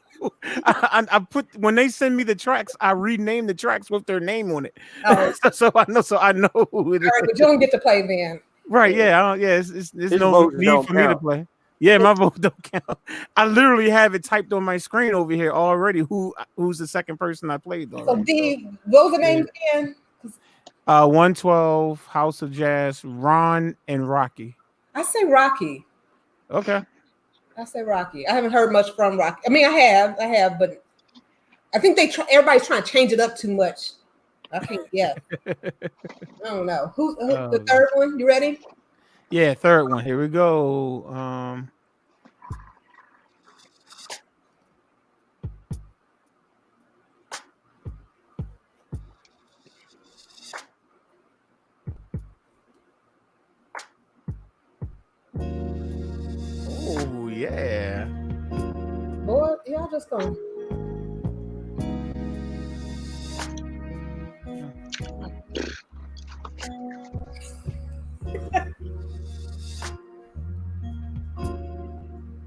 I put when they send me the tracks, I rename the tracks with their name on it. Oh. so I know who it is. All right, but you don't get to play then. Right? Yeah. It's no need for me to play. Yeah, my vote don't count. I literally have it typed on my screen over here already. Who's the second person I played already. So D, what was the names again? 112, House of Jazz, Ron and Rocky. I say Rocky. Okay. I say Rocky. I haven't heard much from Rocky. I mean, I have, but I think everybody's trying to change it up too much. I think, yeah. I don't know. Who's the third one? You ready? Yeah, third one. Here we go. Oh yeah. Boy, y'all just going.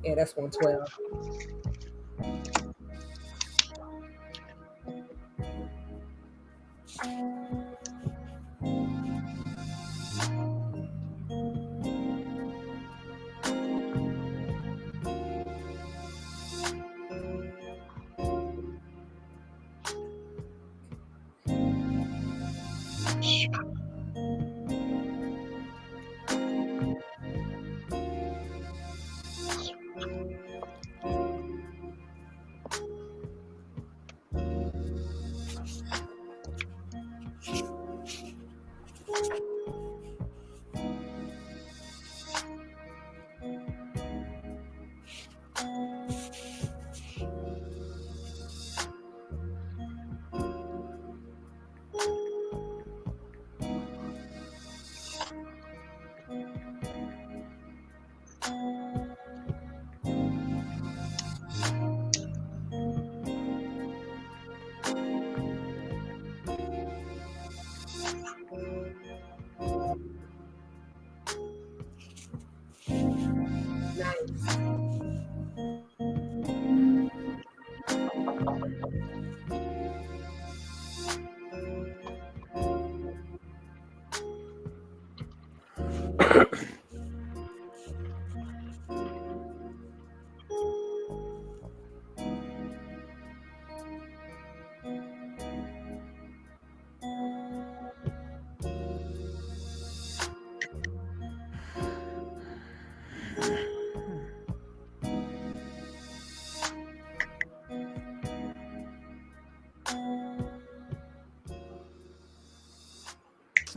Yeah, that's 112.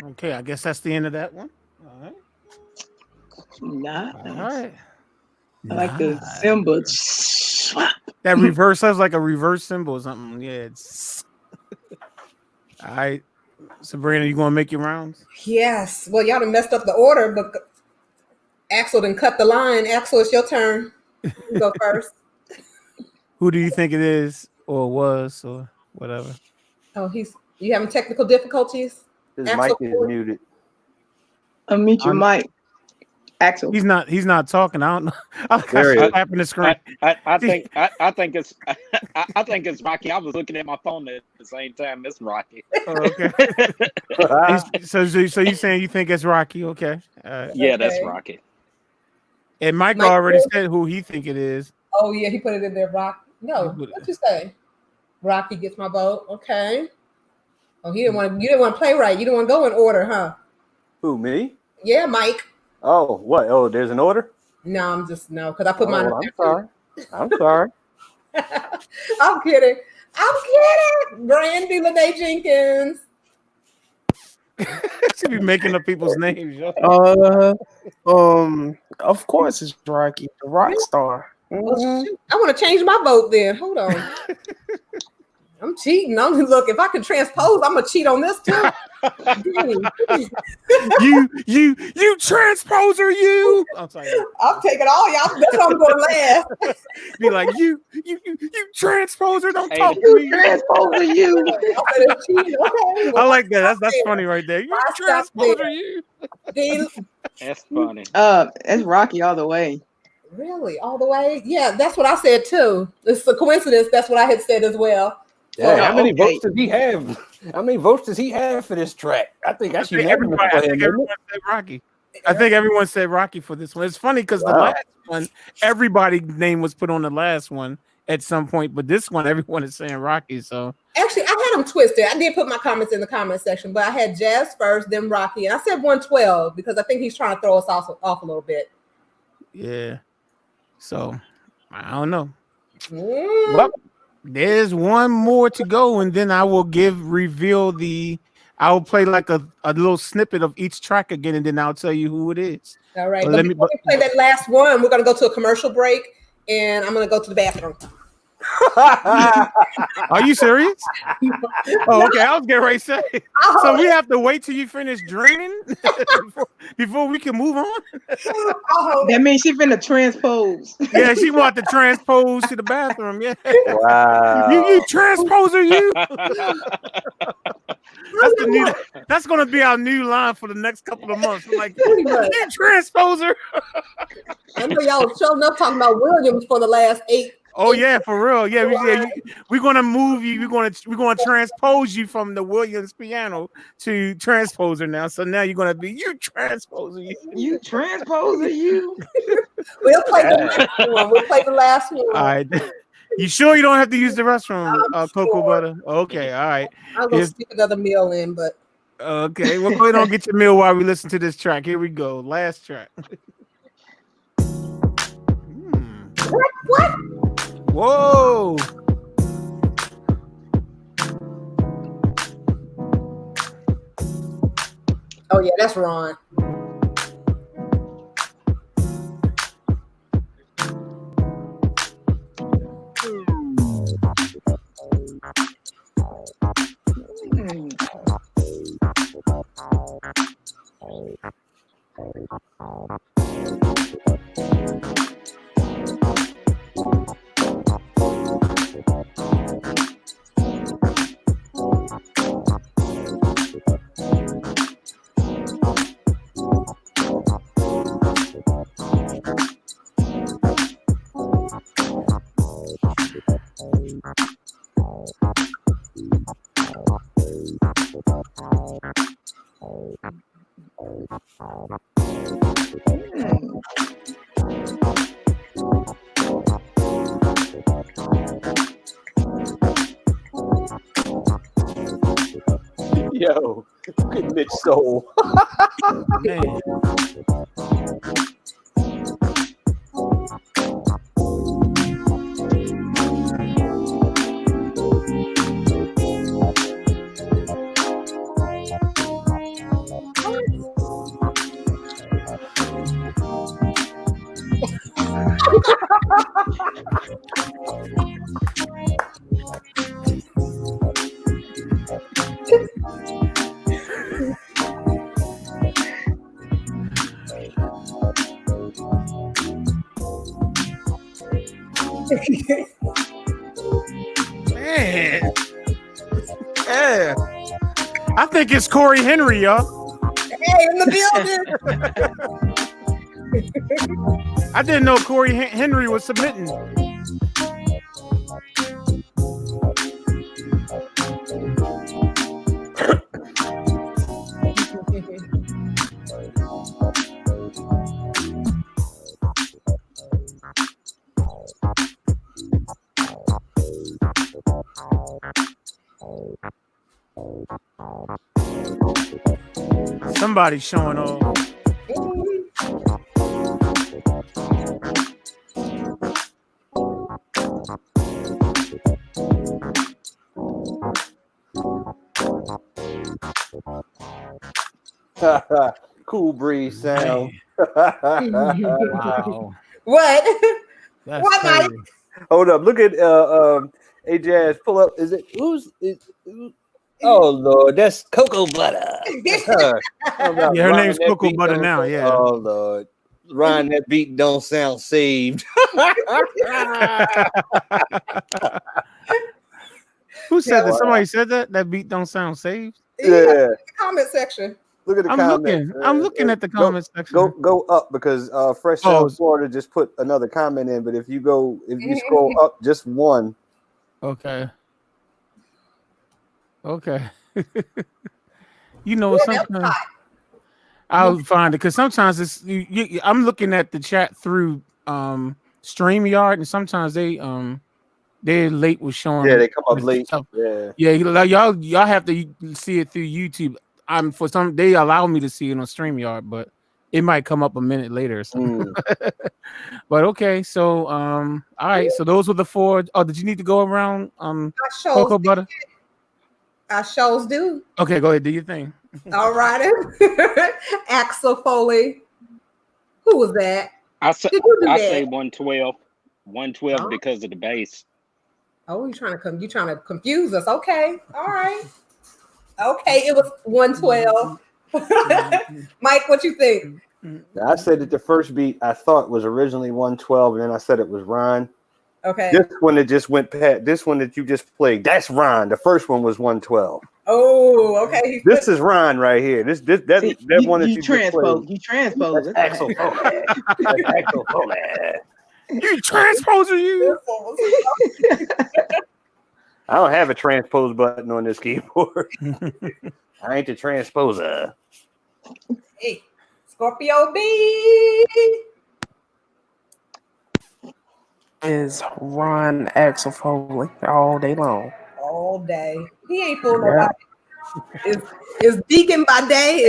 Okay, I guess that's the end of that one. All right. Nice. All right. I like the symbol. That reverse sounds like a reverse symbol or something. Yeah, it's all right. Sabrina, you gonna make your rounds? Yes. Well, y'all done messed up the order, but Axel done cut the line. Axel, it's your turn. You go first. Who do you think it is, or was, or whatever? Oh, you having technical difficulties? His Axel, mic is muted. Unmute your mic. Axel. He's not talking. I don't know. I slapping the screen. I think it's Rocky. I was looking at my phone at the same time. It's Rocky. Oh, okay. so you saying you think it's Rocky? Okay. Yeah, that's Rocky. And Mike already said who he think it is. Oh yeah, he put it in there. Rocky. No, what'd you say? Rocky gets my vote. Okay. Oh, you didn't want to play right. You didn't want to go in order, huh? Who, me? Yeah, Mike. Oh, what? Oh, there's an order? No, because I put mine up there. I'm sorry. I'm kidding. Brandy Lene Jenkins. Should be making up people's names, yo. Of course it's Rocky, the rock star. Well, I want to change my vote then. Hold on. I'm cheating. Look, if I can transpose, I'm gonna cheat on this too. you transposer, you. I'm sorry. I'll take it all, y'all. That's why I'm going last. Be like, you transposer, don't talk to me. Transposer, you. Okay, I like that. That's funny right there. You transposer, you. That's funny. It's Rocky all the way. Really, all the way? Yeah, that's what I said too. It's a coincidence. That's what I had said as well. Yeah, how many votes does he have? How many votes does he have for this track? I think I should everyone said Rocky. I think everyone said Rocky for this one. It's funny because the last one, everybody's name was put on the last one at some point, but this one, everyone is saying Rocky. So actually, I had them twisted. I did put my comments in the comment section, but I had Jazz first, then Rocky, and I said 112 because I think he's trying to throw us off a little bit. Yeah. So I don't know. Well, there's one more to go, and then I will I will play like a little snippet of each track again, and then I'll tell you who it is. All right. But before we play that last one, we're gonna go to a commercial break, and I'm gonna go to the bathroom. Are you serious? Oh, okay. I was getting ready to say. So we have to wait till you finish draining before we can move on. That means she finna transpose. Yeah, she want to transpose to the bathroom. Yeah. Wow. You transposer, you. That's gonna be our new line for the next couple of months. We're like, you transposer. I know y'all was showing up talking about Williams for the last 8. Oh yeah, for real. Yeah, we're gonna move you. We're gonna transpose you from the Williams piano to transposer now. So now you're gonna be you transposer. You transposer, you. We'll play the last one. We'll play the last one. All right. You sure you don't have to use the restroom, Cocoa Butter? Okay, all right. I'm gonna stick another meal in, but okay. Well, go ahead and get your meal while we listen to this track. Here we go. Last track. What? Whoa. Oh yeah, that's Ron. Yo, look at Mitch Soul. Man. Man. Yeah. I think it's Corey Henry, y'all. Hey, in the building. I didn't know Corey Henry was submitting. Somebody's showing off. Cool breeze sound. Wow. What? That's What, Mike? crazy. Hold up. Look at hey Jazz, pull up. Is it oh Lord, that's cocoa butter. Yeah, her name's Cocoa Butter now. Yeah. Oh Lord. Ryan, that beat don't sound saved. Who said that? Somebody said that? That beat don't sound saved? Yeah. Comment section. Look at the comments. I'm looking at the comment section. Go up because Fresh Sound Florida just put another comment in. But if you scroll up just one. Okay. You know something? I'll find it because sometimes it's I'm looking at the chat through StreamYard, and sometimes they're late with showing. Yeah, they come up late. Stuff. Yeah, y'all have to see it through YouTube. For some they allow me to see it on StreamYard, but it might come up a minute later or something. But okay, so all right, so those were the 4. Oh, did you need to go around cocoa butter? Our shows do. Okay, go ahead, do your thing. All right. Axel Foley. Who was that? I say 112. 112 because of the bass. Oh, you trying to confuse us. Okay. All right. Okay, it was 112. Mike, what you think? I said that the first beat I thought was originally 112, and then I said it was Ron. Okay. This one that just went past, this one that you just played, that's Ron. The first one was 112. Oh, okay. This is Ron right here. That one that you transpose. You transpose. That's Axel Foley. That's Axel Foley. You transposer, you. I don't have a transpose button on this keyboard. I ain't the transposer. Hey, Scorpio B. Is Ron Axel Foley all day long. All day. He ain't fooling nobody. Is Deacon by day.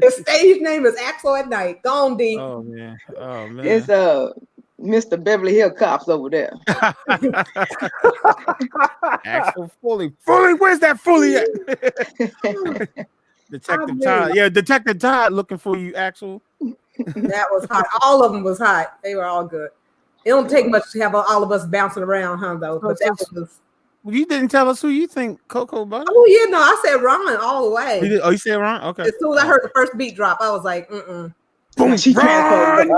His stage name is Axel at night. Go on, D. Oh man. It's Mr. Beverly Hill Cops over there. Axel Foley. Foley, where's that Foley at? Detective Todd. Yeah, Detective Todd looking for you, Axel. That was hot. All of them was hot. They were all good. It don't take much to have all of us bouncing around, huh? Though, but that was. Well, you didn't tell us who you think Cocoa Butter. Oh yeah, no, I said Ron all the way. You said Ron? Okay. As soon as I heard the first beat drop, I was like, Boom, she transposed.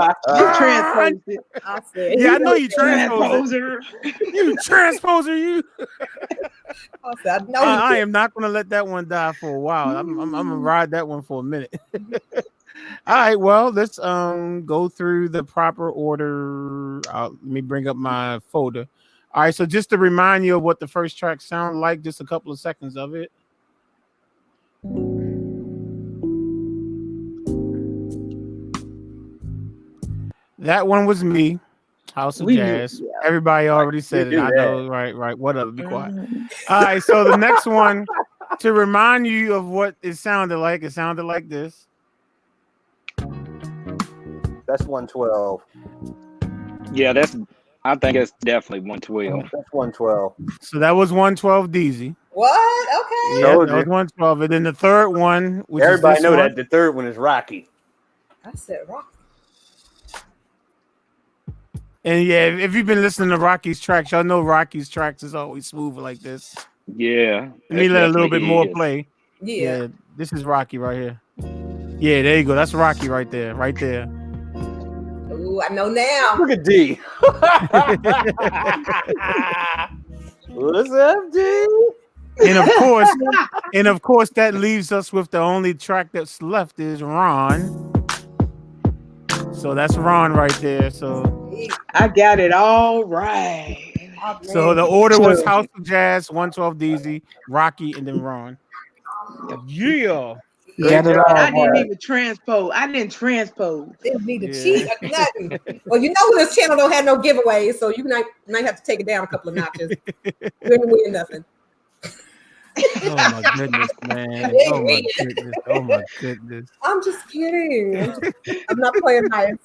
I said, yeah, I know you transposer. You transposer, you. I said, no, I am not going to let that one die for a while. I'm going to ride that one for a minute. All right, well, let's go through the proper order. Let me bring up my folder. All right, so just to remind you of what the first track sounded like, just a couple of seconds of it. That one was me, House of Jazz. Yeah. Everybody already said it. I know, right. What up? Be quiet. All right, so the next one, to remind you of what it sounded like this. That's 112. Yeah, I think it's definitely 112. That's 112. So that was 112 DZ. What? Okay. Yeah, that was 112. And then the third one, which everybody know one, that the third one is Rocky. I said Rocky. And yeah, if you've been listening to Rocky's tracks, y'all know Rocky's tracks is always smooth like this. Yeah. Let me let a little bit more play. Yeah. This is Rocky right here. Yeah, there you go. That's Rocky right there. Ooh, I know now. Look at D. What's up, D? And of course, that leaves us with the only track that's left is Ron. So that's Ron right there. So I got it all right. So the order was House of Jazz, 112 DZ, Rocky, and then Ron. Yeah. I didn't even transpose. I didn't transpose. Didn't need to cheat or nothing. Well, you know this channel don't have no giveaways, so you might have to take it down a couple of notches. We didn't win nothing. Oh my goodness, man. Oh my goodness. I'm just kidding. I'm not playing nice.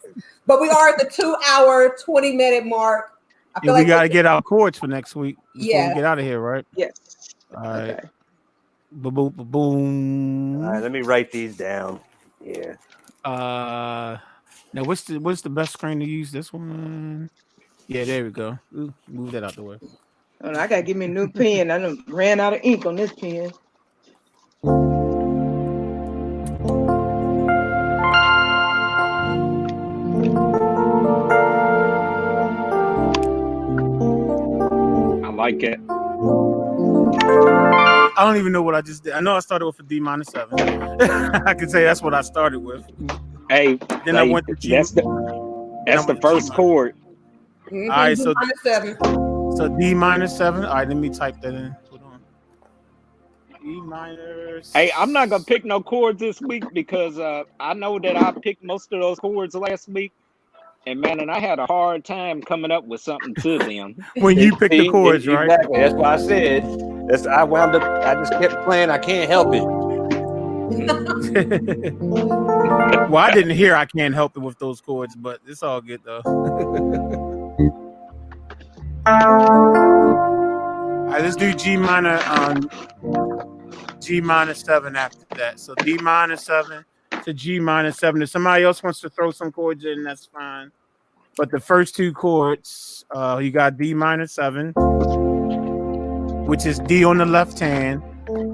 But we are at the 2-hour, 20-minute mark. I feel like we gotta get our chords for next week before we yeah. get out of here, right? Yes. All right. Okay. Boom, boom. All right, let me write these down. Yeah. Now what's the best screen to use? This one. Yeah, there we go. Ooh, move that out the way. Oh, I gotta give me a new pen. I done ran out of ink on this pen. I like it. I don't even know what I just did. I know I started with a D-7. I can say that's what I started with. Hey, then I went to G. That's the first chord. Mm-hmm. All right, so D-7. So D-7. All right, let me type that in. Hold on. E-. Hey, I'm not gonna pick no chords this week because I know that I picked most of those chords last week, and man, and I had a hard time coming up with something to them. When you pick the chords, right? Exactly. That's why I said. I wound up. I just kept playing. I can't help it. Well, I didn't hear. I can't help it with those chords, but it's all good though. All right, let's do G-7 after that. So D-7 to G-7. If somebody else wants to throw some chords in, that's fine. But the first two chords, you got D-7, which is D on the left hand,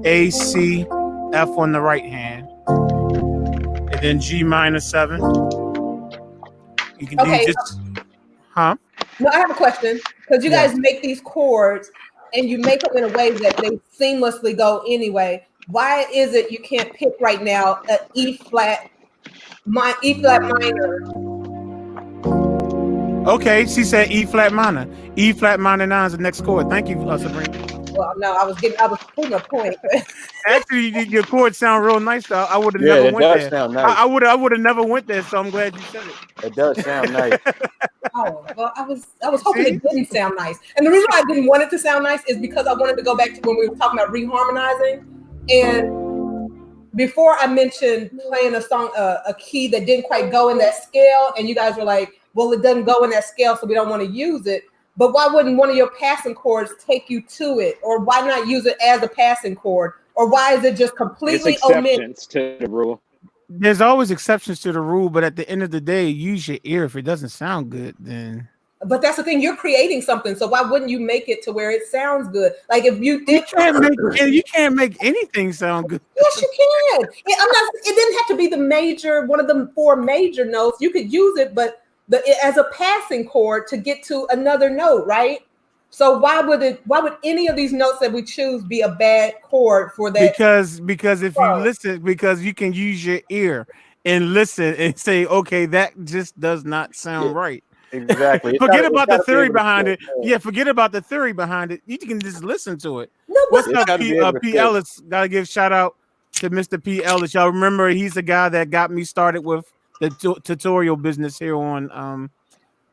A, C, F on the right hand, and then G-7. You can do just, huh? No, I have a question because you guys make these chords and you make them in a way that they seamlessly go anyway. Why is it you can't pick right now an E flat minor? Okay, she said E flat minor. E flat minor 9 is the next chord. Thank you, Sabrina. Well, no, I was putting a point. Actually, your chords sound real nice though. I would have never went there. Sound nice. I would have never went there, so I'm glad you said it. It does sound nice. Oh, well, I was hoping it didn't sound nice. And the reason why I didn't want it to sound nice is because I wanted to go back to when we were talking about reharmonizing. And before I mentioned playing a song, a key that didn't quite go in that scale, and you guys were like, well, it doesn't go in that scale, so we don't want to use it. But why wouldn't one of your passing chords take you to it? Or why not use it as a passing chord? Or why is it just completely omitted? To the rule. There's always exceptions to the rule, but at the end of the day, use your ear. If it doesn't sound good, then. But that's the thing. You're creating something, so why wouldn't you make it to where it sounds good? Like if you did, you can't make anything sound good. Yes, you can. It didn't have to be the major, one of the 4 major notes. You could use it, but as a passing chord to get to another note, right? So why would any of these notes that we choose be a bad chord for that? Because if you listen, because you can use your ear and listen and say, okay, that just does not sound right. Exactly. Forget about the theory behind it. Yeah, forget about the theory behind it. You can just listen to it. No, what's up, P. Ellis? Gotta give shout out to Mr. P. Ellis. Y'all remember he's the guy that got me started with the tutorial business here on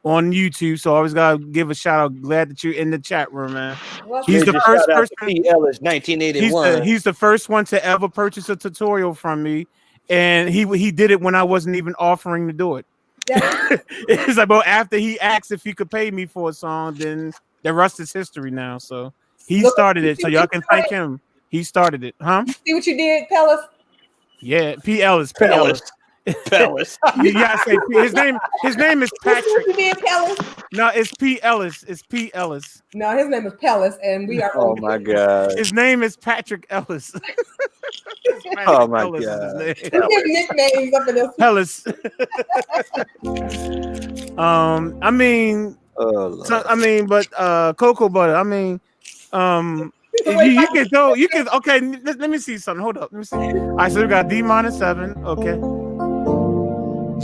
YouTube. So I always gotta give a shout out. Glad that you're in the chat room, man. He's the first person. P. Ellis, 1981. He's the first one to ever purchase a tutorial from me, and he did it when I wasn't even offering to do it. It's like, well, after he asked if he could pay me for a song, then the rest is history now. So he started it, so y'all can thank him. He started it, huh? See what you did, Pellis? Yeah, P. Ellis. Pellis. You gotta say his name is Patrick. What you did, Pellis? No, it's P. Ellis. It's P. Ellis. No, his name is Pellis, and we are. Oh my God. His name is Patrick Ellis. Oh my God. We give nicknames up in this. Pellis. I mean, but cocoa butter. I mean, you can go. You can. Okay, let me see something. Hold up. Let me see. All right, so we got D-7. Okay.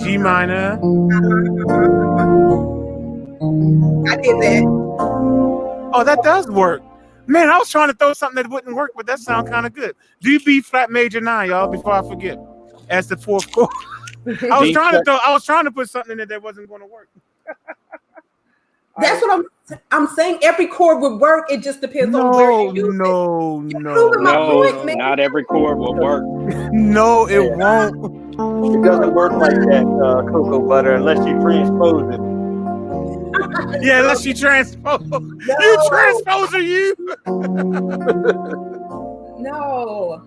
G minor. I did that. Oh, that does work. Man, I was trying to throw something that wouldn't work, but that sounds kind of good. Do B flat major 9, y'all, before I forget. As the 4th chord. I was trying to put something in there that wasn't going to work. That's what I'm saying. Every chord would work. It just depends on where you use it. No, not every chord will work. No, it won't. It doesn't work like that, cocoa butter, unless you transpose it. Yeah, unless you transpose. You transposer, you. No.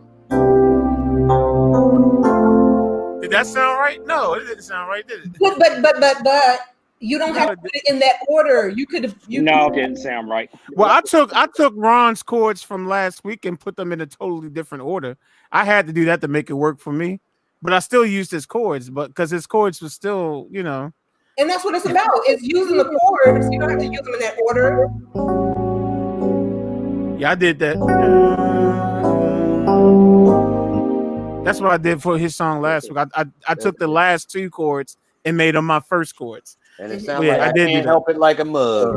Did that sound right? No, it didn't sound right, did it? But you don't have to put it in that order. You could. It didn't sound right. Well, I took Ron's chords from last week and put them in a totally different order. I had to do that to make it work for me, but I still used his chords, but because his chords was still, you know. And that's what it's about. It's using the chords. You don't have to use them in that order. Yeah, I did that. That's what I did for his song last week. I took the last two chords and made them my first chords. And it sounds like I can't help it like a mug.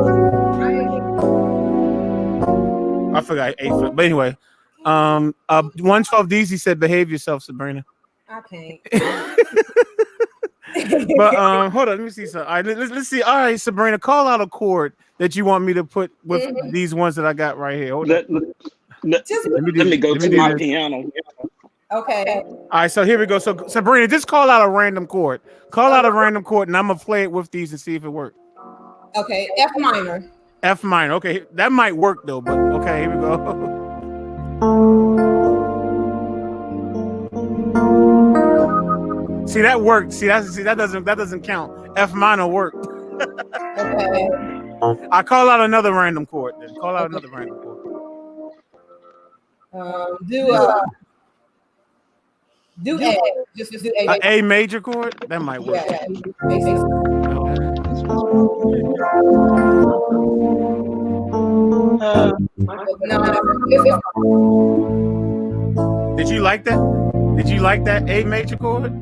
I forgot 8 but anyway. 112 DZ said behave yourself, Sabrina. I can't. But hold on, let me see something. All right, let's see. All right, Sabrina, call out a chord that you want me to put with these ones that I got right here. Hold on. Let me go to my piano. Okay. All right, so here we go. So Sabrina, just call out a random chord. Call out a random chord, and I'm gonna play it with these and see if it works. Okay, F minor. F minor. Okay, that might work though, but okay, here we go. See, that worked. See that doesn't count. F minor worked. Okay. I call out another random chord. Then call out another random chord. Do A. Just do A. A major chord? That might work. Yeah. Did you like that? Did you like that A major chord?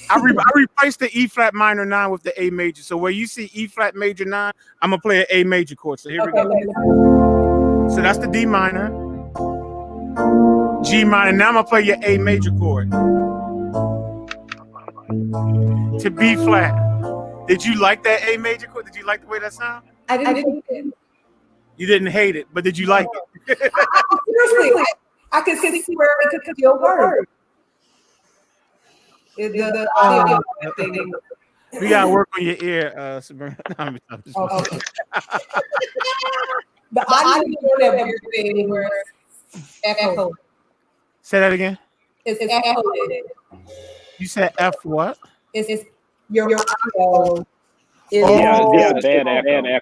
I replaced the E flat minor 9 with the A major. So where you see E flat major 9, I'm gonna play an A major chord. So here we go. So that's the D minor, G minor. Now I'm gonna play your A major chord to B flat. Did you like that A major chord? Did you like the way that sounded? I didn't. You didn't hate it, but did you like it? Seriously, I can see where it could your word. We gotta work on your ear, Sabrina. I'm just okay. The audio that we're doing where it's echo. Say that again. It's echo. You said F what? It's your audio. Yeah, bad echo.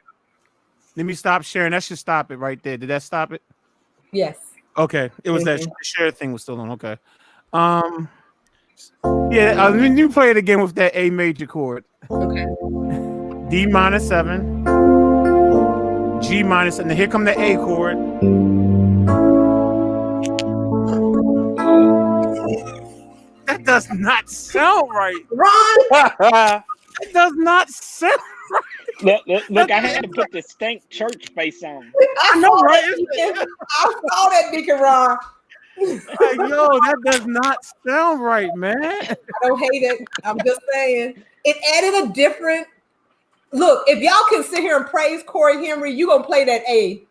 Let me stop sharing. That should stop it right there. Did that stop it? Yes. Okay. It was that share thing was still on. Okay. Yeah, you play it again with that A major chord. Okay. D minor 7. G minor 7. Now here come the A chord. That does not sound right. Ron! It does not sound right. Look, I had to put the stank church face on. I know, right? I saw that, Deacon Ron. Like, yo, that does not sound right, man. I don't hate it. I'm just saying. It added a different look. If y'all can sit here and praise Corey Henry, you gonna play that A.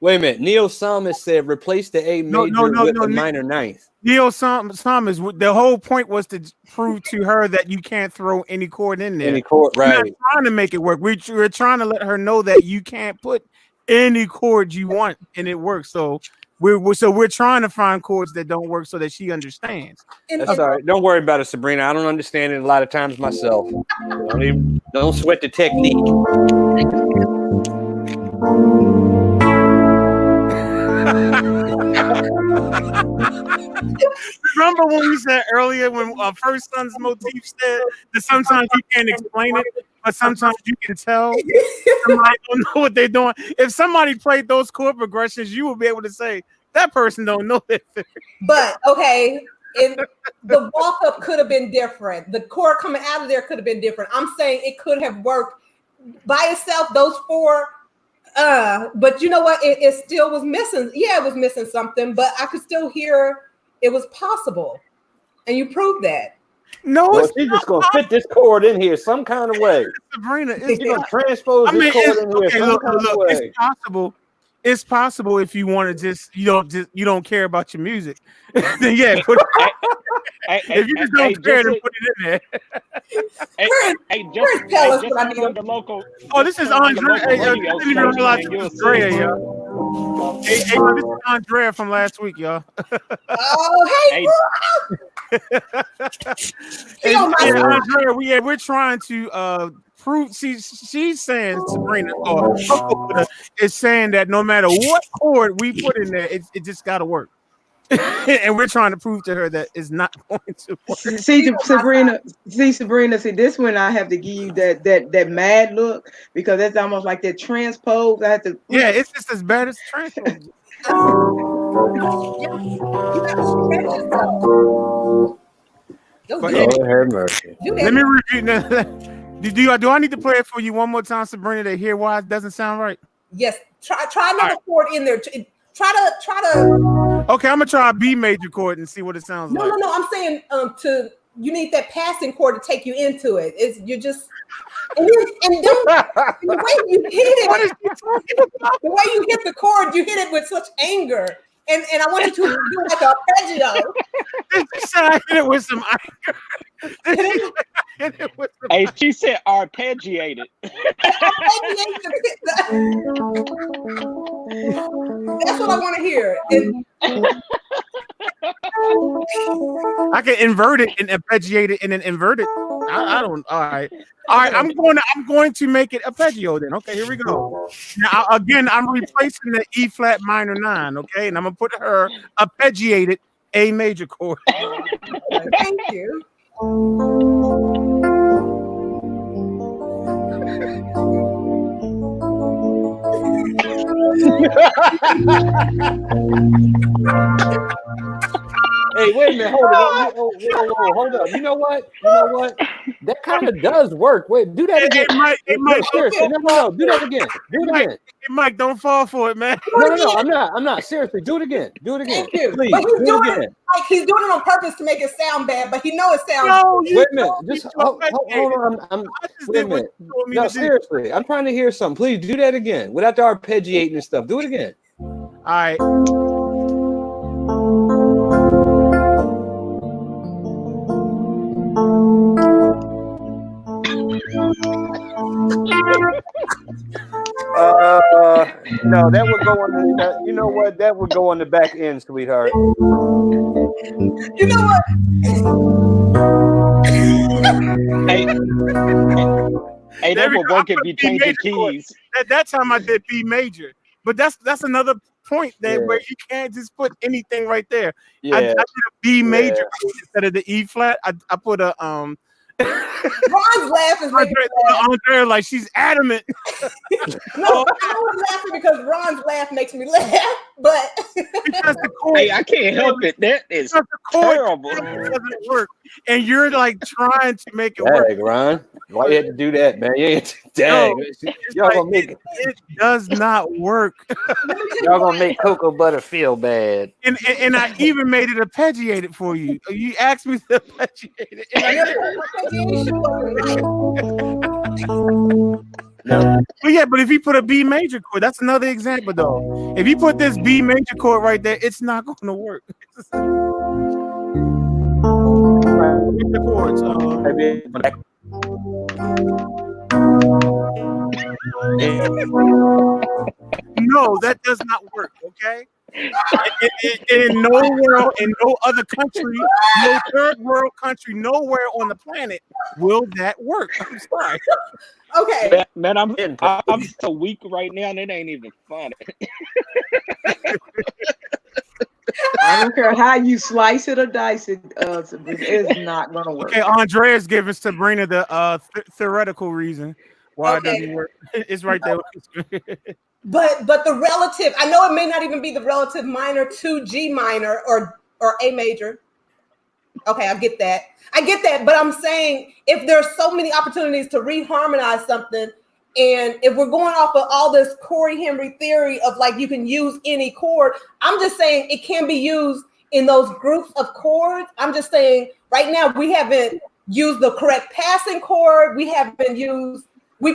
Wait a minute. Neil Psalmist said replace the A major with the minor 9th. Neil Psalmist, the whole point was to prove to her that you can't throw any chord in there. Any chord, right? We're not trying to make it work. We're trying to let her know that you can't put any chord you want and it works. So we're trying to find chords that don't work so that she understands. That's all right. Don't worry about it, Sabrina. I don't understand it a lot of times myself. Don't sweat the technique. Remember when we said earlier when First Son's motif said that sometimes you can't explain it, but sometimes you can tell somebody don't know what they're doing. If somebody played those chord progressions, you would be able to say that person don't know that. But okay, the walk up could have been different. The chord coming out of there could have been different. I'm saying it could have worked by itself. Those 4. But you know what? It still was missing. Yeah, it was missing something, but I could still hear it was possible. And you proved that. No, well, she's just gonna fit this chord in here some kind of way. Sabrina, you're gonna transpose this chord in here some kind of way. It's possible. It's possible if you want to you don't care about your music. Then yeah, put it. If you just don't care, then put it in there. Just tell us what I need. The local. Oh, this is Andre. I didn't even realize it was Drea, yo. Hey, this is Andrea from last week, y'all. Oh, hey. And Andrea, we're trying to prove. She's saying Sabrina is saying that no matter what chord we put in there, it just got to work. And we're trying to prove to her that it's not going to work. See, Sabrina, this one I have to give you that mad look, because that's almost like that transpose. I have to. Yeah, it's just as bad as transpose. Lord have mercy. Let me repeat that. Do I need to play it for you one more time, Sabrina, to hear why it doesn't sound right? Yes. Try another chord in there. Try to. Okay, I'm gonna try a B major chord and see what it sounds like. No. I'm saying you need that passing chord to take you into it. You're just and the way you hit it, the way you hit the chord, you hit it with such anger. And I want you to do like a arpeggio. I hit it with some anger. Hey, she said arpeggiated. That's what I want to hear. I can invert it and arpeggiate it and then invert it. I don't. All right. I'm going to make it arpeggio then. Okay, here we go. Now again, I'm replacing the E flat minor 9. Okay, and I'm gonna put her arpeggiated A major chord. Thank you. Hey, wait a minute. Hold up. You know what? That kind of does work. Wait, do that again. It might. Seriously, no. Do that again. Do it again. Mike, don't fall for it, man. No. I'm not. Seriously, do it again. Thank you. Please, but he's do doing it again. Like he's doing it on purpose to make it sound bad, but he knows it sounds. No, wait a minute. Just hold on. Wait a minute. No, seriously. I'm trying to hear something. Please do that again without the arpeggiating and stuff. Do it again. All right. No, that would go on the. You know what? That would go on the back end, sweetheart. You know what? Hey, that would work if you change the keys. That time I did B major, but that's another point that where you can't just put anything right there. Yeah. I did a B major instead of the E flat. I put a Ron's laugh is making me laugh. Andrea, like she's adamant. No, I was laughing because Ron's laugh makes me laugh, but because the chord, hey, I can't help it. That is terrible. It doesn't work, and you're like trying to make it work. Work. Ron, why you had to do that, man? Dang, y'all gonna make it does not work. Y'all gonna make cocoa butter feel bad. And I even made it arpeggiated for you. You asked me to arpeggiate it, and I did. No. But if you put a B major chord, that's another example though. If you put this B major chord right there, it's not going to work. The chords. No, that does not work. Okay. In no world, in no other country, no third world country, nowhere on the planet will that work. I'm sorry. Okay. Man, I'm so weak right now, and it ain't even funny. I don't care how you slice it or dice it, it's not gonna work. Okay, Andrea's giving Sabrina the theoretical reason why it doesn't work. It's right there. But the relative, I know it may not even be the relative minor to G minor or A major. Okay, I get that. But I'm saying if there's so many opportunities to reharmonize something, and if we're going off of all this Corey Henry theory of like you can use any chord, I'm just saying it can be used in those groups of chords. I'm just saying right now we haven't used the correct passing chord. We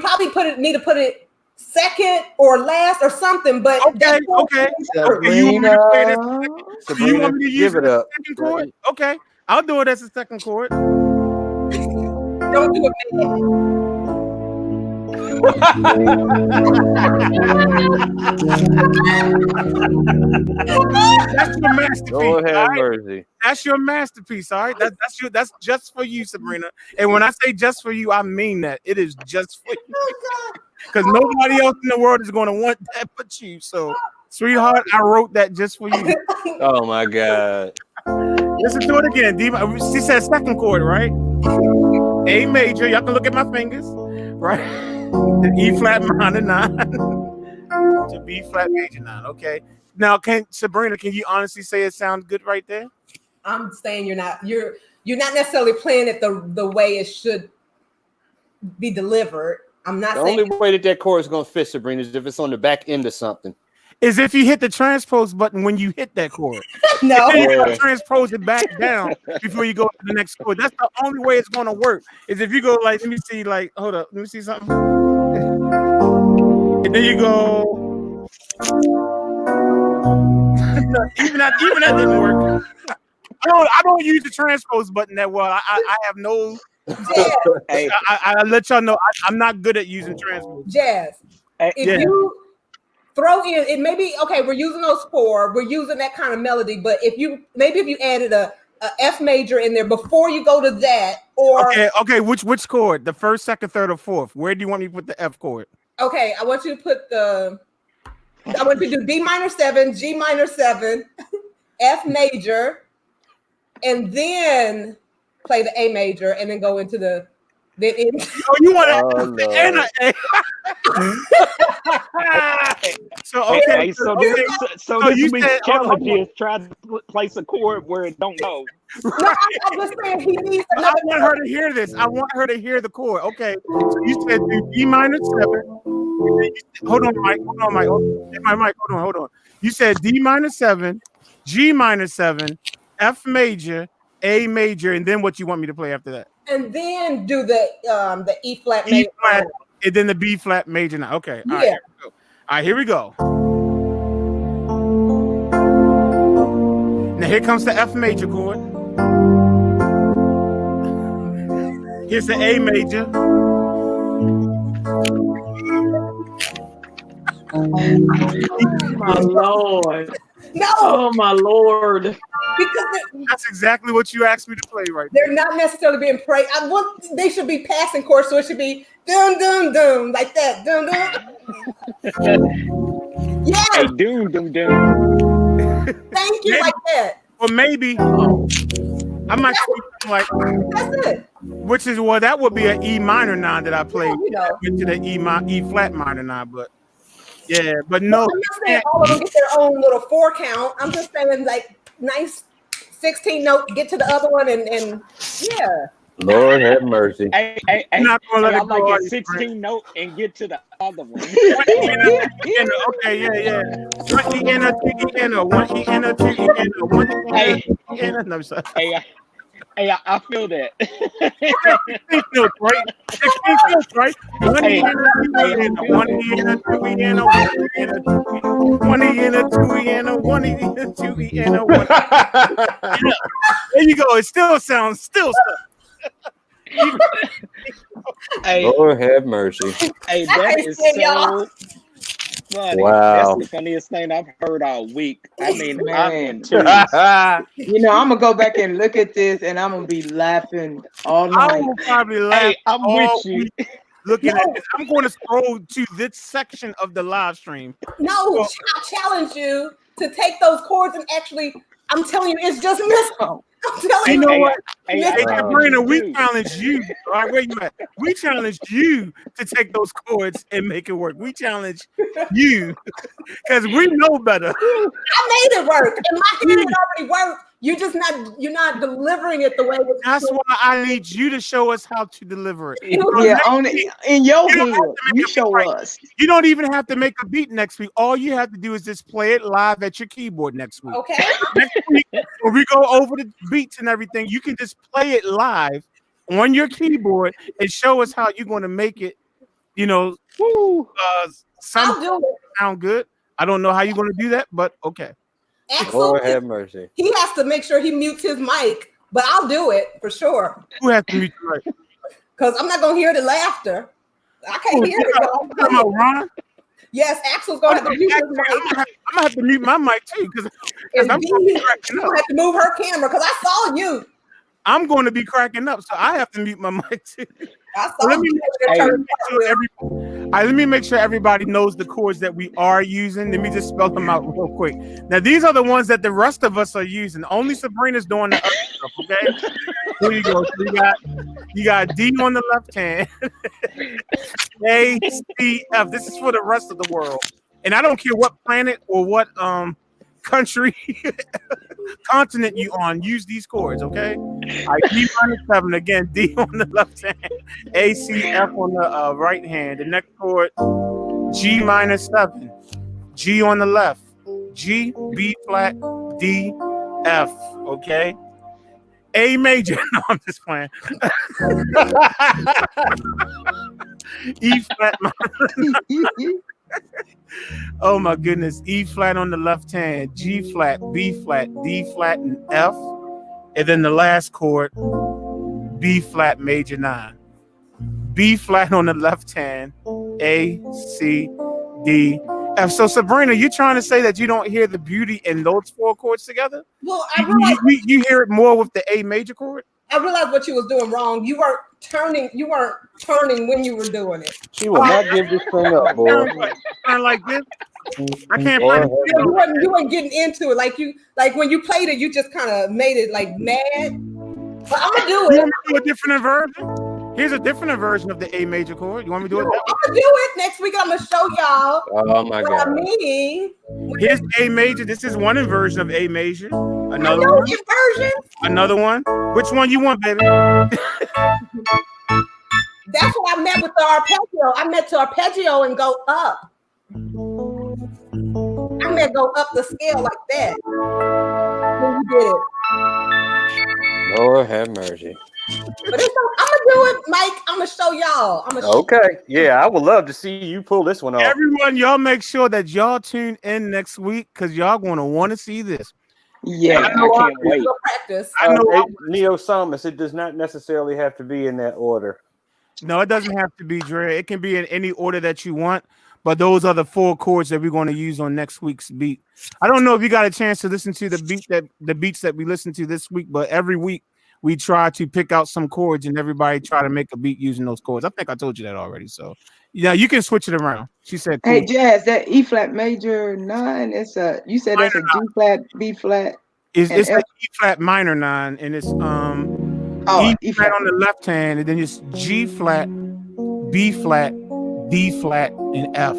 probably need to put it second or last or something, but okay. You want me to play this? Sabrina, you want me to use it up. Second chord? Okay, I'll do it as a second chord. Don't do it. That's your masterpiece. Lord have right? mercy. That's your masterpiece. All right. That's just for you, Sabrina. And when I say just for you, I mean that. It is just for you. Because nobody else in the world is going to want that but you. So, sweetheart, I wrote that just for you. Oh my God. Listen to it again. She said second chord, right? A major. Y'all can look at my fingers, right? The E flat minor 9 to B flat major 9. Okay. Now, Sabrina, can you honestly say it sounds good right there? I'm saying you're not necessarily playing it the way it should be delivered. I'm not The saying only way that chord is going to fit, Sabrina, is if it's on the back end of something. Is if you hit the transpose button when you hit that chord. No. You transpose it back down before you go to the next chord. That's the only way it's going to work. Is if you go like, let me see, like, hold up, let me see something. And then you go. even that didn't work. I don't use the transpose button that well. I have no. Hey. I let y'all know I'm not good at using transpose. Jazz. If you throw in it, maybe okay, we're using those 4, we're using that kind of melody, but if you added a F major in there before you go to that, or okay, which chord? The first, second, third, or fourth? Where do you want me to put the F chord? Okay, I want you to put I want you to do D minor 7, G minor 7, F major, and then play the A major, and then go into the. Oh, you want to? So okay, so this week's challenge is try to place a chord where it don't go. No, I'm just saying he needs. I want her to hear this. I want her to hear the chord. Okay, so you said do D minor 7. Hold on, Mike. Hold on. You said D minor 7, G minor 7, F major, A major, and then what you want me to play after that? And then do the E flat major. And then the B flat major. Now, okay. All right, here we go. Now here comes the F major chord. Here's the A major. My Lord. No. Oh my Lord. Because that's exactly what you asked me to play right there. They're not necessarily being prayed. They should be passing chords, so it should be dum dum dum like that. Dum dum. Yeah. Hey, doom dum dum. Thank you, like that. Or maybe I might speak like that's it. Which is that would be an E minor 9 that I played into the E flat minor 9, but yeah, but no. I'm not saying all of them get their own little 4 count. I'm just saying like nice 16 note, get to the other one and yeah. Lord have mercy. Hey, I'm like a 16 note and get to the other one. Okay, yeah. 1 E and a 2 E and a 1 E and a 2 E and a 1 E and a. No, sorry. Hey, I feel that. 16 notes, right? 16 notes, right? 1 E and a 2 E and a 1 E and a 2 E and a 1 E and a 2 E and a 1 E and a 2 E and a 1. There you go. It still sounds Hey, Lord have mercy. Hey, that is so funny. Wow. That's the funniest thing I've heard all week. I mean, I'm in tears. I'm gonna go back and look at this, and I'm gonna be laughing all night. I will probably laugh. Hey, I'm with you. Looking at this, I'm going to scroll to this section of the live stream. No, I challenge you to take those chords and actually. I'm telling you, it's just missile. I'm telling you. You know what? Hey, Sabrina, we challenge you. All right, where you at? We challenge you to take those chords and make it work. We challenge you because we know better. I made it work. In my head, it already worked. You're not delivering it the way it's That's why I need you to show us how to deliver it. Yeah, only in your head, you show us. You don't even have to make a beat next week. All you have to do is just play it live at your keyboard next week. Okay. Next week, when we go over the beats and everything, you can just play it live on your keyboard and show us how you're going to make it, sound good. I don't know how you're going to do that, but okay. Lord have mercy. He has to make sure he mutes his mic, but I'll do it for sure. Who has to mute your mic? Because I'm not going to hear the laughter. I can't hear it. Ron? Yes, Axel's gonna have to mute his mic. I'm gonna have to mute my mic too because I'm gonna have to move her camera because I saw you. I'm going to be cracking up, so I have to mute my mic too. Let me make sure everybody knows the chords that we are using. Let me just spell them out real quick. Now, these are the ones that the rest of us are using. Only Sabrina's doing the other stuff, okay? Here you go. So you got D on the left hand. A, C, F. This is for the rest of the world. And I don't care what planet or what country, continent you on, use these chords, okay? All right, D minor 7, again, D on the left hand, A, C, F on the right hand. The next chord, G minor 7, G on the left, G, B flat, D, F, okay? A major, no, I'm just playing. E flat minor. Oh my goodness. E flat on the left hand, G flat, B flat, D flat, and F. And then the last chord, B flat major 9. B flat on the left hand, A, C, D, F. So Sabrina, you're trying to say that you don't hear the beauty in those 4 chords together? Well, I realized you hear it more with the A major chord? I realized what you was doing wrong. You weren't turning when you were doing it. She will not give this thing up, boy. Turn like this. I can't play you weren't getting into it like when you played it, you just kind of made it like mad. But I'm gonna do it. You want me to do a different version? Here's a different version of the A major chord. You want me to do it? I'm gonna do it next week. I'm gonna show y'all. Oh my God! I mean, here's A major. This is one inversion of A major. Another one. Inversion. Another one. Which one you want, baby? That's what I meant with the arpeggio. I meant to arpeggio and go up. I meant go up the scale like that. When you did it. Lord have mercy. But I'm gonna do it, Mike. I'm gonna show y'all. Okay. Yeah, I would love to see you pull this one off. Everyone, y'all make sure that y'all tune in next week because y'all gonna want to see this. Yeah, I can't wait. Practice. I know Neo Samus, it does not necessarily have to be in that order. No, it doesn't have to be, Dre. It can be in any order that you want. But those are the 4 chords that we're going to use on next week's beat. I don't know if you got a chance to listen to the beats that we listened to this week, but every week we try to pick out some chords and everybody try to make a beat using those chords. I think I told you that already. So yeah, you can switch it around. She said, cool. Hey Jazz, that E flat major 9, you said that's a G flat, B flat. It's an E flat minor 9, and it's E flat on the left hand, and then it's G flat, B flat, D flat, and F.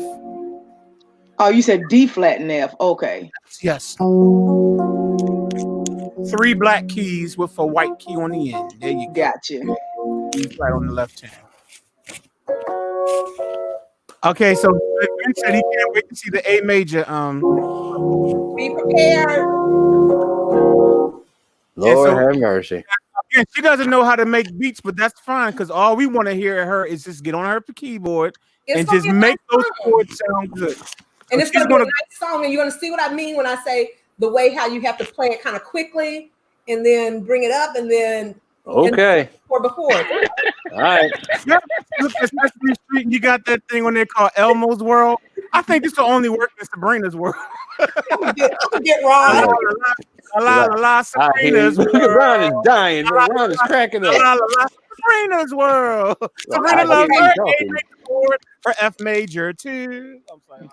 Oh, you said D flat and F. Okay. Yes. 3 black keys with a white key on the end. There you go. Gotcha. E flat on the left hand. Okay, so Ben said he can't wait to see the A major. Be prepared. Lord have mercy. Yeah, she doesn't know how to make beats, but that's fine because all we want to hear her is just get on her keyboard and just make those chords sound good. And it's going to be a nice song, and you're going to see what I mean when I say the way how you have to play it kind of quickly and then bring it up and then before. All right. Yep. Look at Sesame Street, and you got that thing on there called Elmo's World. I think this will only work in Sabrina's world. I'm gonna get Ron. Sabrina's world. Ron is dying. Ron is cracking up. Sabrina's world. Sabrina loves her chord for F major too.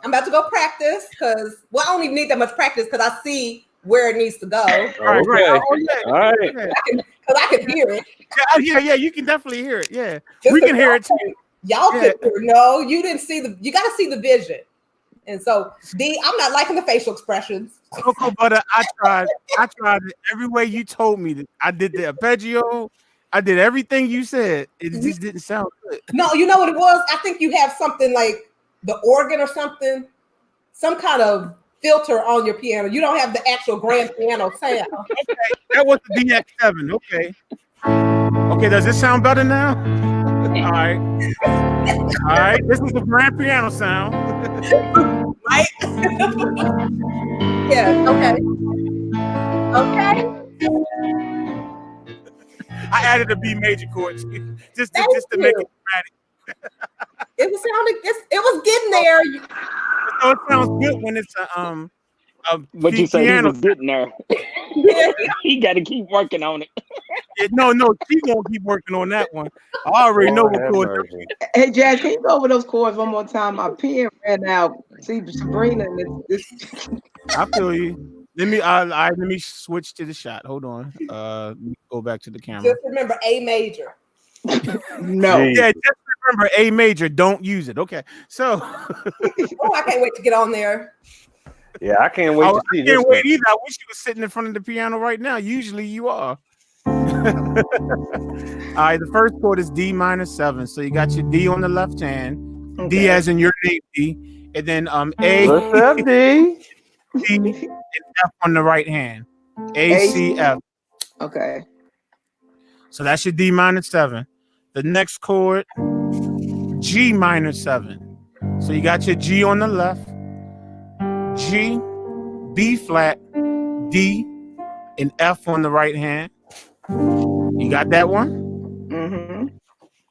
I'm about to go practice because I don't even need that much practice because I see where it needs to go. Right. All right. Because I can hear it. Yeah, you can definitely hear it. Yeah, we can hear it too. Y'all could no, you didn't see you got to see the vision. And so I'm not liking the facial expressions. Cocoa butter, I tried it every way you told me. I did the arpeggio. I did everything you said. It just didn't sound good. No, you know what it was? I think you have something like the organ or something, some kind of filter on your piano. You don't have the actual grand piano sound. Okay, that was the DX7. Okay, does this sound better now? All right. This is the grand piano sound. Right? Yeah. Okay. I added a B major chord just to make it dramatic. It was getting there. So it sounds good when it's what you say? He was getting there. Yeah. He got to keep working on it. Yeah, no, she won't keep working on that one. I already know what chords. Hey, Jazz, can you go over those chords one more time? My pen ran out. See, Sabrina, I feel you. Let me switch to the shot. Hold on. Let me go back to the camera. Just remember A major. No. Yeah, just remember A major. Don't use it. Okay. So. Oh, I can't wait to get on there. Yeah, I can't wait to see this. I can't wait either. I wish you were sitting in front of the piano right now. Usually you are. All right, the first chord is D minor 7. So you got your D on the left hand, okay. D as in your name D, and then A. What's up, D? D and F on the right hand. A C F. Okay. So that's your D minor 7. The next chord, G minor 7. So you got your G on the left, G, B flat, D, and F on the right hand. You got that one? Mm-hmm.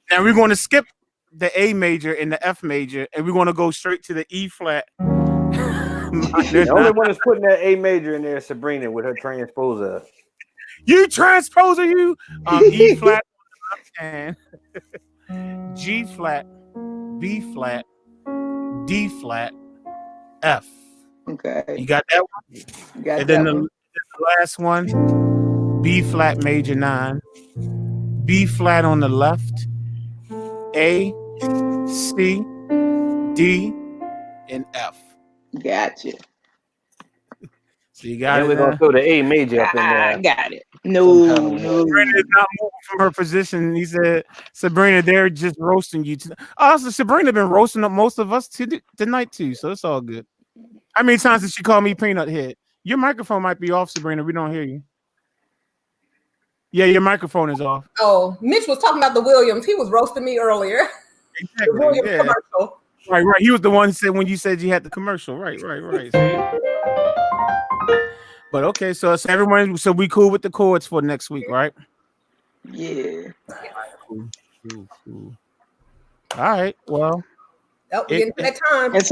Now we're going to skip the A major and the F major, and we're going to go straight to the E flat. The only one that's putting that A major in there is Sabrina with her transposer. You transposer, you. E flat on the left hand, G flat, B flat, D flat, F. Okay. You got that one? And then the last one, B flat major 9, B flat on the left, A, C, D, and F. Gotcha. So you got it. We're gonna throw the A major up in there. I got it. No. Sabrina is not moving from her position. He said, Sabrina, they're just roasting you. Also, Sabrina been roasting up most of us tonight too, so it's all good. How many times did she call me peanut head? Your microphone might be off, Sabrina. We don't hear you. Yeah, your microphone is off. Oh, Mitch was talking about the Williams. He was roasting me earlier. Exactly. The Williams commercial. Right. He was the one who said when you said you had the commercial. Right. But okay, so everyone, so we cool with the chords for next week, right? Yeah. Cool. All right. Well, we're getting to that time. And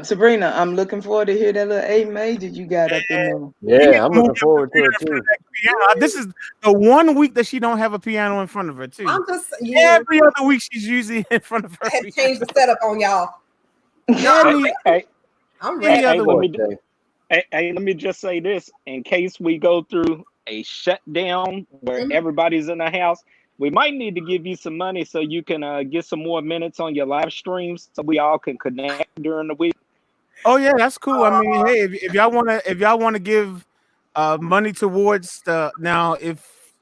Sabrina, I'm looking forward to hear that little A major you got up in there. Yeah, I'm looking forward to it too. This is the one week that she don't have a piano in front of her too. Every other week she's usually in front of her. I had to change the setup on y'all. I'm ready. Hey, let me just say this. In case we go through a shutdown where everybody's in the house, we might need to give you some money so you can get some more minutes on your live streams so we all can connect during the week. Oh yeah, that's cool. I mean, hey, if y'all wanna give money towards now, if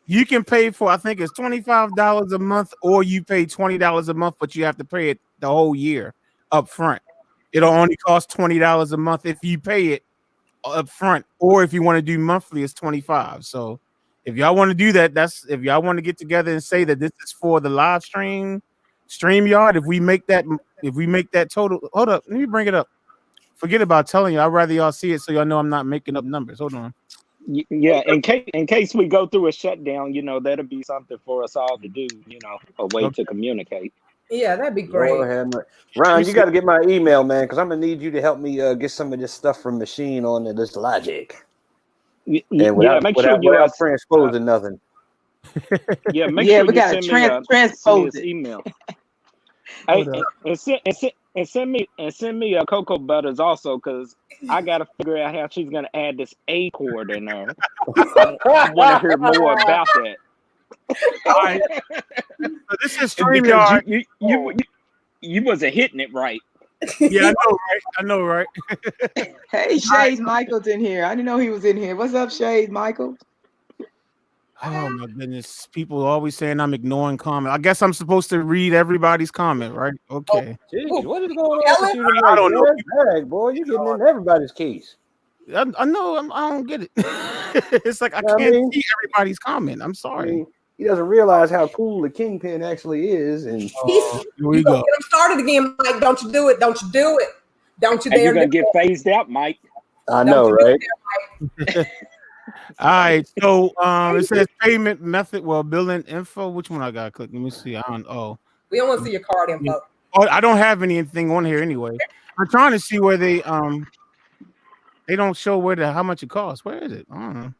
you can pay for, I think it's $25 a month, or you pay $20 a month, but you have to pay it the whole year up front. It'll only cost $20 a month if you pay it up front, or if you want to do monthly, it's $25. So if y'all want to do that, if y'all want to get together and say that this is for the live StreamYard, if we make that total, hold up, let me bring it up. Forget about telling you. I'd rather y'all see it so y'all know I'm not making up numbers. Hold on. Yeah, in case we go through a shutdown, that'll be something for us all to do, a way to communicate. Yeah, that'd be great. Ryan, you got to get my email, man, because I'm gonna need you to help me get some of this stuff from Machine on this Logic. And without transposing nothing. Yeah, make sure we got to transpose his email. And send me a Cocoa Butters also, because I gotta figure out how she's gonna add this A chord in there. I want to hear more about that. All right. So this is StreamYard. You wasn't hitting it right. Yeah, I know, right? Hey, Shades Michael's in here. I didn't know he was in here. What's up, Shades Michael? Oh my goodness. People are always saying I'm ignoring comment. I guess I'm supposed to read everybody's comment, right? Okay. Jeez, what is going on with you tonight? I don't know. Boy, you're getting in everybody's case. I know. I don't get it. It's like I can't see everybody's comment. I'm sorry. He doesn't realize how cool the Kingpin actually is. And here we go. Get him started again, Mike. Don't you do it. Don't you do it. Don't you dare. You're going to get phased out, Mike. I know, right? All right. So it says payment method. Well, billing info. Which one I got to click? Let me see. We don't want to see your card info. Oh, I don't have anything on here anyway. I'm trying to see where they don't show how much it costs. Where is it? I don't know.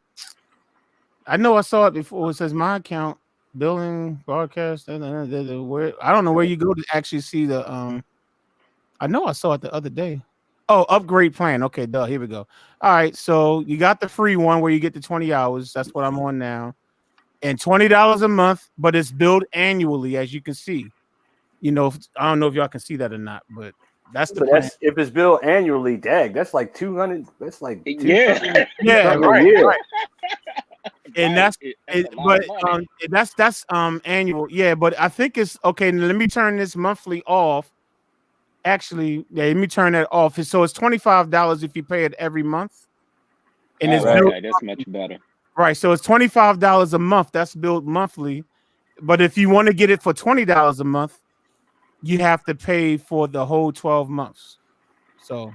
I know I saw it before. It says my account, billing, broadcast. Where I don't know where you go to actually see the I know I saw it the other day. Oh, upgrade plan. Okay, duh. Here we go. All right, so you got the free one where you get the 20 hours. That's what I'm on now, and $20 a month, but it's billed annually, as you can see. I don't know if y'all can see that or not, but that's the plan. If it's billed annually, dag, that's like 200. That's like yeah, right. And that's annual. Yeah, but I think it's okay. Let me turn this monthly off. Actually, let me turn that off. So it's $25 if you pay it every month, and it's billed. Okay, that's much better. Right, so it's $25 a month. That's billed monthly, but if you want to get it for $20 a month, you have to pay for the whole 12 months. So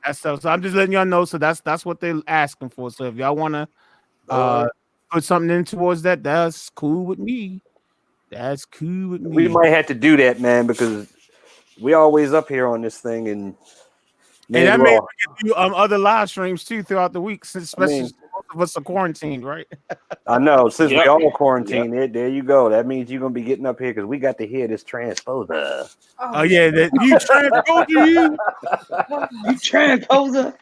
that's so I'm just letting y'all know. So that's what they're asking for. So if y'all want to put something in towards that, that's cool with me. That's cool with me. We might have to do that, man, because we always up here on this thing, and that means we can do other live streams too throughout the week, especially most of us are quarantined, right? I know. Since we all quarantined, there you go. That means you're gonna be getting up here because we got to hear this transposer. Oh yeah, you transposer, you transposer.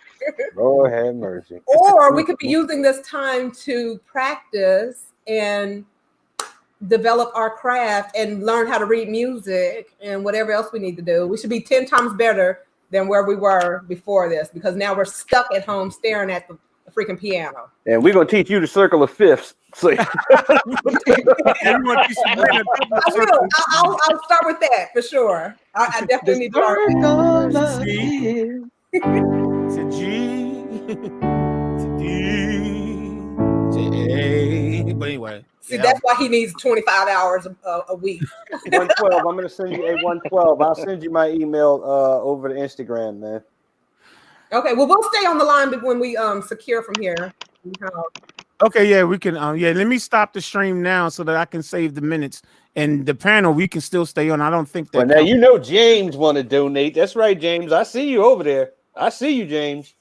Lord have mercy. Or we could be using this time to practice and develop our craft and learn how to read music and whatever else we need to do. We should be 10 times better than where we were before this, because now we're stuck at home staring at the freaking piano. And we're gonna teach you the circle of fifths. So I'll start with that for sure. I definitely need to learn. It's a G. It's a D. It's a A. But anyway. See, that's why he needs 25 hours a week. 112. I'm gonna send you a 112. I'll send you my email over to Instagram, man. Okay, well, we'll stay on the line when we secure from here. Okay, yeah, we can. Let me stop the stream now so that I can save the minutes, and the panel we can still stay on. I don't think that. Well, now James want to donate. That's right, James. I see you over there. I see you, James.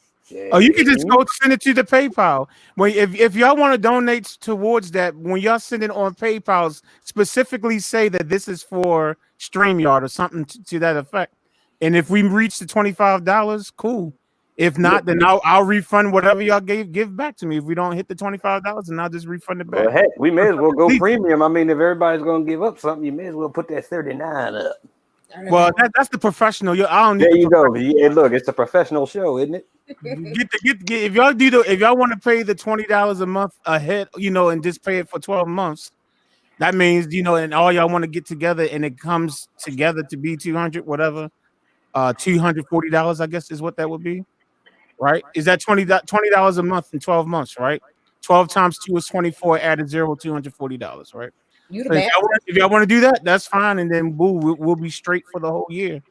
Oh, you can just go send it to the PayPal. Well, if y'all want to donate towards that, when y'all send it on PayPal, specifically say that this is for StreamYard or something to that effect. And if we reach the $25, cool. If not, then I'll refund whatever y'all give back to me. If we don't hit the $25, then I'll just refund it back. Well, heck, we may as well go premium. I mean, if everybody's gonna give up something, you may as well put that 39 up. Well, that's the professional. I don't need. There you go. Yeah, look, it's a professional show, isn't it? If y'all want to pay the $20 a month ahead, and just pay it for 12 months, that means and all y'all want to get together, and it comes together to be $200, whatever, $240, I guess is what that would be, right? Is that $20 a month in 12 months, right? 12 times 2 is 24. Added zero, $240, right? So if y'all want to do that, that's fine, and then we'll be straight for the whole year.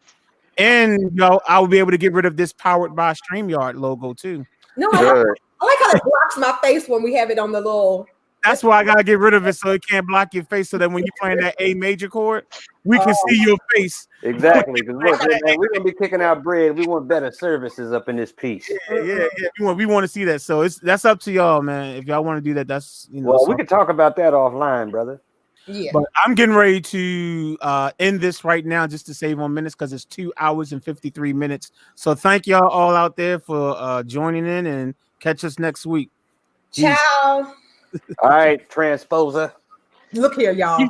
And I will be able to get rid of this powered by StreamYard logo too. No, I like how it blocks my face when we have it on the little. That's why I gotta get rid of it so it can't block your face, so that when you're playing that A major chord, we can see your face. Exactly. Because look, man, we're gonna be kicking out bread. We want better services up in this piece. Yeah. We want to see that. So that's up to y'all, man. If y'all want to do that, that's Well, we can talk about that offline, brother. Yeah. But I'm getting ready to end this right now just to save on minutes, because it's 2 hours and 53 minutes. So thank y'all all out there for joining in, and catch us next week. Ciao. All right, transposer. Look here, y'all.